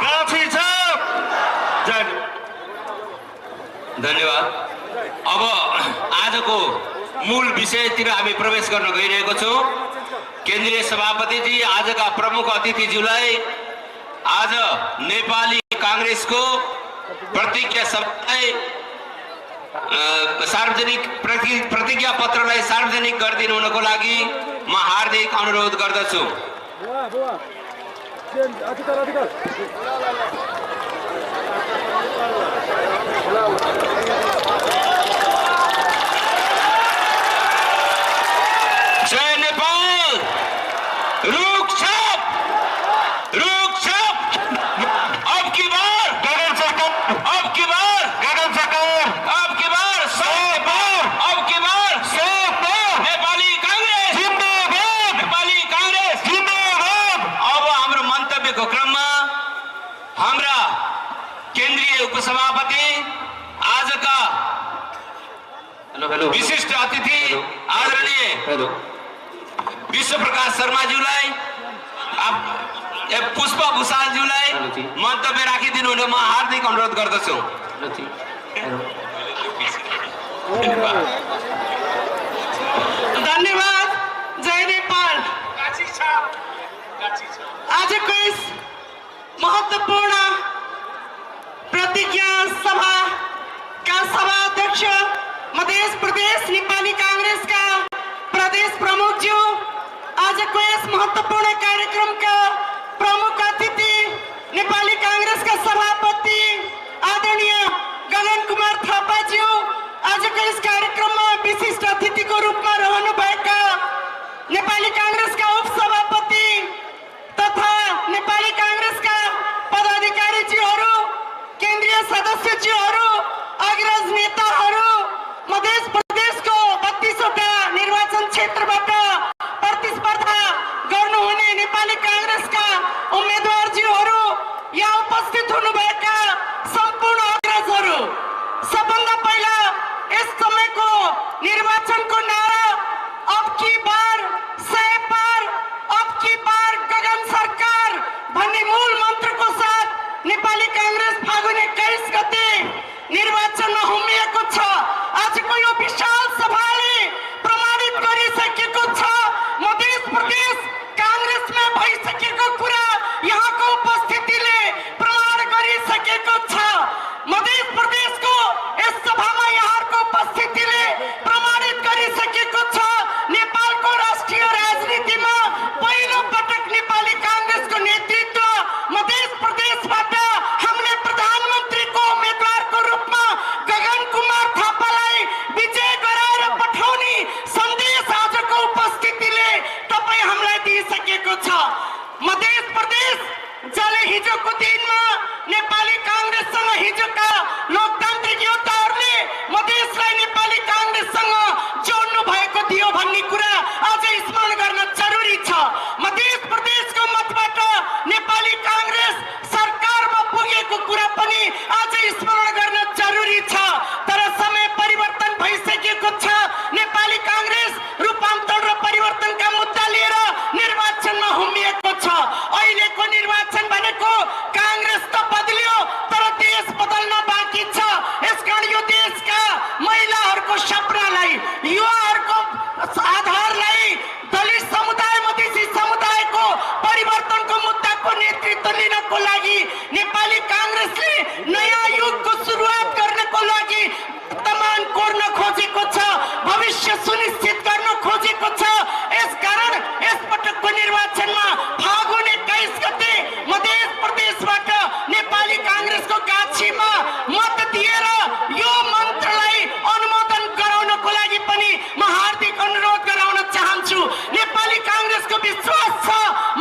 गाछी छाप। धन्यवाद। अब आजको मूल विषयतिर हामी प्रवेश गर्न गइरहेको छौं। केन्द्रीय सभापति जी आजका प्रमुख अतिथिज्यूलाई आज नेपाली कांग्रेसको प्रतिज्ञा सभालाई सार्वजनिक प्रतिज्ञा पत्रलाई सार्वजनिक गरिदिनु हुनको लागि म हार्दिक अनुरोध गर्दछु। जय नेपाल, रुख छाप, रुख छाप। अब की बार गगन सरकार, अब की बार गगन सरकार, अब की बार सौ बार, अब की बार सौ बार नेपाली कांग्रेस जिंदाबाद, नेपाली कांग्रेस जिंदाबाद। अब हाम्रो मन्तव्यको क्रममा हाम्रा केन्द्रीय उपसभापति आजका विशिष्ट अतिथि आदरणीय विश्व प्रकाश शर्माज्यूलाई पुष्पा भूषालज्यूलाई मन्तव्य राखिदिनु हुन म हार्दिक अनुरोध गर्दछु। धन्यवाद। जय नेपाल। आज को इस महत्वपूर्ण प्रतिज्ञा सभा का सभाध्यक्ष मध्य प्रदेश नेपाली कांग्रेस का प्रदेश प्रमुख जो आज को इस महत्वपूर्ण कार्यक्रम का प्रमुख अतिथि नेपाली कांग्रेस का सभापति आदरणीय गगन कुमार थापा जी आज को इस कार्यक्रम में विशिष्ट अतिथि को रूप में रहनु भएका नेपाली कांग्रेस का उप सभापति तथा नेपाली कांग्रेस का पदाधिकारी जीहरू, केंद्रीय सदस्य जीहरू, अग्रज नेताहरू, मध्य प्रदेश को 32वटा निर्वाचन क्षेत्रबाट प्रतिस्पर्धा गर्नुहुने नेपाली कांग्रेस का उम्मेदवार जीहरू, यहाँ उपस्थित हुनुभएका सम्पूर्ण अग्रजहरू, सबभन्दा पहिला यस समय प्रदेशलाई नेपाली कांग्रेससँग जोड्नु भएको थियो भन्ने कुरा अझै स्मरण गर्न जरुरी छ। मध्य प्रदेशको मतबाट नेपाली कांग्रेस सरकारमा पुगेको कुरा पनि अझै स्मरण गर्न जरुरी छ। तर समय परिवर्तन भइसकेको छ। नेपाली कांग्रेस रूपान्तरण र परिवर्तनका मुद्दा लिएर निर्वाचनमा हुमिएको छ। अहिलेको निर्वाचन भनेको कांग्रेस त बदल्यो तर देश बदल्न बाँकी छ। यसकारण यो देशका महिलाहरूको सपनालाई, युवाहरूको आधारलाई, दलित समुदाय, मधेसी समुदायको परिवर्तनको मुद्दाको नेतृत्व लिनको लागि नेपाली कांग्रेसले नयाँ युगको सुरुवात गर्नको लागि वर्तमान कोर्न खोजेको छ, भविष्य सुनिश्चित गर्न खोजेको छ। यसकारण यसपटकको निर्वाचनमा फागुन 21 गते मध्य प्रदेशबाट नेपाली कांग्रेसको गाछीमा मत दिएर यो मन्त्रलाई अनुमोदन गराउनको लागि पनि म हार्दिक अनुरोध गराउन चाहन्छु। नेपाली कांग्रेसको विश्वास छ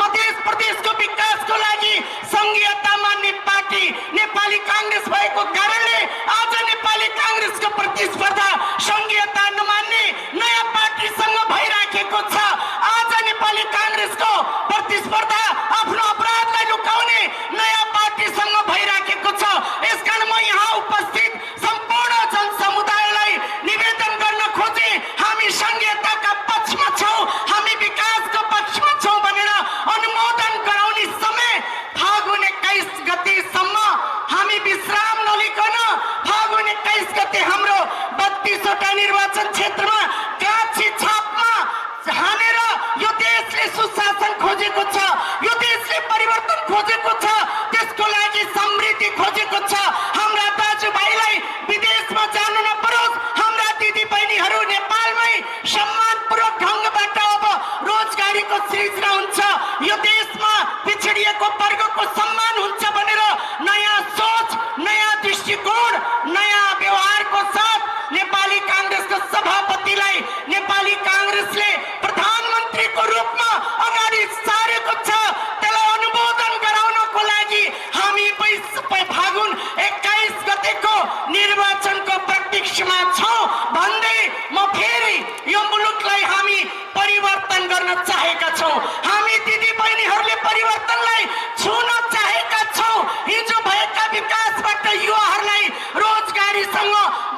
मध्य प्रदेशको विकासको लागि संघीयता मान्ने पार्टी नेपाली कांग्रेस भएको कारणले आज नेपाली कांग्रेसको प्रतिस्पर्धा संघीयता नमान्ने नयाँ पार्टीसँग भइराखेको छ। आज नेपाली कांग्रेसको प्रतिस्पर्धा आफ्नो अपराधलाई लुकाउने नयाँ पार्टीसँग भइराखेको छ। यसकारण म यहाँ उपस्थित सम्पूर्ण जनसमुदायलाई निवेदन गर्न खोजे, हामी संघीयताका पक्षमा छौँ, हामी विकासको पक्षमा छौँ भनेर अनुमोदन गराउने समय फागुन 21 गतेसम्म हामी विश्राम नलिकन फागुन 21 गते हाम्रो 32 वटा निर्वाचन क्षेत्रमा गाछी छापमा हानेर यो देशले सुशासन खोजेको छ, यो देशले परिवर्तन खोजेको छ, त्यसको लागि समृद्धि खोजेको छ। हाम्रा दाजुभाइलाई विदेशमा जानु नपरोस्, हाम्रा दिदी बहिनीहरू नेपालमै सम्मानपूर्वक ढङ्गबाट अब रोजगारीको सृजना हुन्छ, यो देशमा पिछडिएको वर्गको सम्मान हुन्छ भनेर नयाँ सोच, नयाँ दृष्टिकोण, नयाँ व्यवहारको साथ नेपाली कांग्रेसको सभापतिलाई नेपाली कांग्रेसले प्रधानमन्त्रीको रूपमा अगाडि सारेको छ। त्यसलाई अनुमोदन गराउनको लागि हामी फागुन 21 गतेको निर्वाचनको प्रतीक्षामा छौँ भन्दै म फेरि यो मुलुकलाई हामी परिवर्तन गर्न चाहेका छौँ। हामी दिदी बहिनीहरूले परिवर्तनलाई छुन चाहेका छौँ। हिजो भएका विकासबाट युवाहरूलाई रोजगारीसँग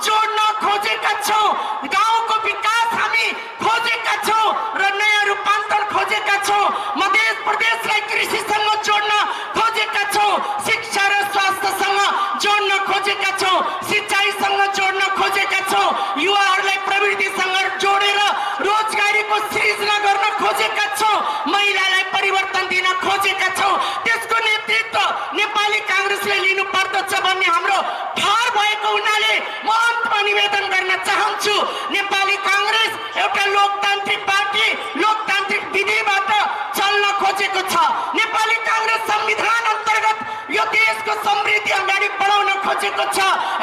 जोड्न खोजेका छौँ, गाउँको विकास हामी खोजेका छौँ र नयाँ रूपान्तरण खोजेका छौँ। मध्य प्रदेशलाई कृषिसँग जोड्न खोजेका छौँ, शिक्षा र स्वास्थ्यसँग जोड्न खोजेका छौँ, सिँचाइसँग जोड्न खोजेका छौँ, युवाहरूलाई प्रविधिसँग जोडेर रोजगारीको सृजना गर्न खोजेका छौँ, महिलालाई परिवर्तन दिन खोजेका छौँ। त्यसको नेतृत्व नेपाली कांग्रेसले लिनु पर्दछ भन्ने हाम्रो ठार भएको हुनाले म अन्तमा निवेदन गर्न चाहन्छु। नेपाली कांग्रेस एउटा लोकतान्त्रिक पार्टी, लोकतान्त्रिक विधिबाट चल्न खोजेको छ। नेपाली कांग्रेस संविधान अन्तर्गत यो देशको समृद्धि अगाडि बढाउन खोजेको छ।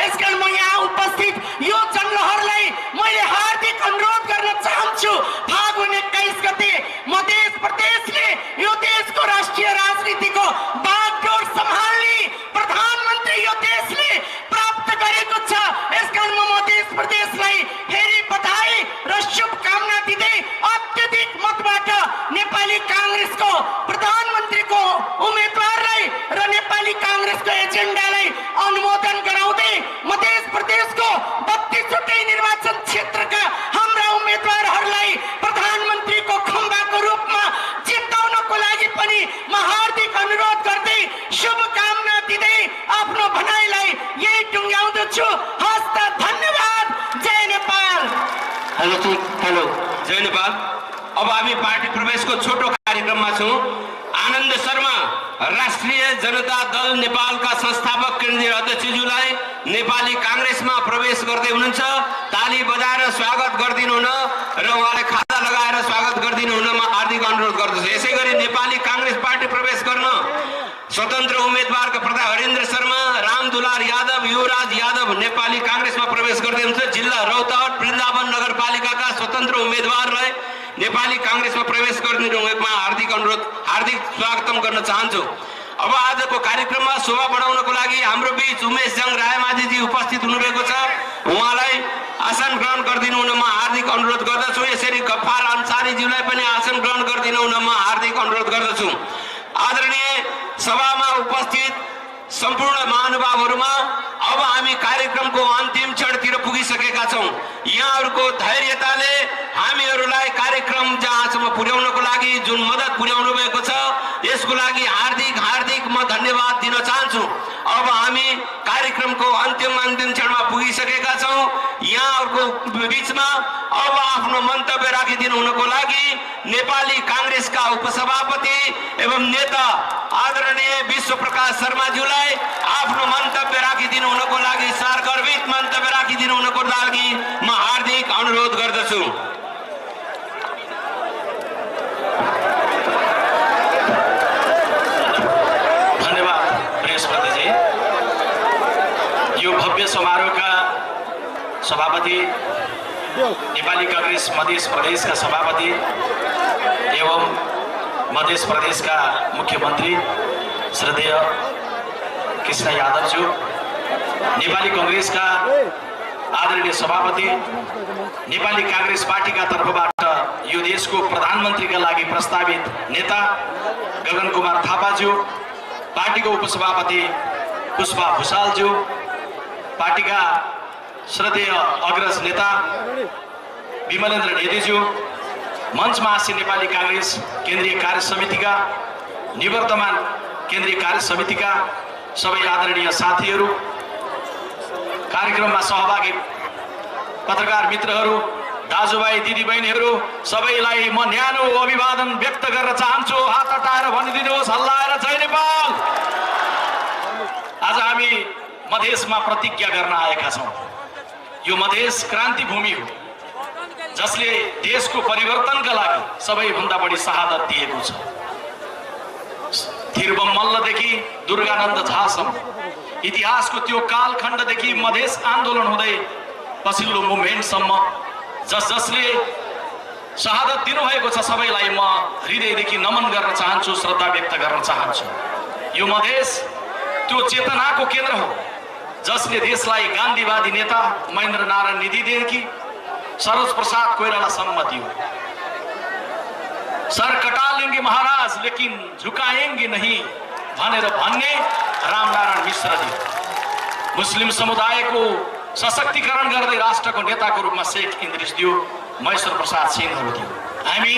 यसकारण म यहाँ उपस्थित यो जनलहरलाई मैले हार्दिक अनुरोध गर्न चाहन्छु, फागुन 21 गते मध्य प्रदेशले यो देशको राष्ट्रिय राजनीतिको बागडोर सम्हाल्ने प्रधानमन्त्री यो देशले प्राप्त गरेको छ। यसकारण म मध्य प्रदेशलाई फेरि बधाई र शुभकामना दिँदै अत्यधिक मतबाट नेपाली कांग्रेसको प्रधानमन्त्रीको उम्मेदवारलाई र नेपाली कांग्रेसको एजेन्डालाई अनुमोदन गराउँदै मध्य प्रदेशको 32 वटै निर्वाचन क्षेत्रका हाम्रा उम्मेदवारहरूलाई प्रधानमन्त्रीको खम्बाको रूपमा जिताउनको लागि पनि म हार्दिक अनुरोध गर्दै शुभकामना दिँदै आफ्नो भनाइलाई यही टुङ्ग्याउँदछु। हस्त, धन्यवाद। जय नेपाल। हेलो जय नेपाल। अब हामी पार्टी प्रवेशको छोटो कार्यक्रममा छौँ। आनन्द शर्मा राष्ट्रिय जनता दल नेपालका संस्थापक केन्द्रीय अध्यक्षज्यूलाई नेपाली कांग्रेसमा प्रवेश गर्दै हुनुहुन्छ। ताली बजाएर स्वागत गरिदिनु हुन र उहाँलाई खाता लगाएर स्वागत गरिदिनु हुन म हार्दिक अनुरोध गर्दछु। यसै गरी नेपाली कांग्रेस पार्टी प्रवेश गर्न स्वतन्त्र उम्मेदवारका प्रधा हरेन्द्र शर्मा, रामदुलार यादव, युवराज यादव नेपाली कांग्रेसमा प्रवेश गर्दै हुनुहुन्छ। जिल्ला रौतहट वृन्दावन नगरपालिकाका स्वतन्त्र उम्मेदवारलाई नेपाली कांग्रेसमा प्रवेश गरिदिनुमा हार्दिक अनुरोध, हार्दिक स्वागतम गर्न चाहन्छु। अब आजको कार्यक्रममा शोभा बढाउनको लागि हाम्रो बीच उमेश जङ रायमाझीजी उपस्थित हुनुभएको छ। उहाँलाई गरिदिनु हुन म हार्दिक अनुरोध गर्दछु। यसरी गफ्फार अन्सारीज्यूलाई पनि आसन ग्रहण गरिदिनु हुन म हार्दिक अनुरोध गर्दछु। आदरणीय सभामा उपस्थित सम्पूर्ण महानुभावहरूमा अब हामी कार्यक्रमको अन्तिम क्षणतिर पुगिसकेका छौं। यहाँहरूको धैर्यताले हामीहरूलाई कार्यक्रम जहाँसम्म पुर्याउनको लागि जुन मद्दत पुर्याउनु भएको छ यसको लागि हार्दिक हार्दिक म धन्यवाद दिन चाहन्छु। अब हामी कार्यक्रमको अन्तिम क्षणमा पुगिसकेका छौं। यहाँहरूको बीचमा अब आफ्नो मन्तव्य राखिदिनु हुनको लागि नेपाली कांग्रेसका उपसभापति एवं नेता आदरणीय विश्वप्रकाश शर्माज्यूलाई आफ्नो मन्तव्य राखिदिनु हुनको लागि सारगर्भित मन्तव्य राखिदिनु हुनको लागि म हार्दिक अनुरोध गर्दछु। धन्यवाद बृहस्पतिजी। यो भव्य समारोहका सभापति नेपाली कांग्रेस मध्य प्रदेशका सभापति एवं मध्य प्रदेशका मुख्यमन्त्री श्रद्धेय कृष्ण यादवज्यू, नेपाली कांग्रेसका आदरणीय सभापति, नेपाली कांग्रेस पार्टीका तर्फबाट यो देशको प्रधानमन्त्रीका लागि प्रस्तावित नेता गगन कुमार थापाज्यू, पार्टीको उपसभापति पुष्पा भुषालज्यू, पार्टीका श्रद्धेय अग्रज नेता विमलेन्द्र नेदेज्यू, मञ्चमा आसीन नेपाली कांग्रेस केन्द्रीय कार्य समितिका निवर्तमान केन्द्रीय कार्य समितिका सबै आदरणीय साथीहरू, कार्यक्रममा सहभागी पत्रकार मित्रहरू, दाजुभाइ दिदीबहिनीहरू, सबैलाई म न्यानो अभिवादन व्यक्त गर्न चाहन्छु। हात हटाएर भनिदिनुहोस् हल्लाएर जय नेपाल। आज हामी मधेसमा प्रतिज्ञा गर्न आएका छौं। यो मधेस क्रान्ति भूमि हो जसले देशको परिवर्तनका लागि सबैभन्दा बढी शहादत दिएको छ। थिरबम मल्लदेखि दुर्गानन्द झासम्म इतिहासको त्यो कालखण्डदेखि मधेस आन्दोलन हुँदै पछिल्लो मुभमेन्टसम्म जसले शहादत दिनुभएको छ सबैलाई म हृदयदेखि नमन गर्न चाहन्छु, श्रद्धा व्यक्त गर्न चाहन्छु। यो मधेस त्यो चेतनाको केन्द्र हो जसले देशलाई गान्धीवादी नेता महेन्द्र नारायण निधिदेखि सरोज प्रसाद कोइरालासम्म दियो। सर कटा लेंगे महाराज लेकिन झुकाएंगे नहीं भनेर भन्ने रामनारायण मिश्रजी, मुस्लिम समुदायको सशक्तिकरण गर्दै राष्ट्रको नेताको रूपमा शेख इन्द्रिसज्यू, महेश्वर प्रसाद सिंहहरू थियो। हामी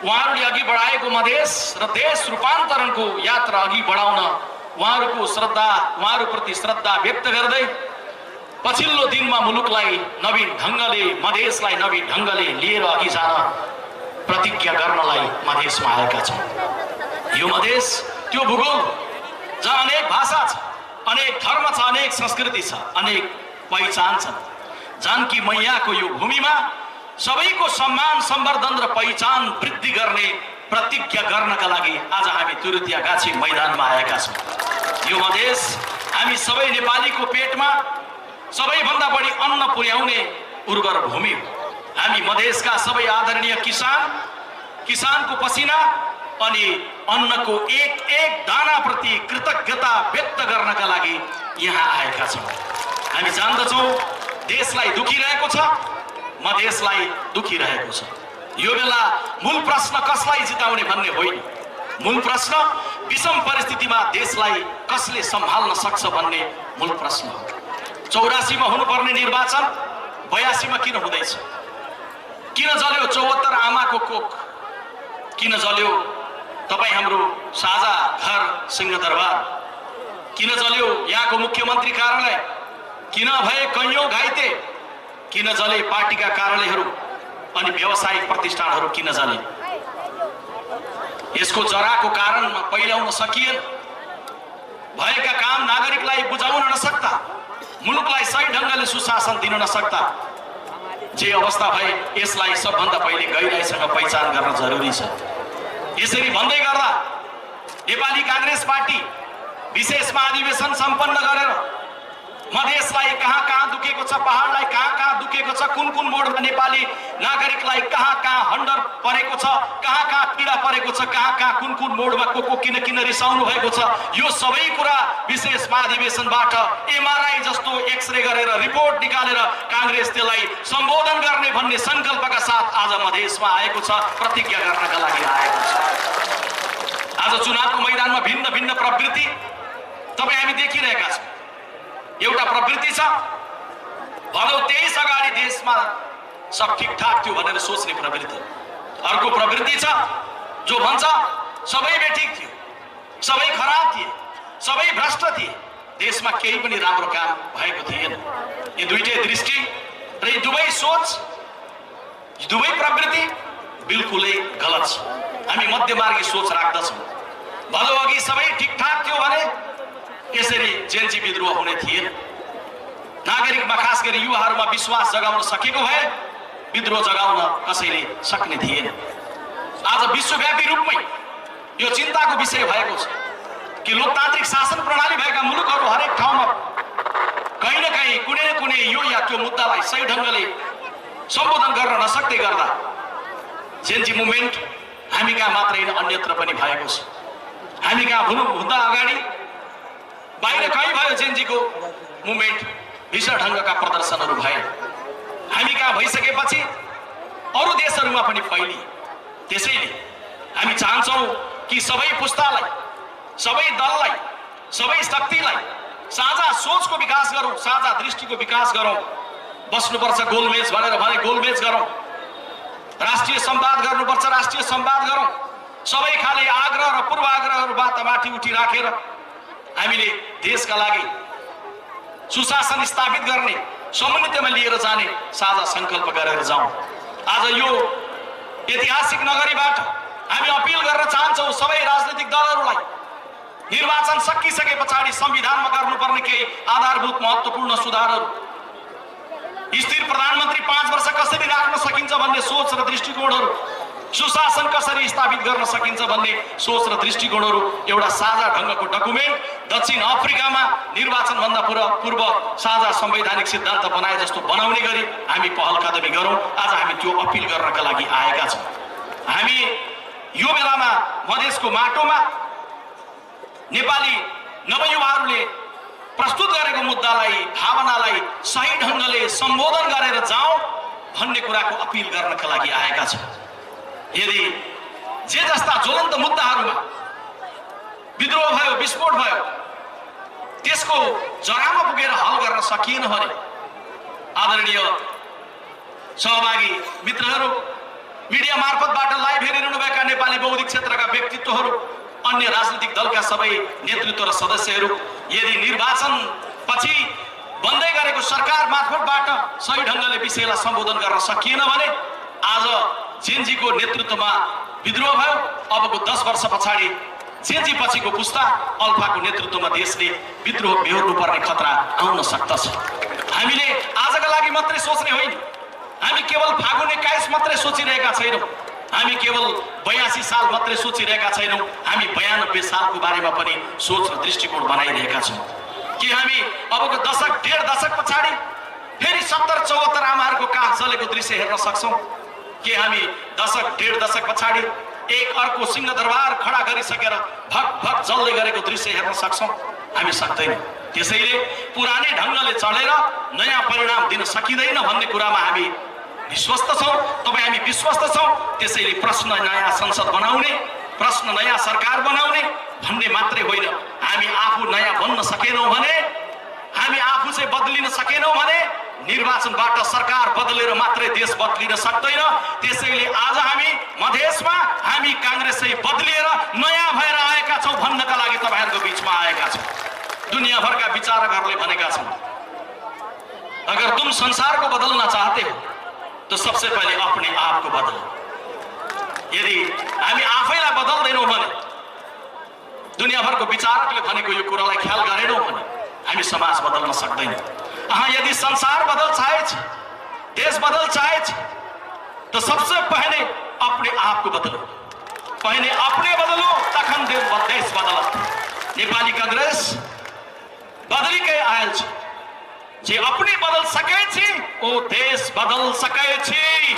उहाँहरूले अघि बढाएको मधेस र देश रूपान्तरणको यात्रा अघि बढाउन उहाँहरूप्रति श्रद्धा व्यक्त गर्दै पछिल्लो दिनमा मुलुकलाई नवीन ढङ्गले, मधेसलाई नवीन ढङ्गले लिएर अघि जान प्रतिज्ञा गर्नलाई मधेसमा आएका छौँ। यो मधेस त्यो भूगोल जहाँ अनेक भाषा छ, अनेक धर्म छ, अनेक संस्कृति छ, अनेक पहिचान छ। जानकी मैयाको यो भूमिमा सबैको सम्मान, सम्वर्धन र पहिचान वृद्धि गर्ने प्रतिज्ञा गर्नका लागि आज हामी तुरुतियागाछी मैदानमा आएका छौँ। यो मधेस हामी सबै नेपालीको पेटमा सबैभन्दा बढी अन्न पुर्याउने उर्वर भूमि हो। हामी मधेसका सबै आदरणीय किसानको पसिना अनि अन्नको एक एक दाना प्रति कृतज्ञता व्यक्त गर्नका लागि यहाँ आएका छौँ। हामी जान्दछौँ देशलाई दुखिरहेको छ, मधेसलाई दुखिरहेको छ। यो बेला मूल प्रश्न कसलाई जिताउने भन्ने होइन, मूल प्रश्न विषम परिस्थितिमा देशलाई कसले सम्हाल्न सक्छ भन्ने मूल प्रश्न हो। 84 मा हुनुपर्ने निर्वाचन 82 मा किन हुँदैछ? किन जल्यो 74 आमाको कोख? किन जल्यो तपाईं हाम्रो साझा घर सिंहदरबार? किन जल्यो यहाँको मुख्यमन्त्री कार्यालय? किन भए कैयौं घाइते? किन जले पार्टीका कार्यालयहरू अनि व्यावसायिक प्रतिष्ठानहरू? किन जले? यसको जराको कारण पहिल्याउन सकिएन। भएका काम नागरिकलाई बुझाउन नसक्दा, मुलुकलाई सही ढङ्गले सुशासन दिन नसक्दा जे अवस्था भए यसलाई सबभन्दा पहिले गहिराईसँग पहिचान गर्न जरुरी छ। यसरी भन्दै गर्दा नेपाली कांग्रेस पार्टी विशेष महाधिवेशन सम्पन्न गरेर मधेसलाई कहाँ कहाँ दुखेको छ, पहाडलाई कहाँ कहाँ दुखेको छ, कुन कुन मोडमा नेपाली नागरिकलाई कहाँ कहाँ हन्डर परेको छ, कहाँ कहाँ पीडा परेको छ, कहाँ कहाँ कुन कुन मोडमा को किन किन रिसाउनु भएको छ, यो सबै कुरा विशेष महाधिवेशनबाट एमआरआई जस्तो एक्सरे गरेर रिपोर्ट निकालेर कांग्रेस त्यसलाई सम्बोधन गर्न भन्ने संकल्पका साथ आज मधेसमा आएको छ, प्रतिज्ञा गर्नका लागि आएको छ। आज चुनावको मैदानमा भिन्न भिन्न प्रवृत्ति तपाईँ हामी देखिरहेका छौँ। एउटा प्रवृत्ति छ भनौँ 23 अगाडि देशमा सब ठिकठाक थियो भनेर सोच्ने प्रवृत्ति। अर्को प्रवृत्ति छ जो भन्छ सबै बेठिक थियो, सबै खराब थिए, सबै भ्रष्ट थिए, देशमा केही पनि राम्रो काम भएको थिएन। यी दुईटै दृष्टि र यी दुवै सोच, दुवै प्रवृत्ति बिल्कुलै गलत छ। हामी मध्यमार्गी सोच राख्दछौँ। भलो अघि सबै ठिकठाक थियो भने यसरी जेन्जी विद्रोह हुने थिएन। नागरिकमा खास गरी युवाहरूमा विश्वास जगाउन सकेको भए विद्रोह जगाउन कसैले सक्ने थिएन। आज विश्वव्यापी रूपमै यो चिन्ताको विषय भएको छ कि लोकतान्त्रिक शासन प्रणाली भएका मुलुकहरू हरेक ठाउँमा कहीँ न कहीँ कुनै न कुनै यो या त्यो मुद्दालाई सही ढङ्गले सम्बोधन गर्न नसक्दै गर्दा जेन्जी मुभमेन्ट हामी कहाँ मात्रै होइन अन्यत्र पनि भएको छ। हामी कहाँ हुनुभन्दा अगाडि बाहिर कहीँ भयो जेन्जीको मुभमेन्ट, भीषण ढङ्गका प्रदर्शनहरू भए। हामी कहाँ भइसकेपछि अरू देशहरूमा पनि फैलिए। त्यसैले हामी चाहन्छौँ कि सबै पुस्तालाई, सबै दललाई, सबै शक्तिलाई साझा सोचको विकास गरौँ, साझा दृष्टिको विकास गरौँ। बस्नुपर्छ गोलमेज भनेर भने गोलमेज गरौँ, राष्ट्रिय संवाद गर्नुपर्छ राष्ट्रिय संवाद गरौँ। सबै खाले आग्रह र पूर्वाग्रहहरूबाट माथि उठी राखेर हामीले देशका लागि सुशासन स्थापित गर्ने, समन्वितमा लिएर जाने साझा संकल्प गरेर जाउँ। आज यो ऐतिहासिक नगरीबाट हामी अपिल गर्न चाहन्छौँ सबै राजनीतिक दलहरूलाई, निर्वाचन सकिसके पछाडि संविधानमा गर्नुपर्ने केही आधारभूत महत्त्वपूर्ण सुधारहरू, स्थिर प्रधानमन्त्री 5 वर्ष कसरी राख्न सकिन्छ भन्ने सोच र दृष्टिकोणहरू, सुशासन कसरी स्थापित गर्न सकिन्छ भन्ने सोच र दृष्टिकोणहरू एउटा साझा ढङ्गको डकुमेन्ट दक्षिण अफ्रिकामा निर्वाचनभन्दा पूर्व साझा संवैधानिक सिद्धान्त बनाए जस्तो बनाउने गरी हामी पहल कदमी गरौँ। आज हामी त्यो अपिल गर्नका लागि आएका छौँ। हामी यो बेलामा मधेसको माटोमा नेपाली नवयुवाहरूले प्रस्तुत गरेको मुद्दालाई, भावनालाई सही ढङ्गले सम्बोधन गरेर जाउँ भन्ने कुराको अपिल गर्नका लागि आएका छौँ। यदि जे जस्ता ज्वलन्त मुद्दाहरूमा विद्रोह भयो, विस्फोट भयो, त्यसको जरामा पुगेर हल गर्न सकिएन भने आदरणीय सहभागी मित्रहरू, मिडिया मार्फतबाट लाइभ हेरिरहनुभएका नेपाली बौद्धिक क्षेत्रका व्यक्तित्वहरू, अन्य राजनीतिक दलका सबै नेतृत्व र सदस्यहरू, यदि निर्वाचन पछि बन्दै गरेको सरकार मार्फतबाट सही ढङ्गले विषयलाई सम्बोधन गर्न सकिएन भने आज जेन्जीको नेतृत्वमा विद्रोह भयो। अबको 10 वर्ष पछाडि जेन्जी पछिको पुस्ता अल्फाको नेतृत्वमा देशले विद्रोह बेहोर्नु पर्ने खतरा आउन सक्दछ। हामीले आजका लागि मात्रै सोच्ने होइन, हामी केवल फागुन 21 मात्रै सोचिरहेका छैनौँ, हामी केवल 82 साल मात्रै सोचिरहेका छैनौँ, हामी 92 सालको बारेमा पनि सोच र दृष्टिकोण बनाइरहेका छौँ कि हामी अबको दशक, 1.5 दशक पछाडि फेरि 70-74 आमाहरूको काख जलेको दृश्य हेर्न सक्छौँ कि हामी दशक, 1.5 दशक पछाडि एक अर्को सिंहदरबार खडा गरिसकेर भक भक जल्दै गरेको दृश्य हेर्न सक्छौँ? हामी सक्दैनौँ। त्यसैले पुरानै ढङ्गले चलेर नयाँ परिणाम दिन सकिँदैन भन्ने कुरामा हामी विश्वस्त छौँ। तपाईँ हामी विश्वस्त छौँ। त्यसैले प्रश्न नयाँ संसद बनाउने, प्रश्न नयाँ सरकार बनाउने भन्ने मात्रै होइन, हामी आफू नयाँ बन्न सकेनौँ भने, हामी आफू चाहिँ बदलिन सकेनौँ भने निर्वाचनबाट सरकार बदलेर मात्रै देश बदलिन सक्दैन। त्यसैले आज हामी मधेसमा हामी कांग्रेस चाहिँ बदलिएर नयाँ भएर आएका छौँ भन्नका लागि तपाईँहरूको बिचमा आएका छौँ। दुनियाभरका विचारकहरूले भनेका छन्, अगर तुम संसार को बदलना चाहते हो तो सबसे पहले अपने आप को बदलो। यदि हामी आफैलाई बदल्दैनौँ भने, दुनियाभरको विचारकले भनेको यो कुरालाई ख्याल गरेनौँ भने हामी समाज बदल्न सक्दैनौँ। यदि संसार बदल चाहे, देश बदल चाहे तो सबसे पहले अपने आप को बदलो। पहले अपने बदलो तखन देश बदलत। नेपाली कांग्रेस बदली के आयल छ, जे अपने बदल सके छी ओ देश बदल सके छी।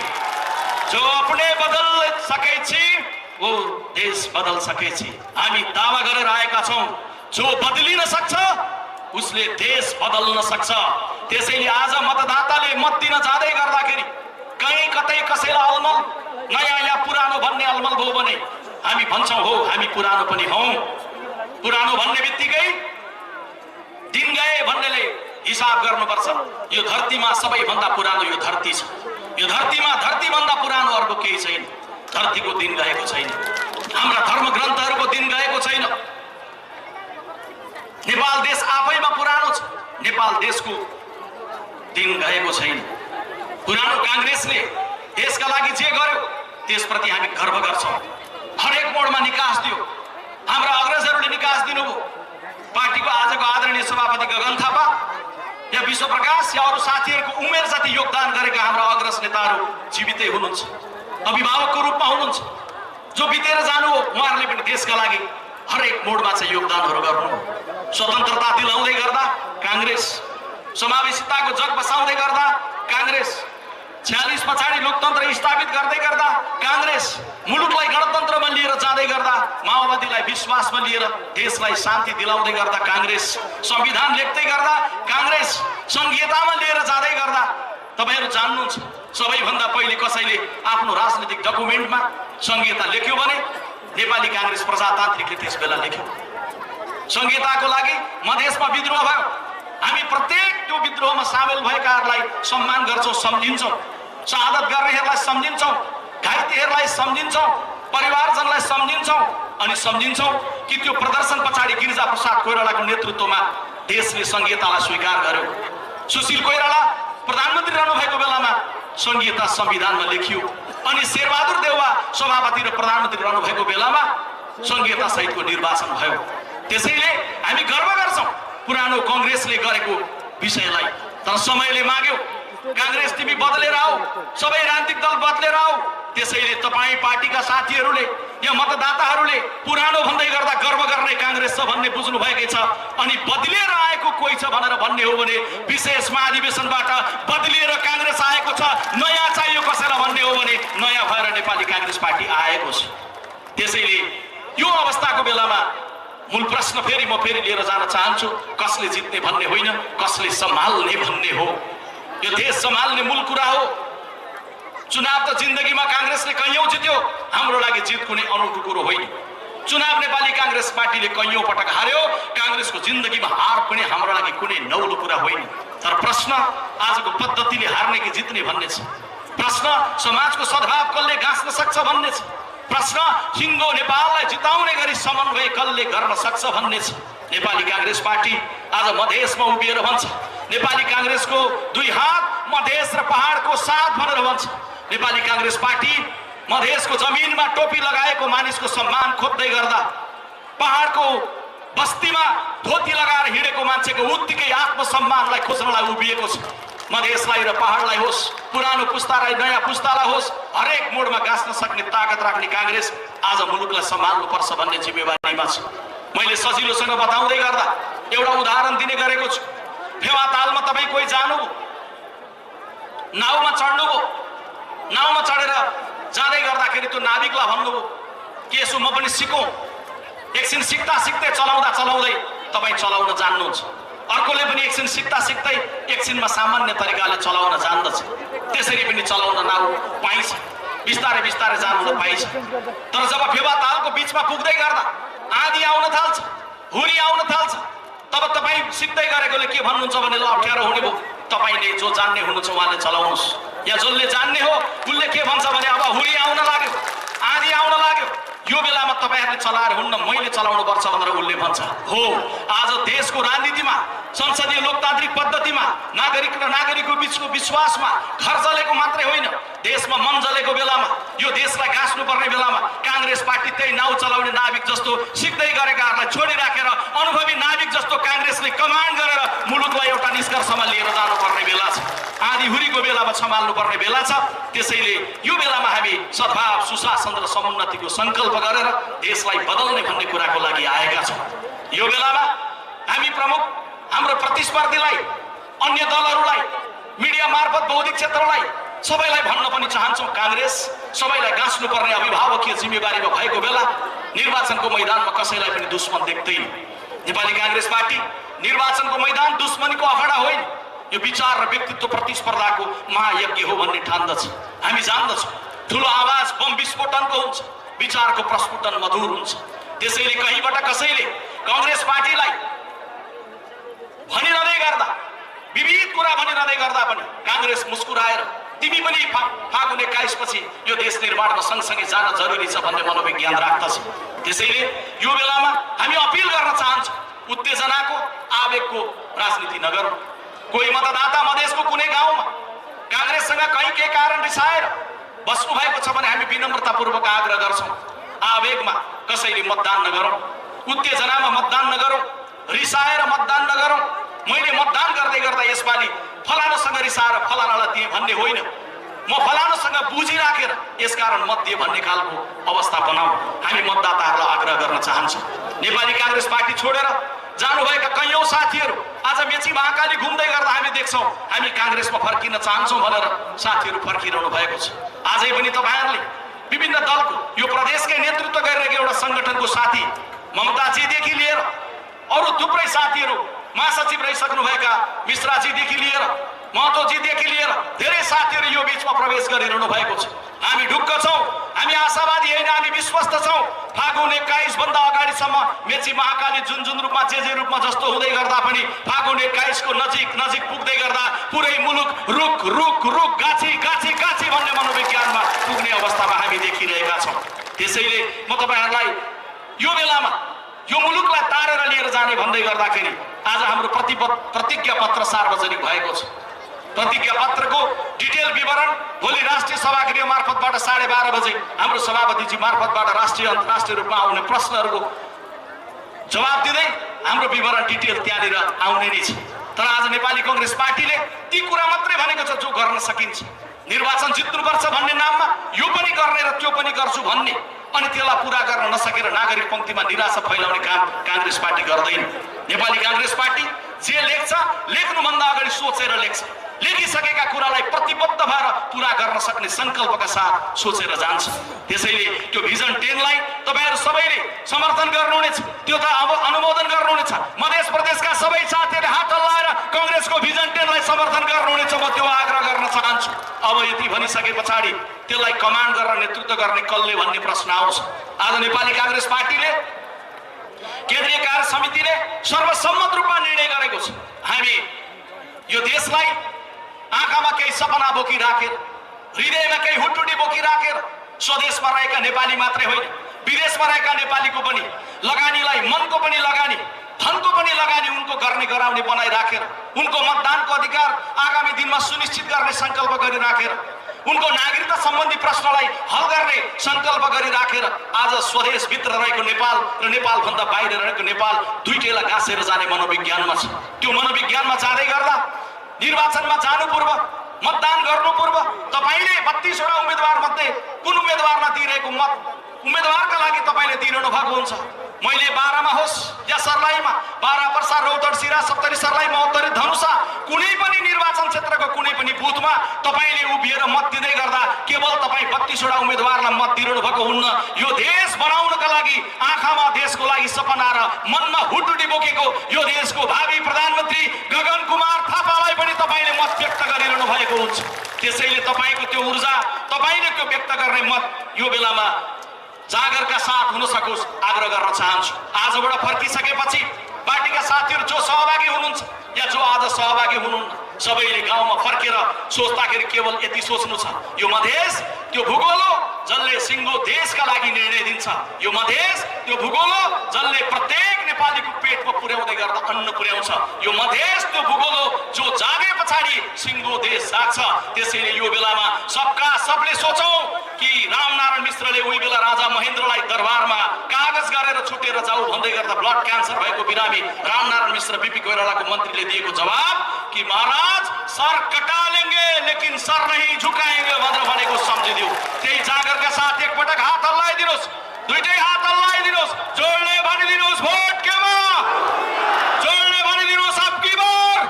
जो अपने बदल सके छी वो देश बदल सके छी। हामी दावा गरेर आएका छौँ, जो बदलिन सक्छ उसले देश बदल्न सक्छ। त्यसैले आज मतदाताले मत दिन जाँदै गर्दाखेरि कहीँ हामी भन्छौँ हो हामी पुरानो पनि हौँ। पुरानो भन्ने बित्तिकै दिन गए भन्नेले हिसाब गर्नुपर्छ। यो धरतीमा सबैभन्दा पुरानो यो धरती छ। यो धरतीमा धरतीभन्दा पुरानो अर्को केही छैन। धरतीको दिन गएको छैन। हाम्रा धर्म ग्रन्थहरूको दिन गएको छैन। नेपाल देश आफैमा पुरानो छ। नेपाल देशको दिन गएको छैन। पुरानो काङ्ग्रेसले देशका लागि जे गर्यो त्यसप्रति हामी गर्व गर्छौँ। हरेक मोडमा निकास दियो। हाम्रा अग्रजहरूले निकास दिनुभयो। पार्टीको आजको आदरणीय सभापति गगन थापा या विश्व प्रकाश या अरू साथीहरूको उमेर जति योगदान गरेका हाम्रा अग्रज नेताहरू जीवितै हुनुहुन्छ, अभिभावकको रूपमा हुनुहुन्छ। जो बितेर जानुभयो उहाँहरूले पनि देशका लागि हरेक मोडमा चाहिँ योगदानहरू गर्नु। स्वतन्त्रता दिलाउँदै गर्दा काङ्ग्रेस, समावेशिताको जग बसाउँदै गर्दा काङ्ग्रेस, 46 पछाडि लोकतन्त्र स्थापित गर्दै गर्दा काङ्ग्रेस, मुलुकलाई गणतन्त्रमा लिएर जाँदै गर्दा, माओवादीलाई विश्वासमा लिएर देशलाई शान्ति दिलाउँदै गर्दा काङ्ग्रेस, संविधान लेख्दै गर्दा काङ्ग्रेस, संघीयतामा लिएर जाँदै गर्दा तपाईहरु जान्नुहुन्छ सबैभन्दा पहिले कसैले आफ्नो राजनीतिक डकुमेन्टमा संघीयता लेख्यो भने नेपाली काङ्ग्रेस प्रजातान्त्रिकले त्यस बेला लेख्यो। संघीयताको लागि मधेसमा विद्रोह भयो। हामी प्रत्येक त्यो विद्रोहमा सामेल भएकाहरूलाई सम्मान गर्छौं, सम्झिन्छौं। शहादत गर्नेहरूलाई सम्झिन्छौं, घाइतेहरूलाई सम्झिन्छौं, परिवारजनलाई सम्झिन्छौं अनि सम्झिन्छौं कि त्यो प्रदर्शन पछाडि गिरिजा प्रसाद कोइरालाको नेतृत्वमा देशले संघीयतालाई स्वीकार गर्यो। सुशील कोइराला प्रधानमन्त्री रहनु भएको बेलामा संघीयता संविधानमा लेखियो अनि शेरबहादुर देउवा सभापति र प्रधानमन्त्री रहनु भएको बेलामा संघीयता सहितको निर्वाचन भयो। त्यसैले हामी गर्व गर्छौं पुरानो कांग्रेसले गरेको विषयलाई। तर समयले माग्यो कांग्रेस तिमी बदलेर आऊ, सबै राजनीतिक दल बदलेर आऊ। त्यसैले तपाई पार्टीका साथीहरूले या मतदाताहरूले पुरानो भन्दै गर्दा गर्व गर्ने कांग्रेस छ भन्ने बुझ्नु भएकै छ अनि बदलेर आएको कोही छ भनेर भन्ने हो भने विशेष महाधिवेशनबाट बदलिएर कांग्रेस आएको छ, नयाँ चाहियो कसैलाई भन्ने हो भने नयाँ भएर नेपाली कांग्रेस पार्टी आएको छ। त्यसैले यो अवस्थाको बेलामा मूल प्रश्न फेरि म लिएर जान चाहन्छु, कसले जित्ने भन्ने होइन, कसले सम्हाल्ने भन्ने हो। यो देश सम्हाल्ने मूल कुरा हो। चुनाव त जिन्दगीमा कांग्रेसले कैयौं जित्यो, हाम्रो लागि जित कुनै अनौठो कुरो होइन। चुनाव नेपाली कांग्रेस पार्टीले कैयौं पटक हार्यो, कांग्रेसको जिन्दगीमा हार पनि हाम्रो लागि कुनै नौलो कुरा होइन। तर प्रश्न आजको पद्धतिले हार्ने कि जित्ने भन्ने छ। प्रश्न समाजको सद्भाव कसले गाँच्न सक्छ भन्ने छ। प्रश्न सिङ्गो नेपाललाई जिताउने गरी समन्वय कसले गर्न सक्छ भन्ने छ। नेपाली कांग्रेस पार्टी आज मधेसमा उभिएर भन्छ, नेपाली कांग्रेसको दुई हात मधेस र पहाडको साथ भनेर भन्छ। नेपाली कांग्रेस पार्टी मधेसको जमिनमा टोपी लगाएको मानिसको सम्मान खोज्दै गर्दा पहाडको बस्तीमा धोती लगाएर हिँडेको मान्छेको उत्तिकै आत्मसम्मानलाई खोज्नलाई उभिएको छ। मधेसलाई र पहाडलाई होस्, पुरानो पुस्तालाई नयाँ पुस्तालाई होस्, हरेक मोडमा गाँच्न सक्ने ताकत राख्ने कांग्रेस आज मुलुकलाई सम्हाल्नुपर्छ भन्ने जिम्मेवारीमा छ। मैले सजिलोसँग बताउँदै गर्दा एउटा उदाहरण दिने गरेको छु। फेवातालमा तपाईँ कोही जानुभयो, नाउमा चढ्नुभयो, नाउमा चढेर जाँदै गर्दाखेरि त्यो नाविकलाई भन्नुभयो कि यसो म पनि सिकौँ। एकछिन सिक्दा सिक्दै चलाउँदा चलाउँदै तपाईँ चलाउन जान्नुहुन्छ। अर्कोले पनि एकछिन सिक्दा सिक्दै एकछिनमा सामान्य तरिकाले चलाउन जान्दछ। त्यसरी पनि चलाउन नाउ पाइन्छ, बिस्तारै बिस्तारै जानु पाइन्छ। तर जब फेवातालको बिचमा पुग्दै गर्दा आँधी आउन थाल्छ, हुरी आउन थाल्छ, तब तपाईँ सिक्दै गरेकोले के भन्नुहुन्छ भने ल अप्ठ्यारो हुने भयो, तपाईँले जो जान्ने हुनुहुन्छ उहाँले चलाउनुहोस्। या जसले जान्ने हो उसले के भन्छ भने अब हुरी आउन लाग्यो, आँधी आउन लाग्यो, यो बेलामा तपाईहरुले चलाएर हुन्न, मैले चलाउनु पर्छ भनेर उसले भन्छ। हो, आज देशको राजनीतिमा, संसदीय लोकतान्त्रिक पद्धतिमा, नागरिक र नागरिकको बीचको विश्वासमा घर जलेको मात्रै होइन, देशमा मन जलेको बेलामा, यो देशलाई गाँच्नु पर्ने बेलामा कांग्रेस पार्टी त्यही नाउ चलाउने नाविक जस्तो सिक्दै गरेकाहरूलाई छोडिराखेर अनुभवी नाविक जस्तो कांग्रेसले कमान्ड गरेर मुलुकलाई एउटा निष्कर्षमा लिएर जानुपर्ने बेला छ। आँधी हुरीको बेलामा सम्हाल्नु पर्ने बेला छ। त्यसैले यो बेलामा हामी सद्भाव, सुशासन र समुन्नतिको संकल्प गरेर देशलाई बदल्ने भन्ने कुराको लागि आएका छौँ। यो बेलामा हामी प्रमुख हाम्रो प्रतिस्पर्धीलाई, अन्य दलहरूलाई, मिडिया मार्फत बौद्धिक क्षेत्रलाई सबैलाई भन्न पनि चाहन्छौँ, कांग्रेस सबैलाई गाँच्नु पर्ने अभिभावकीय जिम्मेवारीमा भएको बेला निर्वाचनको मैदानमा कसैलाई पनि दुश्मन देख्दैन। नेपाली कांग्रेस पार्टी निर्वाचनको मैदान दुश्मनीको अखडा होइन, यो विचार र व्यक्तित्व प्रतिस्पर्धाको महायज्ञ हो भन्ने ठान्दछ। हामी जान्दछौँ ठुलो आवाज बम विस्फोटनको हुन्छ, विचारको प्रस्फुटन मधुर हुन्छ। त्यसैले कहीँबाट कसैले कांग्रेस पार्टीलाई भनिरहँदै गर्दा, विविध कुरा भनिरहँदै गर्दा पनि कांग्रेस मुस्कुराएर तिमी पनि फागुन 21 पछि यो देश निर्माणमा सँगसँगै जान जरुरी छ भन्ने मनोविज्ञान राख्दछ। त्यसैले यो बेलामा हामी अपिल गर्न चाहन्छौँ, उत्तेजनाको आवेगको राजनीति नगरौँ। कोही मतदाता मधेसको कुनै गाउँमा कांग्रेससँग कहीँ के कारण रिसाएर बस्नु भएको छ भने हामी विनम्रतापूर्वक आग्रह गर्छौँ, आवेगमा कसैले मतदान नगरौँ, उत्तेजनामा मतदान नगरौँ, रिसाएर मतदान नगरौँ। मैले मतदान गर्दै गर्दा यसपालि फलानासँग रिसाएर फलानालाई दिए भन्ने होइन, म फलानासँग बुझी राखेर यसकारण मत दिए भन्ने खालको अवस्था बनाऊ। हामी मतदाताहरूलाई आग्रह गर्न चाहन्छौँ। नेपाली कांग्रेस पार्टी छोडेर जानुभएका कैयौं साथीहरू आज मेची महाकाली घुम्दै गर्दा हामी देख्छौँ हामी कांग्रेसमा फर्किन चाहन्छौँ भनेर साथीहरू फर्किरहनु भएको छ। आजै पनि तपाईँहरूले विभिन्न दलको यो प्रदेशकै नेतृत्व गरिरहेको एउटा संगठनको साथी ममताजीदेखि लिएर अरू थुप्रै साथीहरू, महासचिव रहिसक्नुभएका मिश्राजीदेखि लिएर महतोजीदेखि लिएर धेरै साथीहरू यो बीचमा प्रवेश गरिरहनु भएको छ। हामी ढुक्क छौँ, हामी आशावादी होइन, हामी विश्वस्त छौँ। फागुन 21 भन्दा अगाडिसम्म मेची महाकाली जुन रूपमा जे रूपमा जस्तो हुँदै गर्दा पनि फागुन 21 को नजिक पुग्दै गर्दा पुरै मुलुक रुख रुख रुख गाछी गाछी गाछी भन्ने मनोविज्ञानमा पुग्ने अवस्थामा हामी देखिरहेका छौँ। त्यसैले म तपाईँहरूलाई यो बेलामा यो मुलुकलाई तारेर लिएर जाने भन्दै गर्दाखेरि आज हाम्रो प्रतिज्ञा पत्र सार्वजनिक भएको छ। प्रतिज्ञा पत्रको डिटेल विवरण भोलि राष्ट्रिय सभागृह मार्फतबाट 12:30 बजे हाम्रो सभापतिजी मार्फतबाट राष्ट्रिय अन्तर्राष्ट्रिय रूपमा आउने प्रश्नहरूको जवाब दिँदै हाम्रो विवरण डिटेल त्यहाँनिर आउने नै छ। तर आज नेपाली कांग्रेस पार्टीले ती कुरा मात्रै भनेको छ जो गर्न सकिन्छ। निर्वाचन जित्नुपर्छ भन्ने नाममा यो पनि गर्ने र त्यो पनि गर्छु भन्ने, अनि त्यसलाई पुरा गर्न नसकेर नागरिक पंक्तिमा निराशा फैलाउने काम कांग्रेस पार्टी गर्दैन। नेपाली कांग्रेस पार्टी जे लेख्छ लेख्नुभन्दा अगाडि सोचेर लेख्छ, लेखिसकेका कुरालाई प्रतिबद्ध भएर पुरा गर्न सक्ने संकल्पका साथ सोचेर जान्छ। त्यसैले त्यो भिजन 10 लाई तपाईहरु सबैले समर्थन गर्नुहुनेछ, त्यो त अब अनुमोदन गर्नुहुनेछ। मध्य प्रदेशका सबै साथीहरूले हात हल्लाएर कांग्रेसको भिजन 10 लाई समर्थन गर्नुहुनेछ, म त्यो आग्रह गर्न चाहन्छु। अब यति भनिसके पछाडि त्यसलाई कमान्ड गरेर नेतृत्व गर्ने कसले भन्ने प्रश्न आउँछ। आज नेपाली कांग्रेस पार्टीले केन्द्रीय कार्य समितिले सर्वसम्मत रूपमा निर्णय गरेको छ। हामी यो देशलाई आँखामा केही सपना बोकी राखेर, हृदयमा केही हुटुटी बोकी राखेर स्वदेशमा रहेका नेपाली मात्रै होइन विदेशमा रहेका नेपालीको पनि लगानीलाई, मनको पनि लगानी, धनको पनि लगानी उनको गर्ने गराउने बनाइराखेर, उनको मतदानको अधिकार आगामी दिनमा सुनिश्चित गर्ने संकल्प गरिराखेर, उनको नागरिकता सम्बन्धी प्रश्नलाई हल गर्ने संकल्प गरिराखेर आज स्वदेशभित्र रहेको नेपाल र नेपालभन्दा बाहिर रहेको नेपाल दुईटैलाई गाँसेर जाने मनोविज्ञानमा छ। त्यो मनोविज्ञानमा जाँदै गर्दा निर्वाचनमा जानु पूर्व, मतदान गर्नु पूर्व तपाईले 32 वटा उम्मेदवार मध्ये कुन उम्मेदवारमा दिइरहेको मत उम्मेदवारका लागि तपाईले दिइरहनु भएको हुन्छ। मैले 12 मा होस् या सर्लाहीमा, 12 पर्सा, रौतहट, सिरा, सप्तरी, सर्लाही, महोत्तरी, धनुषा कुनै पनि निर्वाचन क्षेत्रको कुनै पनि बुथमा तपाईले उभिएर मत दिँदै गर्दा केवल तपाई 32 वटा उम्मेदवारलाई मत दिइरहनु भएको हुन्न। यो देश बनाउनका लागि आँखामा देशको लागि सपना र मनमा हुटुटी बोकेको यो देशको भावी प्रधानमन्त्री गगन कुमार थापालाई पनि तपाईले मत व्यक्त गरिरहनु भएको हुन्छ। त्यसैले तपाईको त्यो ऊर्जा, तपाईले त्यो व्यक्त गर्ने मत यो बेलामा जागरका साथ हुन सकोस् आग्रह गर्न चाहन्छु। आजबाट फर्किसकेपछि पार्टीका साथीहरू जो सहभागी हुनुहुन्छ या जो आज सहभागी हुनुहुन्न, सबैले गाउँमा फर्केर सोच्दाखेरि केवल यति सोच्नु छ, यो मधेस त्यो भूगोल हो जसले सिङ्गो देशका लागि निर्णय दिन्छ। यो मधेस त्यो भूगोल हो जसले प्रत्येक नेपालीको पेटमा पुर्याउँदै गर्दा अन्न पुर्याउँछ। यो मधेस त्यो भूगोल हो जो जागे पछाडि सिङ्गो देश जाग्छ। त्यसैले यो बेलामा सबले सोचौं कि रामनारायण मिश्रले उही बेला राजा महेन्द्रलाई दरबारमा कागज गरेर छुटेर जाऊ भन्दै गर्दा ब्लड क्यान्सर भएको बिरामी रामनारायण मिश्र बीपी कोइरालाको मन्त्रीले दिएको जवाब कि महाराज सर कटा लेंगे लेकिन सर नहीं झुकाएंगे भनेर भनेको सम्झिदियो। त्यही जागरका साथ एकपटक हात हल्लाइदिनुस्, दुईटै हात हल्लाइदिनुस्, जोड्ने भनिदिनुस् भोट केमा, जोड्ने भनिदिनुस् अबकी बार,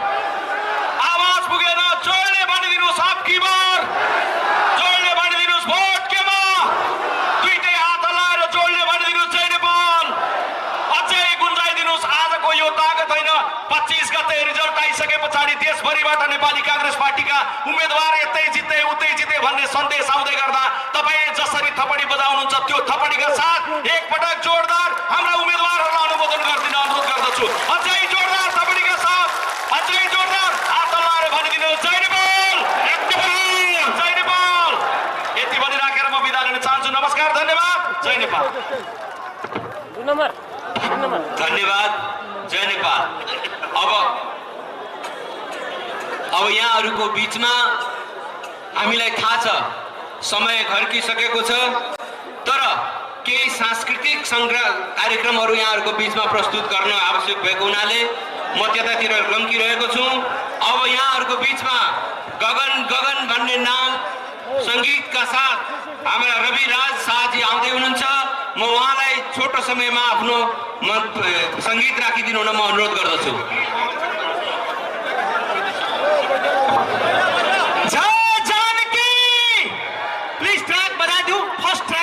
आवाज पुगेन जोड्ने भनिदिनुस् अबकी बार, जोड्ने भनिदिनुस् भोट केमा, दुईटै हात हल्लाएर जोड्ने भनिदिनुस् जय नेपाल। अझै गुन्जाइदिनुस् आजको यो तागत होइन, 25 गते रिजल्ट आइसके पछाडि देशभरिबाट नेपाली कांग्रेस पार्टीका उम्मेदवार यतै जिते उतै जिते भन्ने सन्देश आउँदै गर्दा तपाईले जसरी थपडी गर्दा हुनुहुन्छ त्यो थपडीका साथ एक पटक जोरदार हाम्रा उम्मेदवारहरूलाई अनुमोदन गरिदिन अनुरोध गर्दछु। अझै जोरदार थपडीका साथ, अझै जोरदार हात हल्लाएर भनिदिनु जय नेपाल, जय नेपाल। यति भनी राखेर म बिदा लिन चाहन्छु। नमस्कार, धन्यवाद, जय नेपाल। धन्यवाद, जय नेपाल। अब यहाँहरूको बिचमा हामीलाई थाहा छ समय घर्किसकेको छ, तर केही सांस्कृतिक कार्यक्रमहरू यहाँहरूको बिचमा प्रस्तुत गर्न आवश्यक भएको हुनाले म त्यतातिर लम्किरहेको छु। अब यहाँहरूको बिचमा गगन गगन भन्ने नाम सङ्गीतका साथ हाम्रा रविराज शाहजी आउँदै हुनुहुन्छ। म उहाँलाई छोटो समयमा आफ्नो सङ्गीत राखिदिनु हुन म अनुरोध गर्दछु।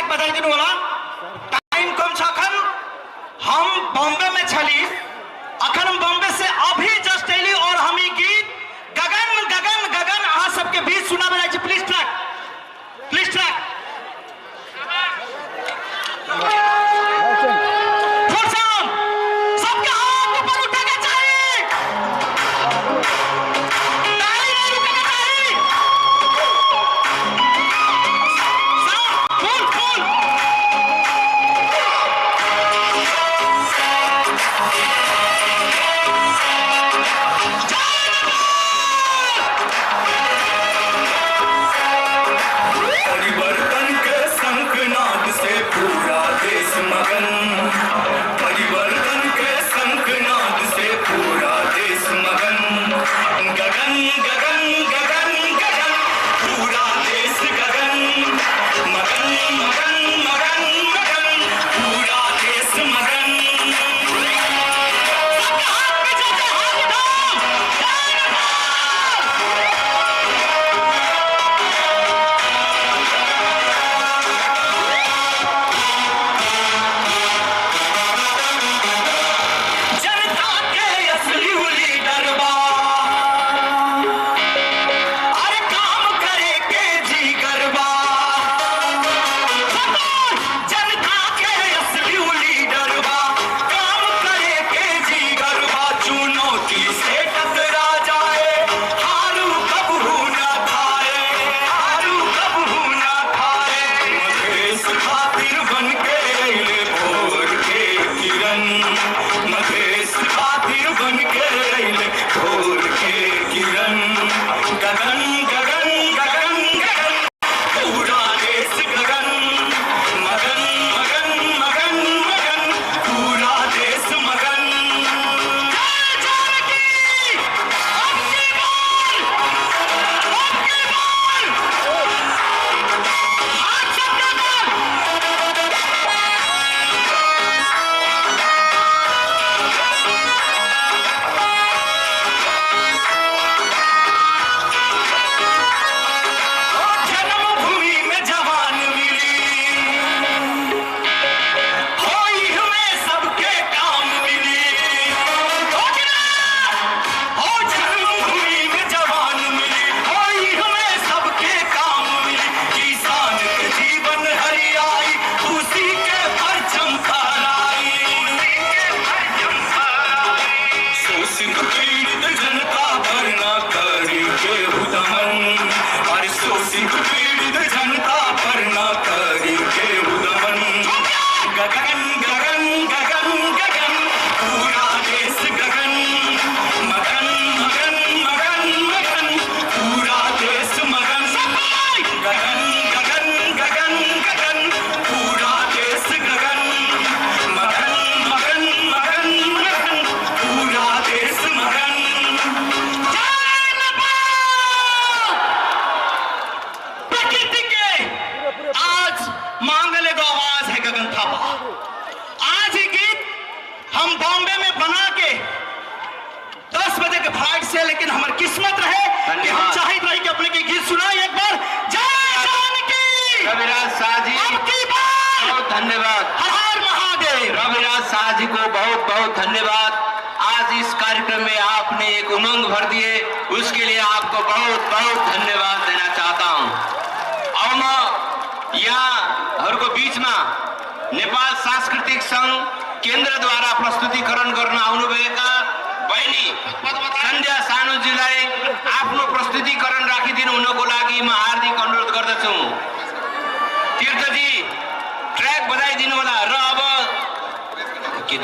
बजाइदिनु होला। टाइम कम छ अखन हम बॉम्बे में छली, अखन हम बॉम्बे से अभी जस्ट अली और हम ये गीत गगन गगन गगन अहाँ सबके बीच सुनाबे जाइ छी। Please track, please track. Full sound, सबके हाथ ऊपर उठाके चाहिए, ताली नहीं रुकना चाहिए। साउंड फुल फुल। परिवर्तन के शंखनाद से पूरा देश मगन, परिवर्तन के शंखनाद से पूरा देश मगन। गगन गगन गगन गगन पूरा देश गगन, मगन मगन मगन मगन पूरा देश मगन। हाथ पे जाते, हाथ उठाओ। जनता के असली लीडर बा, अरे काम करे के जीगर बा। जनता के असली लीडर बा, काम करे के जीगर बा। चुनौती से टकरा जाए, हारू कबहू न खाए, हारू कबहू न खाए। मधेश खातिर बन के अइले भोर के किरण, मधेश खातिर बन के अइले भोर के किरण। गगन गगन गगन गगन पूरा देश गगन, मगन मगन मगन मगन पूरा देश मगन। जय जानकी, अबकी बार, अबकी बार। हाथ सबके बार। जन्मभूमि में जवान मिली, होई हमें सबके काम मिली। हो जन्मभूमि में जवान मिली, होई हमें सबके काम मिली। किसान के जीवन हरियाई, उसी के परचम फहराई, उसी के परचम फहराई। शोषित पीड़ित जनता पर न करी केहू दमन, अरे शोषित पीड़ित जनता पर न करी केहू दमन। गगन गगन गगन गगन पूरा देश गगन, मगन मगन मगन मगन पूरा देश मगन। गगन गगन गगन गगन पूरा देश गगन, मगन मगन मगन मगन पूरा देश मगन। जय नेपाल। प्रकृति के आज मांगले को आवाज है गगन थापा। आज ये गीत हम बॉम्बे में बना के 10 बजे के फ्लाइट से, लेकिन हमारी किस्मत रहे कि हम चाहिए रही कि अपने के गीत सुनाए एक बार। जय जानकी, रविराज शाहजी अबकी बार। बहुत धन्यवाद। हर हर महादेव। रविराज शाहजी को बहुत बहुत धन्यवाद। आज इस कार्यक्रम में आपने एक उमंग भर दिए, उसके लिए आपको बहुत बहुत धन्यवाद देना चाहता हूँ। अब म यहाँहरूको बीचमा नेपाल सांस्कृतिक सङ्घ केन्द्रद्वारा प्रस्तुतिकरण गर्न आउनुभएका बहिनी सन्ध्या सानुजीलाई आफ्नो प्रस्तुतिकरण राखिदिनु हुनको लागि म हार्दिक अनुरोध गर्दछु। तीर्थजी ट्र्याक बजाइदिनु होला र अब किन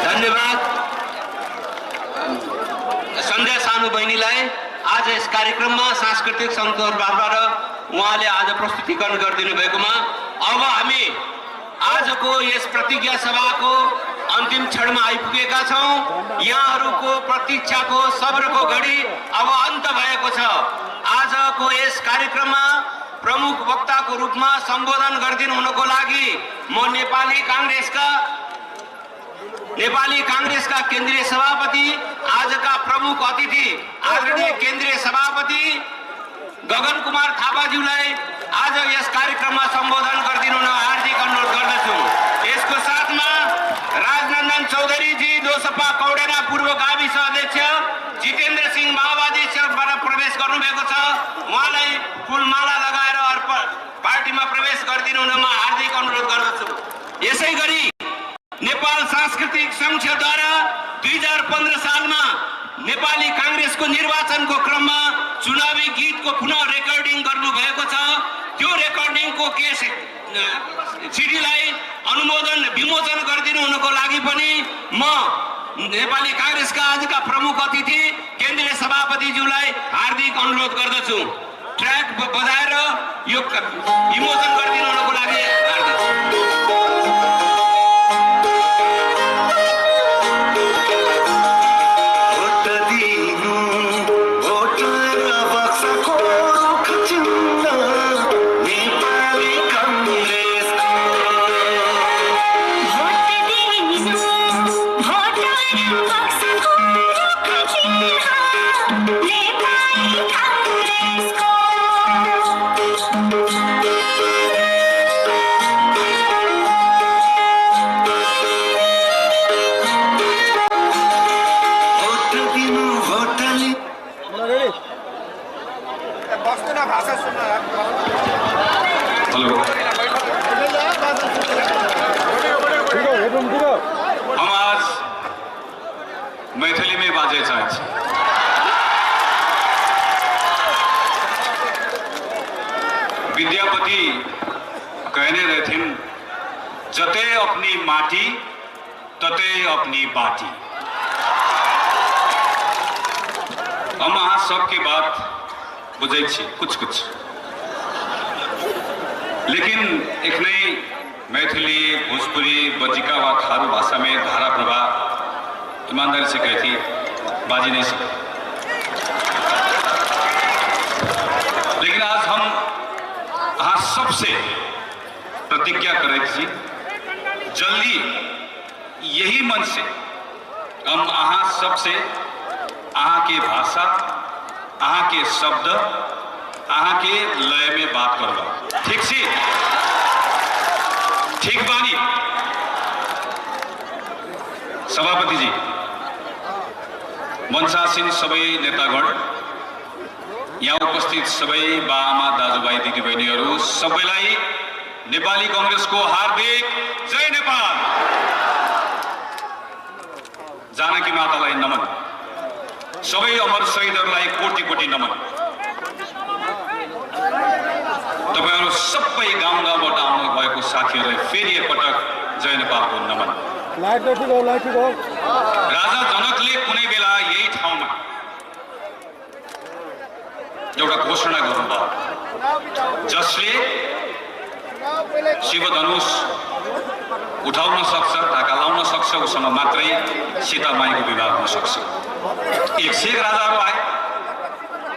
धन्यवाद सन्ध्या सानु बहिनीलाई। आज यस कार्यक्रममा सांस्कृतिक सङ्घबाट उहाँले आज प्रस्तुतिकरण गरिदिनु भएकोमा अब हामी आजको यस प्रतिज्ञा सभाको अन्तिम क्षणमा आइपुगेका छौँ। यहाँहरूको प्रतीक्षाको सब्रको घडी अब अन्त भएको छ। आजको यस कार्यक्रममा प्रमुख वक्ताको रूपमा सम्बोधन गरिदिनु हुनको लागि म नेपाली कांग्रेसका नेपाली कांग्रेसका केन्द्रीय सभापति, आजका प्रमुख अतिथि आदरणीय केन्द्रीय सभापति गगन कुमार थापाज्यूलाई आज यस कार्यक्रममा सम्बोधन गरिदिनु हुन हार्दिक अनुरोध गर्दछु। यसको साथमा राजनन्दन चौधरीजी दोसपा कौडेना पूर्व गाविस अध्यक्ष, जितेन्द्र सिंह माओवादी सेलबाट प्रवेश गर्नुभएको छ, उहाँलाई फुलमाला लगाएर पार्टीमा प्रवेश गरिदिनु हुन म हार्दिक अनुरोध गर्दछु। यसै गरी नेपाल सांस्कृतिक संघद्वारा 2015 सालमा नेपाली कांग्रेसको निर्वाचनको क्रममा चुनावी गीतको पुनः रेकर्डिङ गर्नुभएको छ। त्यो रेकर्डिङको केस सिडीलाई अनुमोदन विमोचन गरिदिनु हुनको लागि पनि म नेपाली कांग्रेसका आजका प्रमुख अतिथि केन्द्रीय सभापतिज्यूलाई हार्दिक अनुरोध गर्दछु। ट्र्याक बजाएर यो विमोचन गरिदिनु हुनको लागि हम आज मैथिली में बाजे चाहते हैं। विद्यापति कहने रहे थे, जते अपनी माटी तते अपनी बाटी। हम अहाँ सबके बात बुझे कुछ कुछ, लेकिन एक नई मैथिली, भोजपुरी, बज्जिका व थारू भाषा में धारा प्रवाह ईमानदारी से कहती बाजी नहीं सकती। लेकिन आज हम यहाँ सबसे प्रतिज्ञा करें थी, जल्दी यही मन से हम यहाँ सबसे यहाँ के भाषा, यहाँ के शब्द, यहाँ के लय में बात करवा। ठीक सी ठीक बानी सभापति जी, मंचासीन सबै नेतागण, यहाँ उपस्थित सबै बाआमा दाजुभाइ दिदीबहिनीहरू सबैलाई नेपाली कांग्रेसको हार्दिक जय नेपाल। जानकी मातालाई नमन, सबै अमर शहीदहरूलाई कोटि कोटि नमन। तपाईहरु सबै गाउँ गाउँबाट आउनु भएको साथीहरूलाई फेरि एकपटक जय नेपालको नमन। राजा जनकले कुनै बेला यही ठाउँमा एउटा घोषणा गर्नुभयो, जसले शिवधनुष उठाउन सक्छ, ढाका लाउन सक्छ, उसँग मात्रै सीता माईको विवाह हुन सक्छ। 100 राजाहरू आए,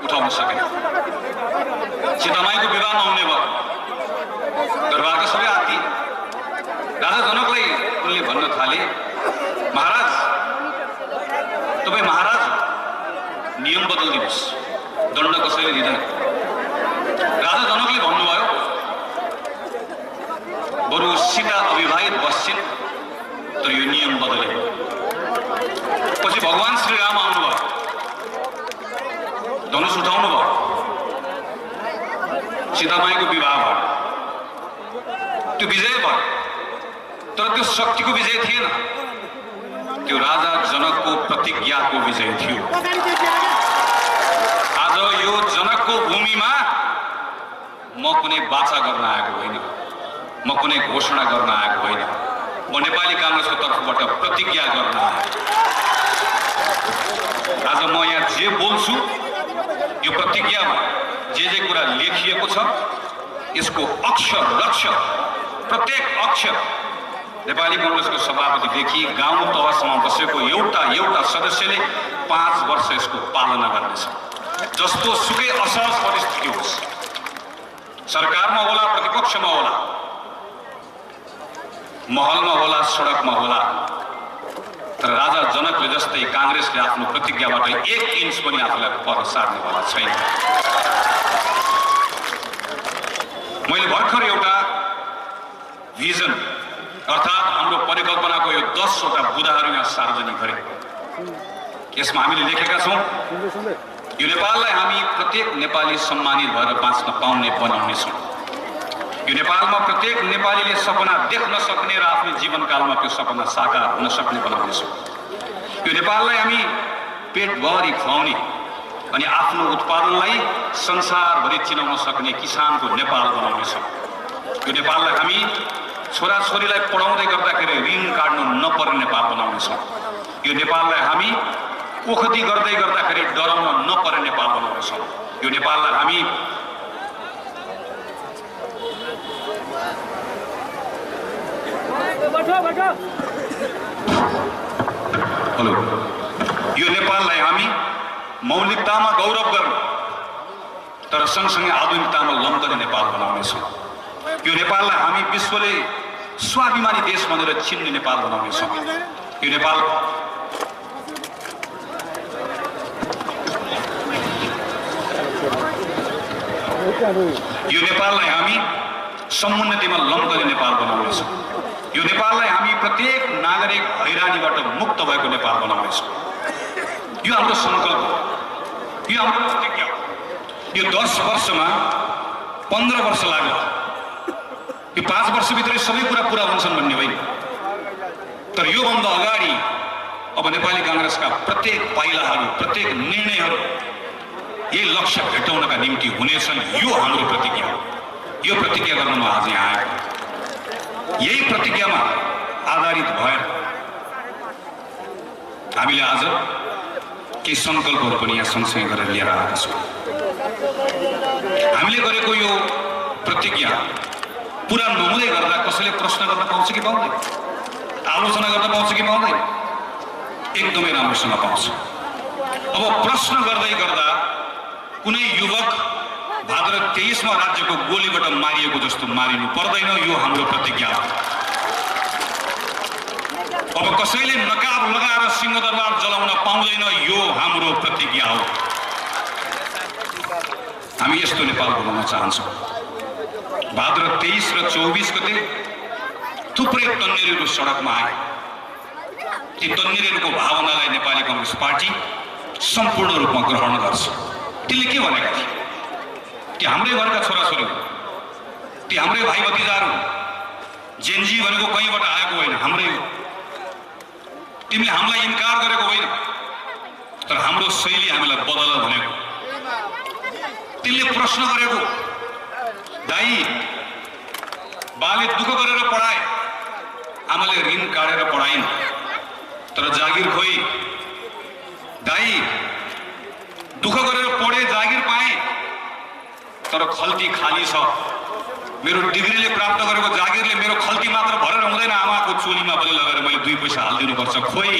उठाउन सकेन। सीता माईको विवाह नहुने भयो, दरबारका सबै हात्ती। राजा जनकलाई उनले भन्न थाले, महाराज तपाईँ महाराज नियम बदलिदिनुहोस्, दण्ड कसैले दिँदैन। राजा जनकले भन्नुभयो, बरु सीता अविवाहित बस्छिन्, तर यो नियम बदले। पछि भगवान श्री राम आउनुभयो, धनुष उठाउनु भयो, सीतामाईको विवाह भयो, त्यो विजय भयो। तर त्यो शक्तिको विजय थिएन, त्यो राजा जनकको प्रतिज्ञाको विजय थियो। आज यो जनकको भूमिमा म कुनै बाचा गर्न आएको होइन, म कुनै घोषणा गर्न आएको होइन, म नेपाली कांग्रेसको तर्फबाट प्रतिज्ञा गर्न आएको। आज म यहाँ जे बोल्छु, यो प्रतिज्ञामा जे कुरा लेखिएको छ, यसको अक्षर अक्षर प्रत्येक अक्षर नेपाली कांग्रेसको सभापतिदेखि गाउँ तहसम्म बसेको एउटा एउटा सदस्यले 5 वर्ष यसको पालना गर्नेछ। जस्तो सुकै असहज परिस्थिति होस्, सरकारमा होला, प्रतिपक्षमा होला, महलमा होला, सडकमा होला, तर राजा जनकले जस्तै काङ्ग्रेसले आफ्नो प्रतिज्ञाबाट 1 इन्च पनि आफूलाई पर सार्नेवाला छैन। मैले भर्खर एउटा भिजन अर्थात् हाम्रो परिकल्पनाको यो 10 वटा बुँदाहरू यहाँ सार्वजनिक गरे। यसमा हामीले लेखेका छौँ यो नेपाललाई हामी प्रत्येक नेपाली सम्मानित भएर बाँच्न पाउने बनाउनेछौँ। यो नेपालमा प्रत्येक नेपालीले सपना देख्न सक्ने र आफ्नो जीवनकालमा त्यो सपना साकार हुन सक्ने बनाउनेछौँ। यो नेपाललाई हामी पेटभरि खुवाउने अनि आफ्नो उत्पादनलाई संसारभरि चिनाउन सक्ने किसानको नेपाल बनाउनेछौँ। यो नेपाललाई हामी छोराछोरीलाई पढाउँदै गर्दाखेरि ऋण काट्नु नपर्ने नेपाल बनाउनेछौँ। यो नेपाललाई हामी ओखती गर्दै गर्दाखेरि डराउन नपर्ने नेपाल बनाउनेछौँ। यो नेपाललाई हामी हेलो यो नेपाललाई हामी मौलिकतामा गौरव गर्ने तर सँगसँगै आधुनिकतामा लम्कने नेपाल बनाउनेछौँ। यो नेपाललाई हामी विश्वले स्वाभिमानी देश भनेर चिन्ने नेपाल बनाउनेछौँ। यो नेपाललाई हामी समुन्नतिमा लम्कने नेपाल बनाउनेछौँ। यो नेपाललाई हामी प्रत्येक नागरिक हैरानीबाट मुक्त भएको नेपाल बनाउनेछौँ। यो हाम्रो सङ्कल्प हो, यो हाम्रो प्रतिज्ञा हो। यो 10 वर्षमा 15 वर्ष लाग्यो, यो 5 वर्षभित्रै सबै कुरा पुरा हुन्छन् भन्ने होइन। तर योभन्दा अगाडि अब नेपाली काङ्ग्रेसका प्रत्येक पाइलाहरू प्रत्येक निर्णयहरू यही लक्ष्य भेटाउनका निम्ति हुनेछन्। यो हाम्रो प्रतिज्ञा हो। यो प्रतिज्ञा गर्न म आज यहाँ आएको। यही प्रतिज्ञामा आधारित भएर हामीले आज केही सङ्कल्पहरू पनि यहाँ सँगसँगै गरेर लिएर आएका छौँ। हामीले गरेको यो प्रतिज्ञा पुरा नहुँदै गर्दा कसैले प्रश्न गर्न पाउँछ कि पाउँदैन, आलोचना गर्न पाउँछ कि पाउँदैन? एकदमै राम्रोसँग पाउँछ। अब प्रश्न गर्दै गर्दा कुनै युवक भाद्र 23मा राज्यको गोलीबाट मारिएको जस्तो मारिनु पर्दैन। यो हाम्रो प्रतिज्ञा हो। अब कसैले नकाब लगाएर सिंहदरबार जलाउन पाउँदैन। यो हाम्रो प्रतिज्ञा हो। हामी यस्तो नेपाल बनाउन चाहन्छौँ। भाद्र 23 र 24 गते थुप्रै तन्नेरीहरू सडकमा आए। ती तन्नेरीहरूको भावनालाई नेपाली काङ्ग्रेस पार्टी सम्पूर्ण रूपमा ग्रहण गर्छ। त्यसले के भनेका थिए? ती हाम्रै घरका छोराछोरी हुन्, ती हाम्रै भाइ भतिजाहरू हुन्। जेनजी भनेको कहीँबाट आएको होइन, हाम्रै हो। तिमीले हामीलाई इन्कार गरेको होइन, तर हाम्रो शैली हामीलाई बदल भनेको। तिमीले प्रश्न गरेको, दाइ बाले दुःख गरेर पढाए, आमाले ऋण काटेर पढाइन्, तर जागिर खोइ। दाइ दुःख गरेर पढे, जागिर पाएँ, तर खल्ती खाली छ। मेरो डिग्रीले प्राप्त गरेको जागिरले मेरो खल्ती मात्र भरेर हुँदैन। आमाको चोलीमा पनि लगेर मैले 2 पैसा हालिदिनुपर्छ। खोइ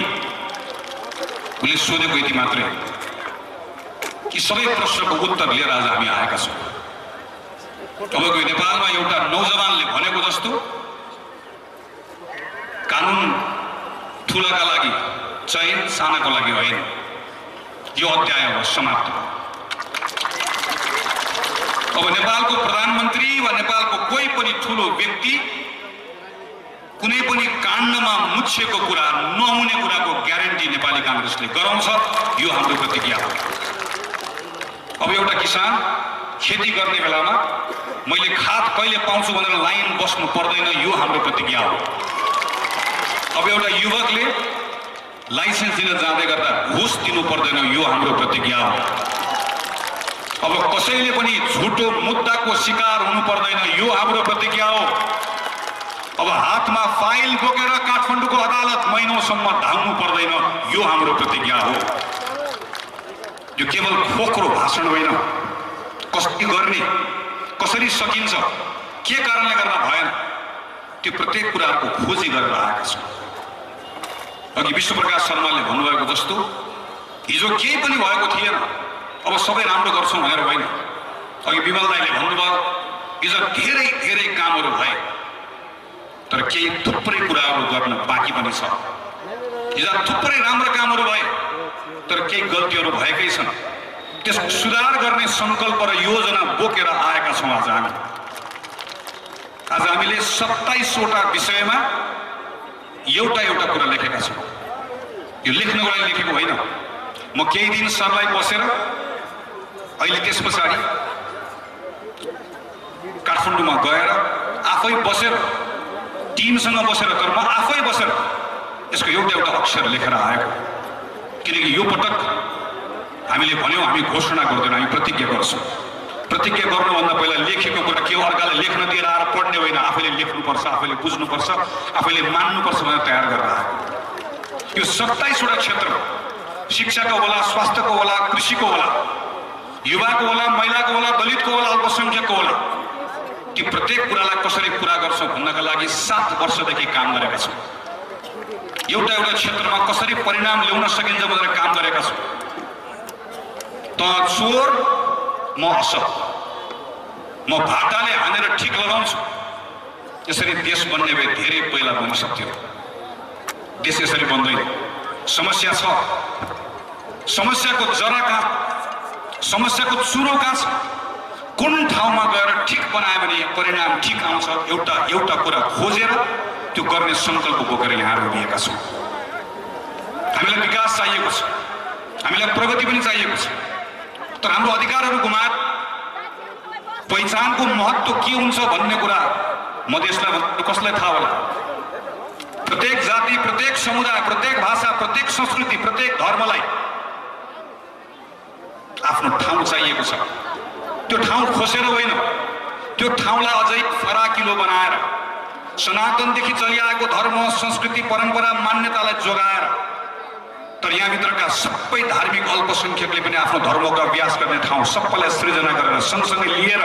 उसले सोधेको यति मात्रै। कि सबै प्रश्नको उत्तर लिएर आज हामी आएका छौँ। तपाईँको नेपालमा एउटा नौजवानले भनेको जस्तो कानुन ठुलाका लागि चयन, सानाको लागि होइन। यो अध्याय हो, समाप्त हो। अब नेपालको प्रधानमन्त्री वा नेपालको कोही पनि ठुलो व्यक्ति कुनै पनि काण्डमा मुछेको कुरा नहुने कुराको ग्यारेन्टी नेपाली काङ्ग्रेसले गराउँछ। यो हाम्रो प्रतिज्ञा हो। अब एउटा किसान खेती गर्ने बेलामा मैले खाद कहिले पाउँछु भनेर लाइन बस्नु पर्दैन। यो हाम्रो प्रतिज्ञा हो। अब एउटा युवकले लाइसेन्स दिन जाँदै गर्दा घुस दिनु पर्दैन। यो हाम्रो प्रतिज्ञा हो। अब कसैले पनि झुटो मुद्दाको शिकार हुनु पर्दैन। यो हाम्रो प्रतिज्ञा हो। अब हातमा फाइल बोकेर काठमाडौँको अदालत महिनौसम्म धाउनु पर्दैन। यो हाम्रो प्रतिज्ञा हो। यो केवल खोक्रो भाषण होइन, कसरी गर्ने, कसरी सकिन्छ, के कारणले गर्दा भएन, त्यो प्रत्येक कुराहरूको खोजी गरेर आएका छौँ। अघि विश्वप्रकाश शर्माले भन्नुभएको जस्तो हिजो केही पनि भएको थिएन, अब सबै राम्रो गर्छौँ भनेर होइन। अघि विमल दाइले भन्नुभयो हिजो धेरै धेरै कामहरू भए, तर केही थुप्रै कुराहरू गर्न बाँकी पनि छ। हिजो थुप्रै राम्रो कामहरू भए तर केही गल्तीहरू भएकै छन्। त्यसको सुधार गर्ने सङ्कल्प र योजना बोकेर आएका छौँ। आज हामीले 27वटा विषयमा एउटा कुरा लेखेका छौँ। यो लेख्नको लागि लेखेको होइन। म केही दिन सरलाई बसेर अहिले त्यस पछाडि काठमाडौँमा गएर आफै बसेर टिमसँग बसेर तर म आफै बसेर यसको एउटा अक्षर लेखेर आएको। किनकि यो पटक हामीले भन्यौँ हामी घोषणा गर्दैनौँ, हामी प्रतिज्ञा गर्छौँ। प्रतिज्ञा गर्नुभन्दा पहिला लेखेको कुरा के हो अर्काले लेख्न दिएर आएर पढ्ने होइन, आफैले लेख्नुपर्छ, आफैले बुझ्नुपर्छ, आफैले मान्नुपर्छ भनेर तयार गरेर आएको। यो 27वटा क्षेत्र शिक्षाको होला, स्वास्थ्यको होला, कृषिको होला, युवाको होला, महिलाको होला, दलितको होला, अल्पसङ्ख्यकको होला, ती प्रत्येक कुरालाई कसरी पुरा गर्छौँ भन्नका लागि 7 वर्षदेखि काम गरेका छौँ। एउटा क्षेत्रमा कसरी परिणाम ल्याउन सकिन्छ भनेर काम गरेका छौँ। त चोर म असर, म भाटाले हानेर ठिक लगाउँछु। यसरी देश बन्ने भए धेरै पहिला बन्न सक्थ्यो। देश यसरी बन्दैन। समस्या छ, समस्याको जरा कहाँ, समस्याको चुरो कहाँ छ, कुन ठाउँमा गएर ठिक बनायो भने परिणाम ठिक आउँछ, एउटा कुरा खोजेर त्यो गर्ने सङ्कल्प बोकेर यहाँ उभिएका छौँ। हामीलाई विकास चाहिएको छ, हामीलाई प्रगति पनि चाहिएको छ, तर हाम्रो अधिकारहरू गुमाएर पहिचानको महत्त्व के हुन्छ भन्ने कुरा मधेसलाई कसलाई थाहा होला? प्रत्येक जाति, प्रत्येक समुदाय, प्रत्येक भाषा, प्रत्येक संस्कृति, प्रत्येक धर्मलाई आफ्नो ठाउँ चाहिएको छ। त्यो ठाउँ खोसेर होइन, त्यो ठाउँलाई अझै फराकिलो बनाएर सनातनदेखि चलिआएको धर्म, संस्कृति, परम्परा, मान्यतालाई जोगाएर, तर यहाँभित्रका सबै धार्मिक अल्पसङ्ख्यकले पनि आफ्नो धर्मको अभ्यास गर्ने ठाउँ सबैलाई सृजना गरेर सँगसँगै लिएर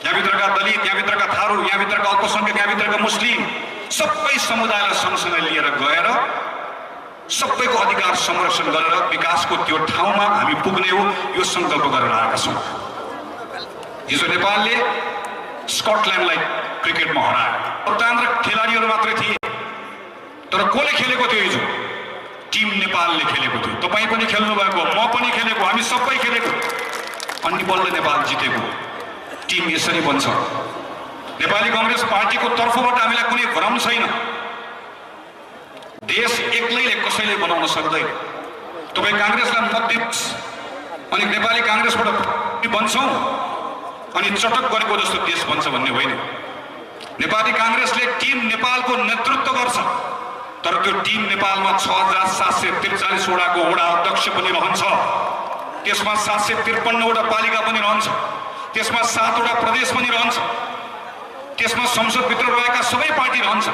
यहाँभित्रका दलित, यहाँभित्रका थारू, यहाँभित्रका अल्पसङ्ख्यक, यहाँभित्रका मुस्लिम सबै समुदायलाई सँगसँगै लिएर गएर सबैको अधिकार संरक्षण गरेर विकासको त्यो ठाउँमा हामी पुग्ने हो, यो सङ्कल्प गरेर आएका छौँ। हिजो नेपालले स्कटल्यान्डलाई क्रिकेटमा हरायो। स्वतन्त्र खेलाडीहरू मात्रै थिए, तर कसले खेलेको थियो? हिजो टिम नेपालले खेलेको थियो। तपाईँ पनि खेल्नु भएको, म पनि खेलेको, हामी सबै खेलेको, अनि बल्ल नेपाल जितेको। टिम यसरी बन्छ। नेपाली कांग्रेस पार्टीको तर्फबाट हामीलाई कुनै भ्रम छैन। देश एक्लैले कसैले बनाउन सक्दैन। तपाईँ कांग्रेसलाई मत दिनुहोस् अनि नेपाली कांग्रेसबाट बन्छौँ अनि चटक गरेको जस्तो देश बन्छ भन्ने होइन। नेपाली कांग्रेसले टिम नेपालको नेतृत्व गर्छ, तर त्यो टिम नेपालमा 6743 वडाको वडा अध्यक्ष पनि रहन्छ, त्यसमा 753 वटा पालिका पनि रहन्छ, त्यसमा 7 वटा प्रदेश पनि रहन्छ, त्यसमा संसदभित्र रहेका सबै पार्टी रहन्छ।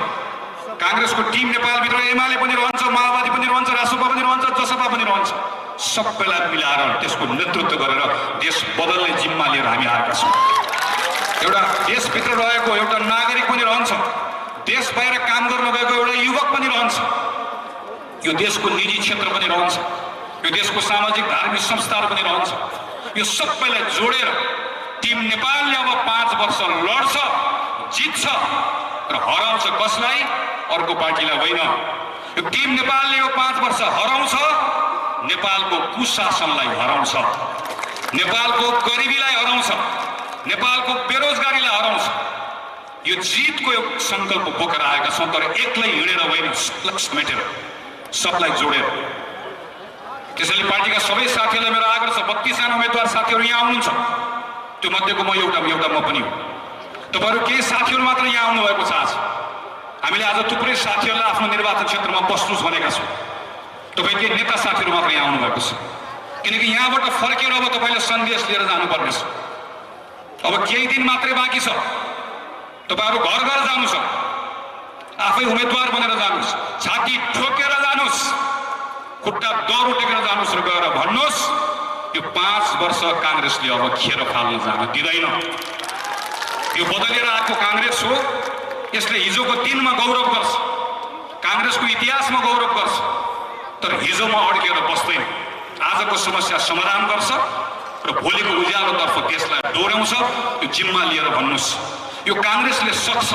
कांग्रेसको टिम नेपालभित्र एमाले पनि रहन्छ, माओवादी पनि रहन्छ, रासोपा पनि रहन्छ, जसपा पनि रहन्छ। सबैलाई मिलाएर त्यसको नेतृत्व गरेर देश बदल्ने जिम्मा लिएर हामी आएका छौँ। एउटा देशभित्र रहेको एउटा नागरिक पनि रहन्छ, देश बाहिर काम गर्न गएको एउटा युवक पनि रहन्छ, यो देशको निजी क्षेत्र पनि रहन्छ, यो देशको सामाजिक धार्मिक संस्थाहरू पनि रहन्छ। यो सबैलाई जोडेर टिम नेपालले अब 5 वर्ष लड्छ, जित्छ र हराउँछ। कसलाई? अर्को पार्टीलाई होइन। यो टिम नेपालले यो 5 वर्ष हराउँछ, नेपालको कुशासनलाई हराउँछ, नेपालको गरिबीलाई हराउँछ, नेपालको बेरोजगारीलाई हराउँछ। यो जितको यो सङ्कल्प बोकेर आएका छौँ, तर एक्लै हिँडेर होइन, सबलाई समेटेर, सबलाई जोडेर। त्यसैले पार्टीका सबै साथीहरूलाई मेरो आग्रह छ, 32 जना उम्मेदवार साथीहरू यहाँ आउनुहुन्छ, त्यो मध्येको म एउटा म पनि हो। तपाईँहरू केही साथीहरू मात्र यहाँ आउनुभएको छ। आज हामीले आज थुप्रै साथीहरूलाई आफ्नो निर्वाचन क्षेत्रमा बस्नुहोस् भनेका छौँ। तपाईँ केही नेता साथीहरू मात्र यहाँ आउनुभएको छ, किनकि यहाँबाट फर्केर अब तपाईँले सन्देश लिएर जानुपर्ने छ। अब केही दिन मात्रै बाँकी छ, तपाईँहरू घर घर जानुहोस्, आफै उम्मेदवार बनेर जानुहोस्, छाती ठोकेर जानुहोस्, खुट्टा दौरो टेकेर जानुहोस् र गएर भन्नुहोस् यो 5 वर्ष कांग्रेसले अब खेर फाल्न जान दिँदैन। यो बदलेर आएको कांग्रेस हो, यसले हिजोको दिनमा गौरव गर्छ, कांग्रेसको इतिहासमा गौरव गर्छ, तर हिजोमा अड्केर बस्दैन। आजको समस्या समाधान गर्छ र भोलिको उज्यालोतर्फ देशलाई डोर्याउँछ। यो जिम्मा लिएर भन्नुहोस्, यो कांग्रेसले सक्छ,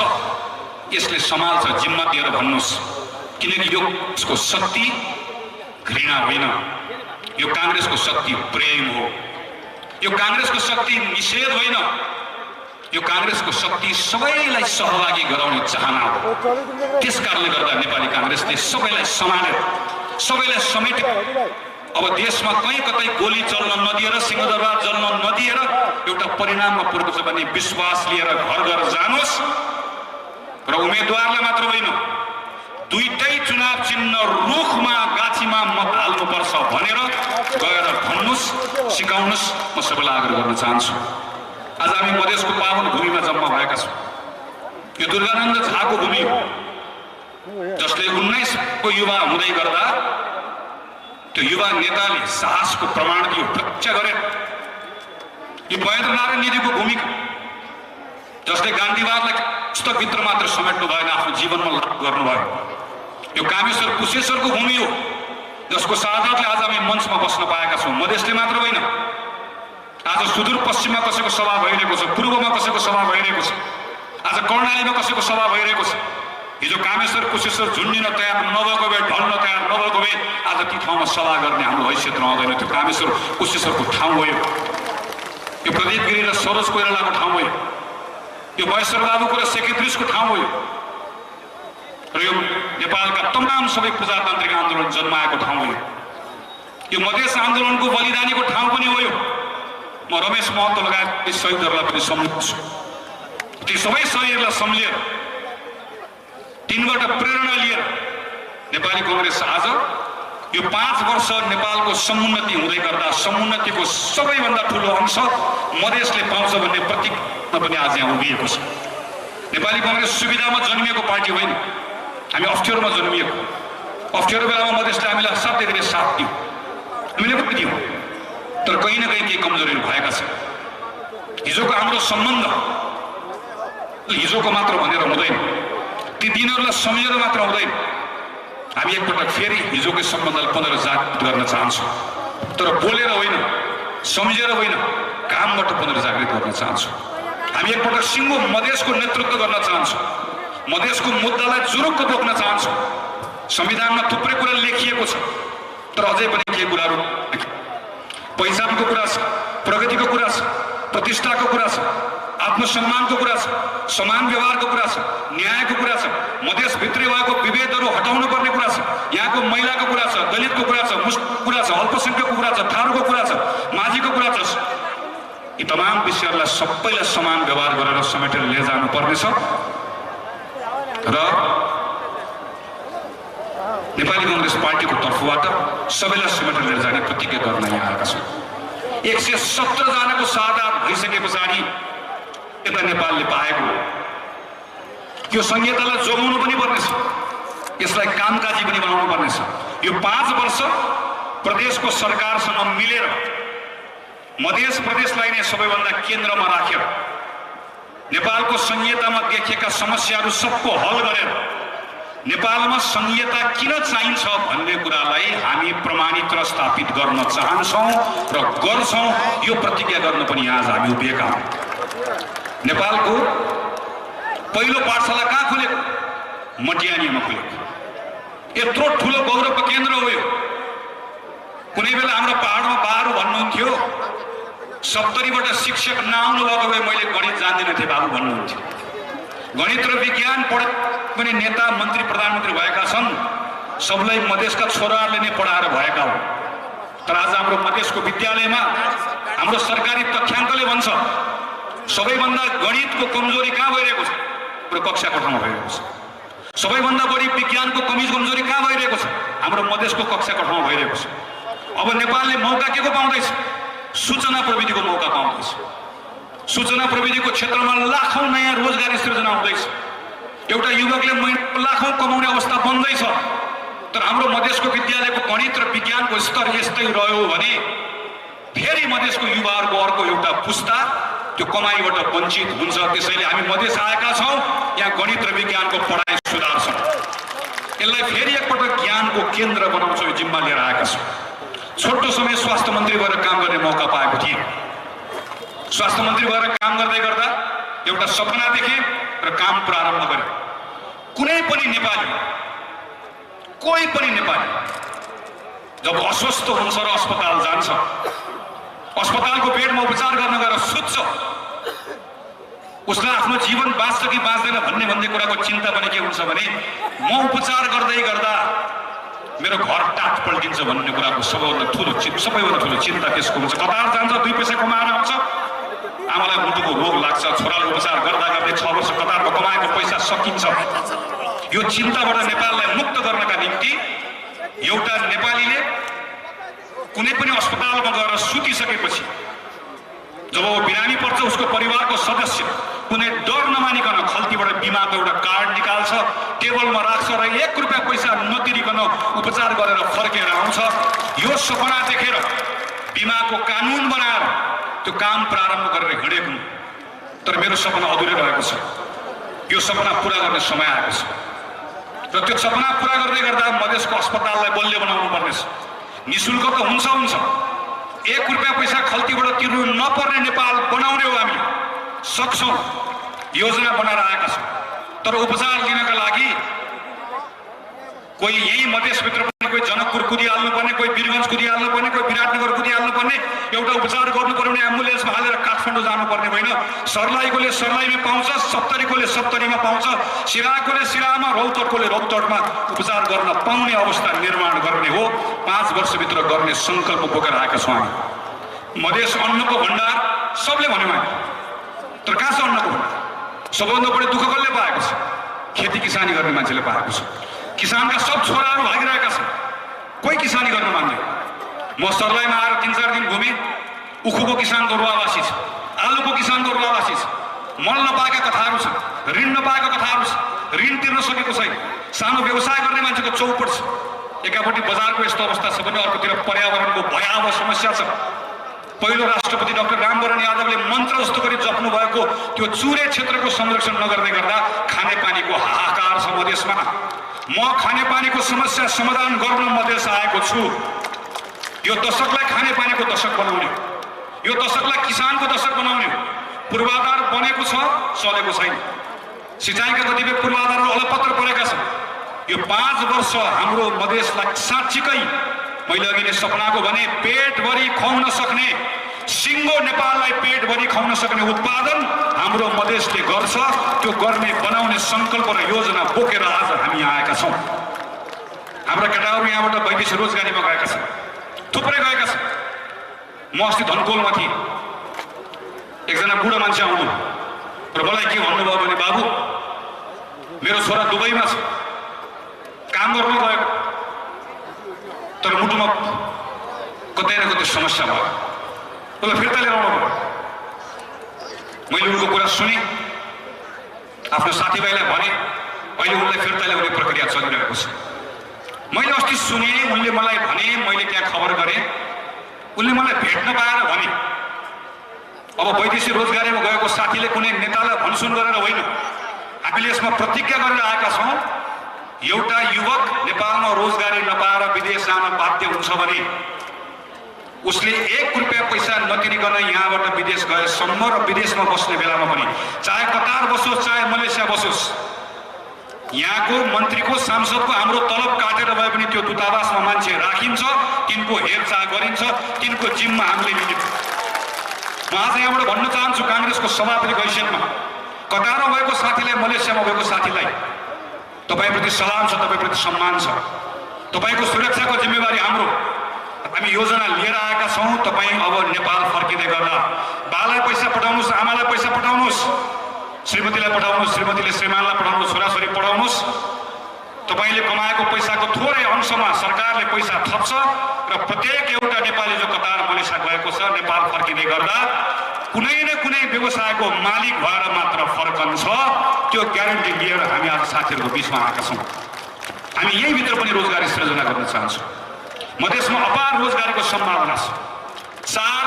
यसले सम्हाल्छ, जिम्मा दिएर भन्नुहोस्। किनकि यो उसको शक्ति घृणा होइन, यो काङ्ग्रेसको शक्ति प्रेम हो, यो काङ्ग्रेसको शक्ति निषेध होइन, यो काङ्ग्रेसको शक्ति सबैलाई सहभागी गराउने चाहना हो। त्यस कारणले गर्दा नेपाली काङ्ग्रेसले सबैलाई समालेर, सबैलाई समेटेर अब देशमा कहीँ कतै गोली चल्न नदिएर, सिंहदरबार जल्न नदिएर एउटा परिणाममा पुर्याउँछ भन्ने विश्वास लिएर घर घर जानुहोस् र उम्मेदवारलाई मात्र होइन, दुईटै चुनाव चिन्ह रुखमा गाछीमा मत हाल्नुपर्छ भनेर गएर भन्नुहोस्, सिकाउनुहोस्। म सबैलाई आग्रह गर्न चाहन्छु। आज हामी मधेसको पावन भूमिमा जम्मा भएका छौँ। यो दुर्गानन्द झाको भूमि हो, जसले 19 को युवा हुँदै गर्दा त्यो युवा नेताले साहसको प्रमाण दियो, प्रत्यक्ष गरे। यो महेन्द्रनारायण निधिको भूमिका, जसले गान्धीवादलाई पुस्तकभित्र मात्र समेट्नु भएन, आफ्नो जीवनमा लागू गर्नुभयो। यो कामेश्वर कुशेश्वरको भूमि हो, जसको साधकले आज हामी मञ्चमा बस्न पाएका छौँ। मधेसले मात्र होइन, आज सुदूरपश्चिममा कसैको सभा भइरहेको छ, पूर्वमा कसैको सभा भइरहेको छ, आज कर्णालीमा कसैको सभा भइरहेको छ। हिजो कामेश्वर कुशेश्वर झुन्डिन तयार नभएको भए, ढल्न तयार नभएको भए आज ती ठाउँमा सभा गर्ने हाम्रो हैसियत रहँदैन। त्यो कामेश्वर कुशेश्वरको ठाउँ हो। यो प्रदीप गिरी र सरोज कोइरालाको ठाउँ हो। यो महेश्वर बाबुको र सेक्रेटरिजको ठाउँ हो। र यो नेपालका तमाम सबै प्रजातान्त्रिक आन्दोलन जन्माएको ठाउँ हो। यो मधेस आन्दोलनको बलिदानीको ठाउँ पनि हो। म रमेश महतो लगायत शहीदहरूलाई पनि सम्झन्छु। ती सबै शहीदहरूलाई सम्झेर, तिनबाट प्रेरणा लिएर नेपाली कांग्रेस आज यो 5 वर्ष नेपालको समुन्नति हुँदै गर्दा समुन्नतिको सबैभन्दा ठुलो अंश मधेसले पाउँछ भन्ने प्रतीकमा पनि आज यहाँ उभिएको छ। नेपाली कांग्रेस सुविधामा जन्मिएको पार्टी होइन, हामी अप्ठ्यारोमा जन्मिएको। अप्ठ्यारो बेलामा मधेसले हामीलाई असाध्यै धेरै साथ दियो, हामीले पनि दियौँ। तर कहीँ न कहीँ केही कमजोरीहरू भएका छन्। हिजोको हाम्रो सम्बन्ध हिजोको मात्र भनेर हुँदैन, ती दिनहरूलाई सम्झेर मात्र हुँदैन। हामी एकपटक फेरि हिजोकै सम्बन्धलाई पुनर्जागृत गर्न चाहन्छौँ, तर बोलेर होइन, सम्झेर होइन, कामबाट पुनर्जागृत गर्न चाहन्छौँ। हामी एकपटक सिङ्गो मधेसको नेतृत्व गर्न चाहन्छौँ, मधेसको मुद्दालाई जुरुक्क बोक्न चाहन्छौँ। संविधानमा थुप्रै कुरा लेखिएको छ, तर अझै पनि केही कुराहरू पहिचानको कुरा छ, प्रगतिको कुरा छ, प्रतिष्ठाको कुरा छ, आत्मसम्मानको कुरा छ, समान व्यवहारको कुरा छ, न्यायको कुरा छ, मधेसभित्रै भएको विभेदहरू हटाउनु पर्ने कुरा छ, यहाँको महिलाको कुरा छ, दलितको कुरा छ, मुस्लिमको कुरा छ, अल्पसङ्ख्यकको कुरा छ, थारूको कुरा छ, माझीको कुरा छ। यी तमाम विषयहरूलाई सबैलाई समान व्यवहार गरेर समेटेर लिएर जानुपर्नेछ र नेपाली कांग्रेस पार्टीको तर्फबाट सबैलाई समेटेर लिएर जाने प्रतिज्ञा गर्न यहाँ आएका छौँ। 117 जनाको शहादत भइसके पछाडि यता नेपालले पाएको यो संहितालाई जोगाउनु पनि पर्नेछ, यसलाई कामकाजी पनि बनाउनु पर्नेछ। यो 5 वर्ष प्रदेशको सरकारसँग मिलेर मधेस प्रदेशलाई नै सबैभन्दा केन्द्रमा राखेर नेपालको संहितामा देखिएका समस्याहरू सबको हल गरेर नेपालमा संहिता किन चाहिन्छ भन्ने कुरालाई हामी प्रमाणित र स्थापित गर्न चाहन्छौँ र गर्छौँ। यो प्रतिज्ञा गर्न पनि आज हामी उभिएका हौँ। नेपालको पहिलो पाठशाला कहाँ खुलेको? मटियानीमा खुलेको। यत्रो ठुलो गौरवको केन्द्र हो यो। कुनै बेला हाम्रो पहाडमा बाहरू भन्नुहुन्थ्यो, 70बाट शिक्षक नआउनु भएको भए मैले गणित जान्दिनँ थिएँ बाबु भन्नुहुन्थ्यो। गणित र विज्ञान पढ पनि नेता मन्त्री प्रधानमन्त्री भएका छन्, सबलाई मधेसका छोराहरूले नै पढाएर भएका हुन्। तर आज हाम्रो मधेसको विद्यालयमा हाम्रो सरकारी तथ्याङ्कले भन्छ सबैभन्दा गणितको कमजोरी कहाँ भइरहेको छ? हाम्रो कक्षा कोठामा भइरहेको छ। सबैभन्दा बढी विज्ञानको कमजोरी कहाँ भइरहेको छ? हाम्रो मधेसको कक्षा कोठामा भइरहेको छ। अब नेपालले मौका के को पाउँदैछ? सूचना प्रविधिको मौका पाउँदैछ। सूचना प्रविधिको क्षेत्रमा लाखौं नयाँ रोजगारी सृजना हुँदैछ। एउटा युवकले लाखौं कमाउने अवस्था बन्दैछ। तर हाम्रो मधेसको विद्यालयको गणित र विज्ञानको स्तर यस्तै रह्यो भने फेरि मधेसको युवाहरूको अर्को एउटा पुस्ता त्यो कमाइबाट वञ्चित हुन्छ। त्यसैले हामी मधेस आएका छौँ, यहाँ गणित र विज्ञानको पढाइ सुधार्छ। यसलाई फेरि एकपटक ज्ञानको केन्द्र बनाउँछौँ, यो जिम्मा लिएर आएका छौँ। छोटो समय स्वास्थ्य मन्त्री भएर काम गर्ने मौका पाएको थिएँ। स्वास्थ्य मन्त्री भएर काम गर्दै गर्दा एउटा सपना देखेँ र काम प्रारम्भ गरेँ। कुनै पनि नेपाली कोही पनि नेपाली जब अस्वस्थ हुन्छ र अस्पताल जान्छ, अस्पतालको बेडमा उपचार गर्न गएर सुत्छ, उसलाई आफ्नो जीवन बाँच्छ कि बाँच्दैन भन्ने कुराको चिन्ता पनि के हुन्छ भने म उपचार गर्दै गर्दा मेरो घर टाट पल्टिन्छ भन्ने कुराको सबैभन्दा ठुलो चिन्ता त्यसको हुन्छ। कतार जान्छ, 2 पैसा कमाएर आउँछ, आमालाई मुटुको रोग लाग्छ, छोराले उपचार गर्दा गर्दै 6 वर्ष कतारमा कमाएको पैसा सकिन्छ। यो चिन्ताबाट नेपाललाई मुक्त गर्नका निम्ति एउटा नेपालीले कुनै पनि अस्पतालमा गएर सुतिसकेपछि जब वो बिरामी पर्छ, उसको परिवारको सदस्य कुनै डर नमानिकन खल्तीबाट बिमाको एउटा कार्ड निकाल्छ, टेबलमा राख्छ र 1 रुपियाँ पैसा नतिरिकन उपचार गरेर फर्केर आउँछ। यो सपना देखेर बिमाको कानुन बनाएर त्यो काम प्रारम्भ गरेर हिँडेको, तर मेरो सपना अधुरै रहेको छ। यो सपना पूरा गर्ने समय आएको छ र त्यो सपना पूरा गर्दै गर्दा मधेसको अस्पताललाई बलियो बनाउनु पर्नेछ। निशुल्क त हुन्छ, 1 रुपियाँ पैसा खल्तीबाट तिर्नु नपर्ने नेपाल बनाउने हो। हामी सक्छौँ, योजना बनाएर आएका छौँ। तर उपचार लिनका लागि कोही यही मधेसभित्र पनि कोही जनकपुर कुदिहाल्नु पर्ने, कोही वीरगञ्ज कुदिहाल्नु पर्ने, कोही विराटनगर कुदिहाल्नु पर्ने, एउटा उपचार गर्नु पर्यो भने एम्बुलेन्समा हालेर काठमाडौँ जानुपर्ने होइन। सर्लाहीकोले सर्लाहीमा पाउँछ, सप्तरीकोले सप्तरीमा पाउँछ, सिराकोले सिरामा, रौतहटकोले रौतहटमा उपचार गर्न पाउने अवस्था निर्माण गर्ने हो। 5 वर्षभित्र गर्ने सङ्कल्प बोकेर आएका छौँ हामी। मधेस अन्नको भण्डार सबले भन्यो मैले, तर कहाँ छ अन्नको भण्डार? सबभन्दा बढी दुःख कसले पाएको छ? खेती किसानी गर्ने मान्छेले पाएको छ। किसानका सब छोराहरू भागिरहेका छन्, कोही किसानी गर्न मान्दैन। म सर्लाहीमा आएर 3-4 दिन घुमेँ, उखुको किसानको रुवावासी छ, आलुको किसानको रुवावासी छ, मल नपाएका कथाहरू छन्, ऋण नपाएका कथाहरू छ, ऋण तिर्न सकेको छैन, सानो व्यवसाय गर्ने मान्छेको चौपट छ। एकापट्टि बजारको यस्तो अवस्था छ भने अर्कोतिर पर्यावरणको भयावह समस्या छ। पहिलो राष्ट्रपति डाक्टर रामवरण यादवले मन्त्र जस्तो गरी जप्नु भएको त्यो चुरे क्षेत्रको संरक्षण नगर्दै गर्दा खानेपानीको हाहाकार छ मधेसमा। म खानेपानीको समस्या समाधान गर्न मधेस आएको छु। यो दशकलाई खानेपानीको दशक बनाउने, यो दशकलाई किसानको दशक बनाउने पूर्वाधार बनेको छ, चलेको छैन। सिँचाइका कतिपय पूर्वाधारहरू अलपत्र परेका छन्। यो 5 वर्ष हाम्रो मधेसलाई साँच्चीकै मैले अघि नै सपनाको भने पेटभरि खुवाउन सक्ने, सिङ्गो नेपाललाई पेटभरि खुवाउन सक्ने उत्पादन हाम्रो मधेसले गर्छ। त्यो गर्ने बनाउने सङ्कल्प र योजना बोकेर आज हामी आएका छौँ। हाम्रा केटाहरू यहाँबाट वैदेशिक रोजगारीमा गएका छन्, थुप्रै गएका छन्। म अस्ति धनकोलमा थिएँ, एकजना बुढो मान्छे आउनु र मलाई के भन्नुभयो भने, बाबु मेरो छोरा दुबईमा छ, काम गर्न गएको, तर मुटुमा कतै न कतै समस्या भयो, उसलाई फिर्ता लिएर आउनु भयो। मैले उनको कुरा सुने, आफ्नो साथीभाइलाई भने, अहिले उनलाई फिर्ता ल्याउने प्रक्रिया चलिरहेको छ। मैले अस्ति सुने, उनले मलाई भने, मैले त्यहाँ खबर गरेँ, उनले मलाई भेट्न पाएर भने, अब वैदेशिक रोजगारीमा गएको साथीले कुनै नेतालाई भनसुन गरेर होइन, हामीले यसमा प्रतिज्ञा गरेर आएका छौँ। एउटा युवक नेपालमा रोजगारी नपाएर विदेश जान बाध्य हुन्छ भने उसले 1 रुपियाँ पैसा नतिरिकन यहाँबाट विदेश गएसम्म र विदेशमा बस्ने बेलामा पनि, चाहे कतार बसोस् चाहे मलेसिया बसोस्, यहाँको मन्त्रीको सांसदको हाम्रो तलब काटेर भए पनि त्यो दूतावासमा मान्छे राखिन्छ, तिनको हेरचाह गरिन्छ, तिनको जिम्मा हामीले लिने। म आज यहाँबाट भन्न चाहन्छु काङ्ग्रेसको सभापतिको हैसियतमा, कतारमा भएको साथीलाई, मलेसियामा भएको साथीलाई तपाईप्रति सलाम छ, तपाईप्रति सम्मान छ। तपाईको सुरक्षाको जिम्मेवारी हाम्रो। हामी योजना लिएर आएका छौँ। तपाईँ अब नेपाल फर्किँदै गर्दा बालाई पैसा पठाउनुहोस्, आमालाई पैसा पठाउनुहोस्, श्रीमतीलाई पठाउनुहोस्, श्रीमतीले श्रीमानलाई पठाउनुहोस्, छोराछोरी पढाउनुहोस्। तपाईँले कमाएको पैसाको थोरै अंशमा सरकारले पैसा थप्छ र प्रत्येक एउटा नेपाली जो कतार मलेसिया गएको छ, नेपाल फर्किँदै गर्दा कुनै न कुनै व्यवसायको मालिक भएर मात्र फर्कन्छ। त्यो ग्यारेन्टी लिएर हामी आज साथीहरूको बिचमा आएका छौँ। हामी यहीँभित्र पनि रोजगारी सृजना गर्न चाहन्छौँ। मधेसमा अपार रोजगारीको सम्भावना छ। 4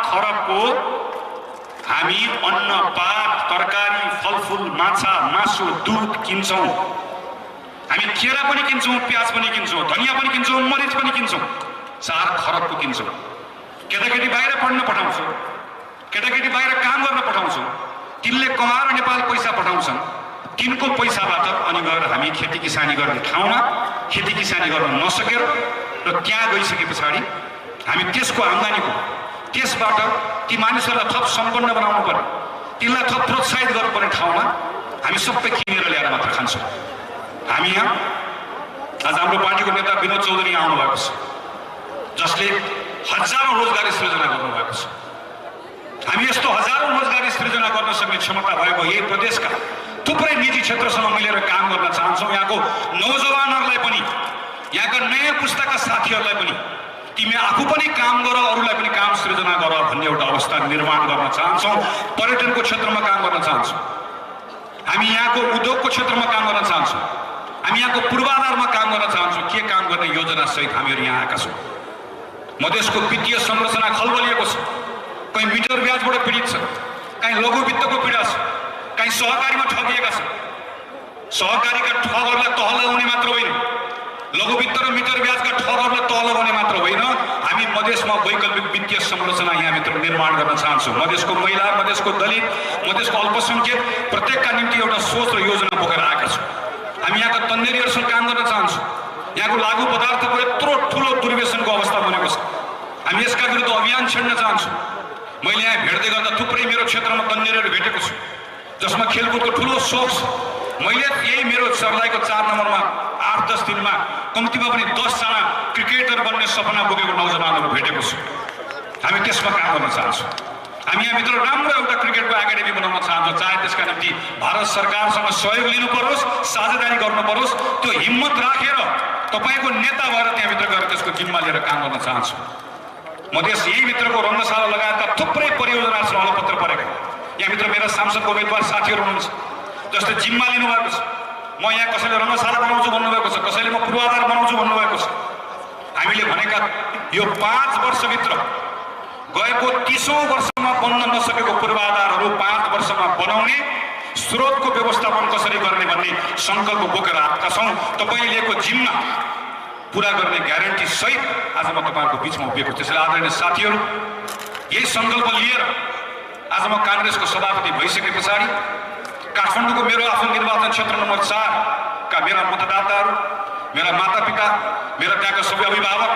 खरबको हामी अन्न, पात, तरकारी, फलफुल, माछा, मासु, दुध किन्छौँ। हामी केरा पनि किन्छौँ, प्याज पनि किन्छौँ, धनियाँ पनि किन्छौँ, मरिच पनि किन्छौँ। 4 खरबको किन्छौँ। केटाकेटी बाहिर पढ्न पठाउँछौँ, केटाकेटी बाहिर काम गर्न पठाउँछौँ, तिनले कमाएर नेपाल पैसा पठाउँछन्। तिनको पैसाबाट अनि गएर हामी खेती किसानी गर्ने ठाउँमा खेती किसानी गर्न नसकेर र त्यहाँ गइसके पछाडि हामी त्यसको आम्दानीको त्यसबाट ती मानिसहरूलाई थप सम्पन्न बनाउनु पर्ने, तिनलाई थप प्रोत्साहित गर्नुपर्ने ठाउँमा हामी सबै किनेर ल्याएर मात्र खान्छौँ। हामी यहाँ आज हाम्रो पार्टीको नेता विनोद चौधरी आउनु भएको छ, जसले हजारौं रोजगारी सृजना गर्नुभएको छ। हामी यस्तो हजारौं रोजगारी सृजना गर्न सक्ने क्षमता भएको यही प्रदेशका थुप्रै निजी क्षेत्रसँग मिलेर काम गर्न चाहन्छौँ। यहाँको नौजवानहरूलाई पनि, यहाँका नयाँ पुस्ताका साथीहरूलाई पनि तिमी आफू पनि काम गर, अरूलाई पनि काम सृजना गर भन्ने एउटा अवस्था निर्माण गर्न चाहन्छौँ। पर्यटनको क्षेत्रमा काम गर्न चाहन्छौँ, हामी यहाँको उद्योगको क्षेत्रमा काम गर्न चाहन्छौँ, हामी यहाँको पूर्वाधारमा काम गर्न चाहन्छौँ। के काम गर्ने योजना सहित हामीहरू यहाँ आएका छौँ। मधेसको वित्तीय संरचना खलबलिएको छ, कहीँ मिटर ब्याजबाट पीडित छ, कहीँ लघु वित्तको पीडा छ, कहीँ सहकारीमा ठगिएका छन्। सहकारीका ठगहरूलाई तह लगाउने मात्र होइन, लघु वित्त र मिटर ब्याजका ठगहरूलाई तह लगाउने मात्र होइन, हामी मधेसमा वैकल्पिक वित्तीय संरचना यहाँभित्र निर्माण गर्न चाहन्छौँ। मधेसको महिला, मधेसको दलित, मधेसको अल्पसङ्ख्यक प्रत्येकका निम्ति एउटा सोच र योजना बोकेर आएका छौँ। हामी यहाँका तन्नेरीहरूसँग काम गर्न चाहन्छौँ। यहाँको लागु पदार्थको यत्रो ठुलो दुर्व्यसनको अवस्था बनेको छ, हामी यसका विरुद्ध अभियान छेड्न चाहन्छौँ। मैले यहाँ भेट्दै गर्दा थुप्रै मेरो क्षेत्रमा तन्नेरीहरू भेटेको छु, जसमा खेलकुदको ठुलो सोच छ। मैले यही मेरो सर्लाहीको 4 नम्बरमा 8-10 दिनमा कम्तीमा पनि 10 जना क्रिकेटर बन्ने सपना बोकेको नौजवानहरू भेटेको छु। हामी त्यसमा काम गर्न चाहन्छौँ। हामी यहाँभित्र राम्रो एउटा क्रिकेटको एकाडेमी बनाउन चाहन्छौँ। चाहे त्यसका निम्ति भारत सरकारसँग सहयोग लिनु परोस्, साझेदारी गर्नु परोस्, त्यो हिम्मत राखेर तपाईँको नेता भएर त्यहाँभित्र गएर त्यसको जिम्मा लिएर काम गर्न चाहन्छौँ। मधेस यहीभित्रको रङ्गशाला लगायतका थुप्रै परियोजनाहरू अलपत्र परेका, यहाँभित्र मेरा सांसदको उम्मेदवार साथीहरू हुनुहुन्छ, जसले जिम्मा लिनुभएको छ। म यहाँ कसैले रङ्गशाला बनाउँछु भन्नुभएको छ, कसैले म पूर्वाधार बनाउँछु भन्नुभएको छ। हामीले भनेका यो 5 वर्षभित्र गएको 30औं वर्षमा बन्न नसकेको पूर्वाधारहरू 5 वर्षमा बनाउने, स्रोतको व्यवस्थापन कसरी गर्ने भन्ने सङ्कल्प बोकेर आएका छौँ। तपाईँले लिएको जिम्मा पुरा गर्ने ग्यारेन्टी सहित आज म तपाईँहरूको बिचमा उभिएको। त्यसैले आदरणीय साथीहरू, यही सङ्कल्प लिएर आज म काङ्ग्रेसको सभापति भइसके पछाडि काठमाडौँको मेरो आफ्नो निर्वाचन क्षेत्र नम्बर 4 का मेरा मतदाताहरू, मेरा मातापिता, मेरा त्यहाँका सबै अभिभावक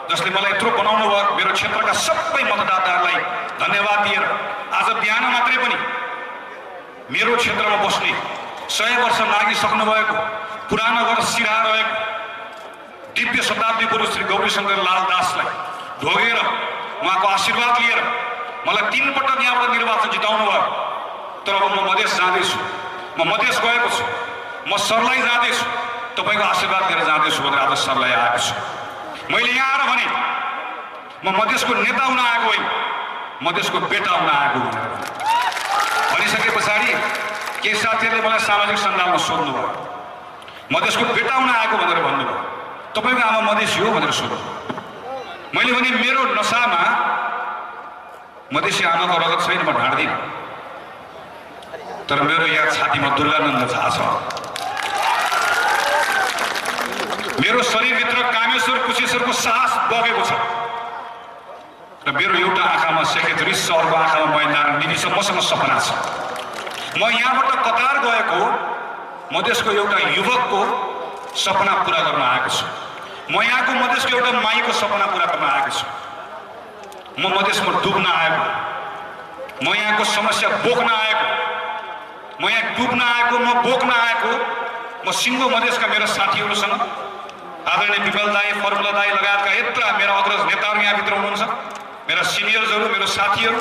जसले मलाई यत्रो बनाउनु भयो, मेरो क्षेत्रका सबै मतदाताहरूलाई धन्यवाद दिएर आज बिहान मात्रै पनि मेरो क्षेत्रमा बस्ने 100 वर्ष नागिसक्नु भएको पुरानो घर सिरा रहेको दिव्य शताब्दी पुरुष श्री गौरीशङ्कर लाल दासलाई ढोगेर उहाँको आशीर्वाद लिएर मलाई 3 पटक यहाँबाट निर्वाचन जिताउनु भयो। तर अब म मधेस जाँदैछु, म मधेस गएको छु, म सर्लाही जाँदैछु, तपाईँको आशीर्वाद लिएर जाँदैछु भनेर आज सर्लाही आएको छु। मैले यहाँ आएर भने म मधेसको नेता हुन आएको होइन, मधेसको बेटा हुन आएको भनिसके पछाडि केही साथीहरूले मलाई सामाजिक सञ्जालमा सोध्नुभयो, मधेसको बेटा हुन आएको भनेर भन्नुभयो, तपाईँको आमा मधेसी हो भनेर सोध्नु। मैले भने मेरो नसामा मधेसी आमाको रगत छैन, म ढाँड्दिनँ, तर मेरो यहाँ छातीमा दुर्गानन्द झा छ। मेरो शरीरभित्र कामेश्वर कुशेश्वरको साहस बगेको छ र मेरो एउटा आँखामा सेक्रेटरी छ, अर्को आँखामा मैदान निधि छ। मसँग सपना छ। म यहाँबाट कतार गएको मधेसको एउटा युवकको सपना पुरा गर्न आएको छु। म यहाँको मधेसको एउटा माईको सपना पुरा गर्न आएको छु। म मधेसमा डुब्न आएको, म यहाँको समस्या बोक्न आएको, म यहाँ डुब्न आएको, म बोक्न आएको। म सिङ्गो मधेसका मेरा साथीहरूसँग आदरणीय विमल दाई, फर्मुला दाई लगायतका यत्रा मेरा अग्रज नेताहरू यहाँभित्र हुनुहुन्छ, मेरा सिनियर्सहरू, मेरो साथीहरू,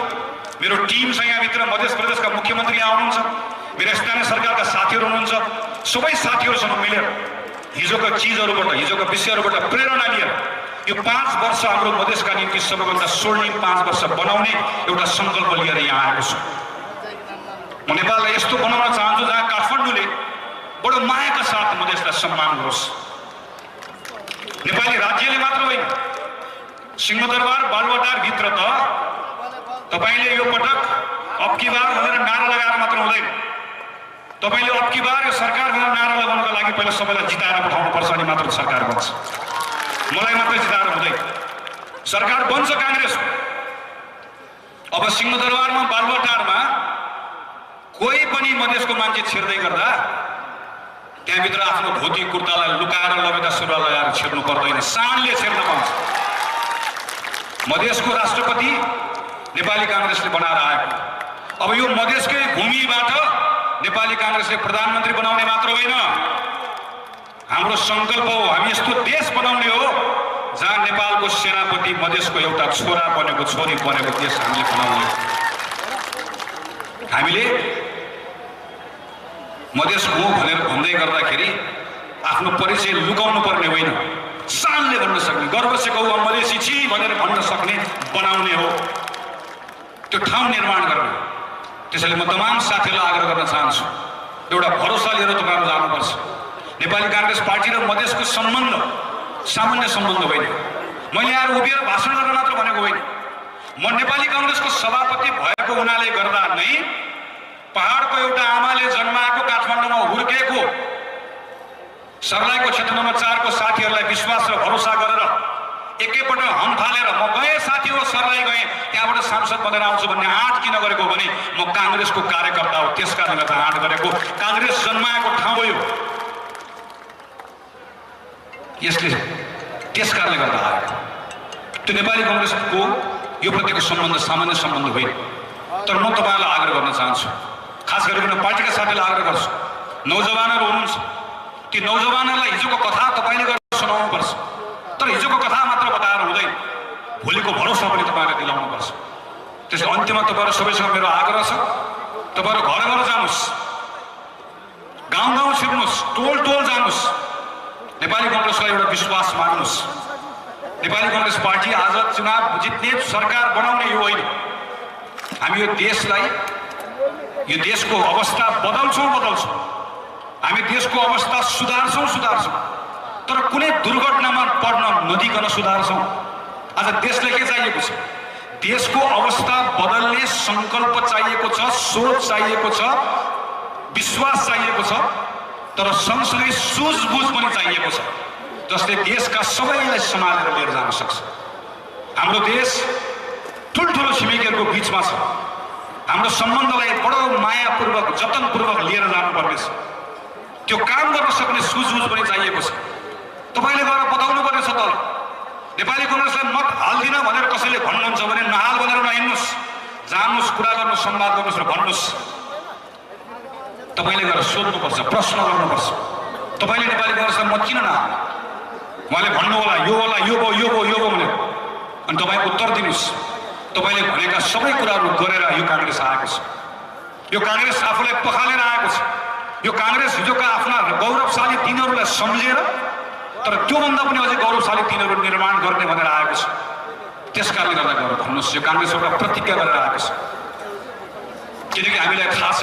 मेरो टिम छ यहाँभित्र। मध्य प्रदेशका मुख्यमन्त्री यहाँ हुनुहुन्छ, मेरा स्थानीय सरकारका साथीहरू हुनुहुन्छ। सबै साथीहरूसँग मिलेर हिजोका चिजहरूबाट, हिजोका विषयहरूबाट प्रेरणा लिएर यो 5 वर्ष हाम्रो मधेसका निम्ति सबैभन्दा स्वर्णिम 5 वर्ष बनाउने एउटा सङ्कल्प लिएर यहाँ आएको छु। म नेपाललाई यस्तो बनाउन चाहन्छु जहाँ काठमाडौँले बडो मायाका साथ मधेसलाई सम्मान गरोस्। नेपाली राज्यले मात्र होइन, सिंहदरबार बालुवाटार भित्र त तपाईँले यो पटक अबकी बार भनेर नारा लगाएर मात्र हुँदैन। तपाईँले अबकी बार यो सरकार भनेर नारा लगाउनको लागि पहिला सबैलाई जिताएर पठाउनु पर्छ, अनि मात्र सरकार बन्छ। मलाई मात्रै जिताएर हुँदैन, सरकार बन्छ काङ्ग्रेस। अब सिंहदरबारमा बालुवाटारमा कोही पनि मधेसको मान्छे छिर्दै गर्दा त्यहाँभित्र आफ्नो धोती कुर्तालाई लुकाएर लगेर सुरुवाल लगाएर छिर्नु पर्दैन, शानले छिर्न पाउँछ। मधेसको राष्ट्रपति नेपाली काङ्ग्रेसले बनाएर आएको। अब यो मधेसकै भूमिबाट नेपाली काङ्ग्रेसले प्रधानमन्त्री बनाउने मात्र होइन, हाम्रो सङ्कल्प हो हामी यस्तो देश बनाउने हो जहाँ नेपालको सेनापति मधेसको एउटा छोरा बनेको छोरी बनेको देश हामीले बनाउने हो। हामीले मधेस हो भनेर भन्दै गर्दाखेरि आफ्नो परिचय लुकाउनु पर्ने होइन, शानले भन्न सक्ने, गर्व से कहू मधेसी छि भनेर भन्न सक्ने बनाउने हो, त्यो ठाउँ निर्माण गर्ने। त्यसैले म तमाम साथीहरूलाई आग्रह गर्न चाहन्छु, एउटा भरोसा लिएर तपाईँहरू जानुपर्छ। नेपाली काङ्ग्रेस पार्टी र मधेसको सम्बन्ध सामान्य सम्बन्ध होइन। मैले आएर उभिएर भाषण गर्न मात्र भनेको होइन, म नेपाली काङ्ग्रेसको सभापति भएको हुनाले गर्दा नै पहाडको एउटा आमाले जन्माएको काठमाडौँमा हुर्केको सर्लाहीको क्षेत्र नम्बर 4 को साथीहरूलाई विश्वास र भरोसा गरेर एकैपल्ट हम फालेर म गएँ साथी हो सर्लाही गएँ, त्यहाँबाट सांसद बनेर आउँछु भन्ने आँट किन गरेको भने म काङ्ग्रेसको कार्यकर्ता हो, त्यस कारणले गर्दा आँट गरेको। काङ्ग्रेस जन्माएको ठाउँ हो यो, यसले त्यस कारणले गर्दा आएको। त्यो नेपाली काङ्ग्रेसको यो प्रतिको सम्बन्ध सामान्य सम्बन्ध होइन। तर म तपाईँलाई आग्रह गर्न चाहन्छु, खास गरिकन पार्टीका साथीलाई आग्रह गर्छु, नौजवानहरू हुनुहुन्छ, ती नौजवानहरूलाई हिजोको कथा तपाईँले गरेर सुनाउनुपर्छ। तर हिजोको कथा मात्र बताएर हुँदैन, भोलिको भरोसा पनि तपाईँलाई दिलाउनुपर्छ। त्यसै अन्त्यमा तपाईँहरू सबैसँग मेरो आग्रह छ, तपाईँहरू घर घर जानुहोस्, गाउँ गाउँ छिर्नुहोस्, टोल टोल जानुहोस्, नेपाली काङ्ग्रेसलाई एउटा विश्वास माग्नुहोस्। नेपाली काङ्ग्रेस पार्टी आज चुनाव जित्ने सरकार बनाउने यो होइन, हामी यो देशलाई, यो देशको अवस्था बदल्छौँ, हामी देशको अवस्था सुधार्छौँ, तर कुनै दुर्घटनामा पर्न नदिकन सुधार्छौँ। आज देशलाई के चाहिएको छ? देशको अवस्था बदल्ने सङ्कल्प चाहिएको छ, सोच चाहिएको छ, विश्वास चाहिएको छ, तर सँगसँगै सुझबुझ पनि चाहिएको छ, जसले देशका सबैलाई सम्हालेर लिएर जान सक्छ। हाम्रो देश ठुल्ठुलो छिमेकीहरूको बिचमा छ, हाम्रो सम्बन्धलाई बडो मायापूर्वक जतनपूर्वक लिएर जानुपर्नेछ। त्यो काम गर्न सक्ने सुझबुझ पनि चाहिएको छ। तपाईँले गएर बताउनु पर्नेछ तल नेपाली काङ्ग्रेसलाई मत हाल्दिन भनेर कसैले भन्नुहुन्छ भने नहाल भनेर नहिँड्नुहोस्, जानुहोस्, कुरा गर्नुहोस्, संवाद गर्नुहोस् र भन्नुहोस्। तपाईँले गएर सोध्नुपर्छ, प्रश्न गर्नुपर्छ, तपाईँले नेपाली काङ्ग्रेसलाई मत किन नहाल्नु? उहाँले भन्नु होला यो होला, यो भयो, यो भयो, यो भयो भनेर, अनि तपाईँ उत्तर दिनुहोस्। तपाईँले भनेका सबै कुराहरू गरेर यो काङ्ग्रेस आएको छ, यो काङ्ग्रेस आफूलाई पखालेर आएको छ, यो काङ्ग्रेस हिजोका आफ्ना गौरवशाली दिनहरूलाई सम्झेर तर त्योभन्दा पनि अझै गौरवशाली दिनहरू निर्माण गर्ने भनेर आएको छ। त्यस कारणले गर्दा गएर भन्नुहोस्, यो काङ्ग्रेस एउटा प्रतिज्ञा गरेर आएको छ। किनकि हामीलाई थाहा छ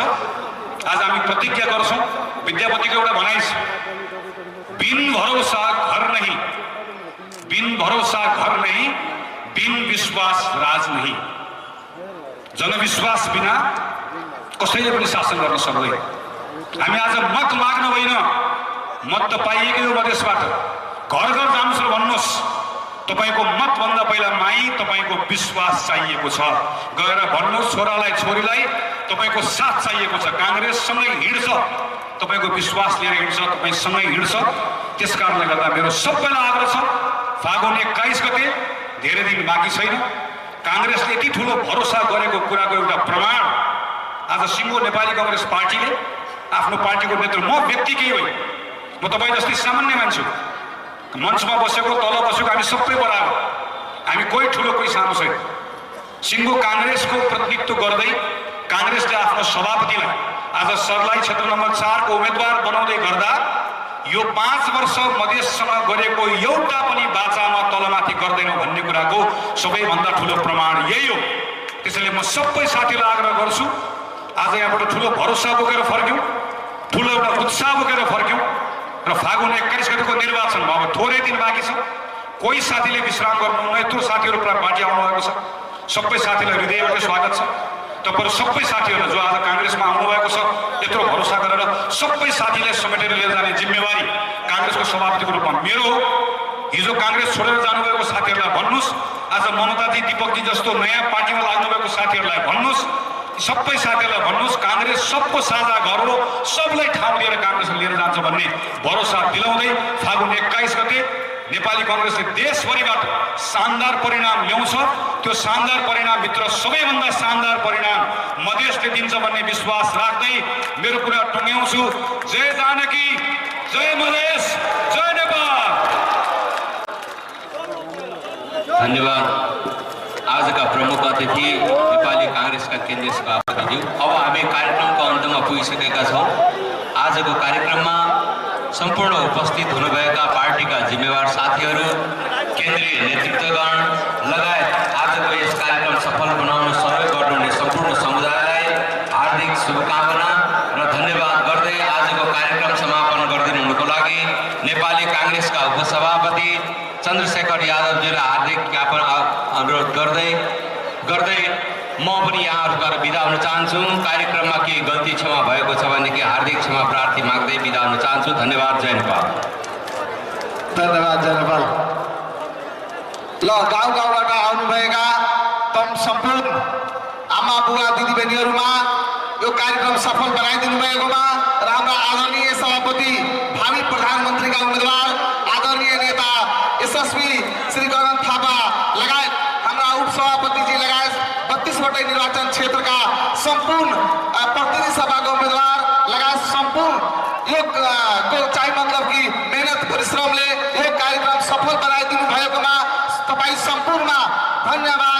आज हामी प्रतिज्ञा गर्छौँ, विद्यापतिको एउटा भनाइ छ, बिन भरोसा घर नहीं, बिन भरोसा घर नहीं, बिन विश्वास राज नहीं। जनविश्वास बिना कसैले पनि शासन गर्न सक्दैन। हामी आज मत माग्न होइन, मत त पाइएकै हो मधेसबाट, घर घर जानुहोस् र भन्नुहोस्, तपाईँको मतभन्दा पहिला माई तपाईँको विश्वास चाहिएको छ। गएर भन्नुहोस् छोरालाई छोरीलाई तपाईँको साथ चाहिएको छ, काङ्ग्रेससँगै हिँड्छ, तपाईँको विश्वास लिएर हिँड्छ, तपाईँसँगै हिँड्छ। त्यस कारणले गर्दा मेरो सबैलाई आग्रह छ, फागुन 21 गते धेरै दिन बाँकी छैन, काङ्ग्रेसले यति ठुलो भरोसा गरेको कुराको एउटा प्रमाण आज सिङ्गो नेपाली काङ्ग्रेस पार्टीले आफ्नो पार्टीको नेतृत्व, म व्यक्ति केही होइन, म तपाईँ जस्तै सामान्य मान्छे हो, मञ्चमा बसेको तल बसेको हामी सबै बराबर, हामी कोही ठुलो कोही सानो छैन। सिङ्गो काङ्ग्रेसको प्रतिनिधित्व गर्दै काङ्ग्रेसले आफ्नो सभापतिलाई आज सर्लाही क्षेत्र नम्बर 4 को उम्मेदवार बनाउँदै गर्दा यो 5 वर्ष मधेससँग गरेको एउटा पनि बाचामा तलमाथि गर्दैनौँ भन्ने कुराको सबैभन्दा ठुलो प्रमाण यही हो। त्यसैले म सबै साथीलाई आग्रह गर्छु, आज यहाँबाट ठुलो भरोसा बोकेर फर्क्यौँ, ठुलो एउटा उत्साह बोकेर फर्क्यौँ र फागुन 21 गतिको निर्वाचनमा अब थोरै दिन बाँकी छ। कोही साथीले विश्राम गर्नुहुन्न, यत्रो साथीहरू पार्टी आउनुभएको छ, सबै साथीलाई हृदयबाट स्वागत छ। तपाईँहरू सबै साथीहरू जो आज काङ्ग्रेसमा आउनुभएको छ, यत्रो भरोसा गरेर सबै साथीलाई समेटेर लिएर जाने जिम्मेवारी काङ्ग्रेसको सभापतिको रूपमा मेरो हो। हिजो काङ्ग्रेस छोडेर जानुभएको साथीहरूलाई भन्नुहोस्, आज ममताजी, दीपकजी जस्तो नयाँ पार्टीमा लाग्नुभएको साथीहरूलाई भन्नुहोस्, सबै साथीहरूलाई भन्नुहोस् काङ्ग्रेस सबको साझा घर हो, सबलाई ठाउँ लिएर काङ्ग्रेसले लिएर जान्छ भन्ने भरोसा दिलाउँदै फागुन 21 गते नेपाली काङ्ग्रेसले देशभरिबाट शानदार परिणाम ल्याउँछ। त्यो शानदार परिणामभित्र सबैभन्दा शानदार परिणाम मधेसले दिन्छ भन्ने विश्वास राख्दै मेरो कुरा टुङ्ग्याउँछु। जय जानकी, जय मधेस, जय नेपाल। धन्यवाद। आजका प्रमुख अतिथि नेपाली काङ्ग्रेसका केन्द्रीय सभापतिज्यू। अब हामी कार्यक्रमको अन्तमा पुगिसकेका छौँ। आजको कार्यक्रममा सम्पूर्ण उपस्थित हुनुभएका पार्टीका जिम्मेवार साथीहरू, केन्द्रीय नेतृत्वगण लगायत आजको यस कार्यक्रम सफल बनाउन सहयोग गर्नुहुने सम्पूर्ण समुदायलाई हार्दिक शुभकामना र धन्यवाद गर्दै आजको कार्यक्रम समापन गरिदिनुहुनुको लागि नेपाली काङ्ग्रेसका उपसभापति चन्द्रशेखर यादवजीलाई हार्दिक ज्ञापन अनुरोध गर्दै म पनि यहाँहरूबाट बिदा हुन चाहन्छु। कार्यक्रममा केही गल्ती क्षमा भएको छ भनेदेखि हार्दिक क्षमा प्रार्थी माग्दै बिदा हुन चाहन्छु। धन्यवाद। जय नेपाल। धन्यवाद। जय नेपाल। ल गाउँबाट आउनुभएका तम सम्पूर्ण आमा बुवा दिदीबहिनीहरूमा यो कार्यक्रम सफल बनाइदिनु भएकोमा र हाम्रा आदरणीय सभापति भावी प्रधानमन्त्रीका उम्मेदवार आदरणीय नेता यशस्वी श्री गगन थापा लगायत हाम्रा उपसभापतिजी लगायत 32वटै निर्वाचन क्षेत्रका सम्पूर्ण प्रतिनिधि सभाका उम्मेदवार लगायत सम्पूर्ण यो को चाहिँ मतलब कि मेहनत परिश्रमले यो कार्यक्रम सफल बनाइदिनु भएकोमा तपाईँ सम्पूर्णमा धन्यवाद।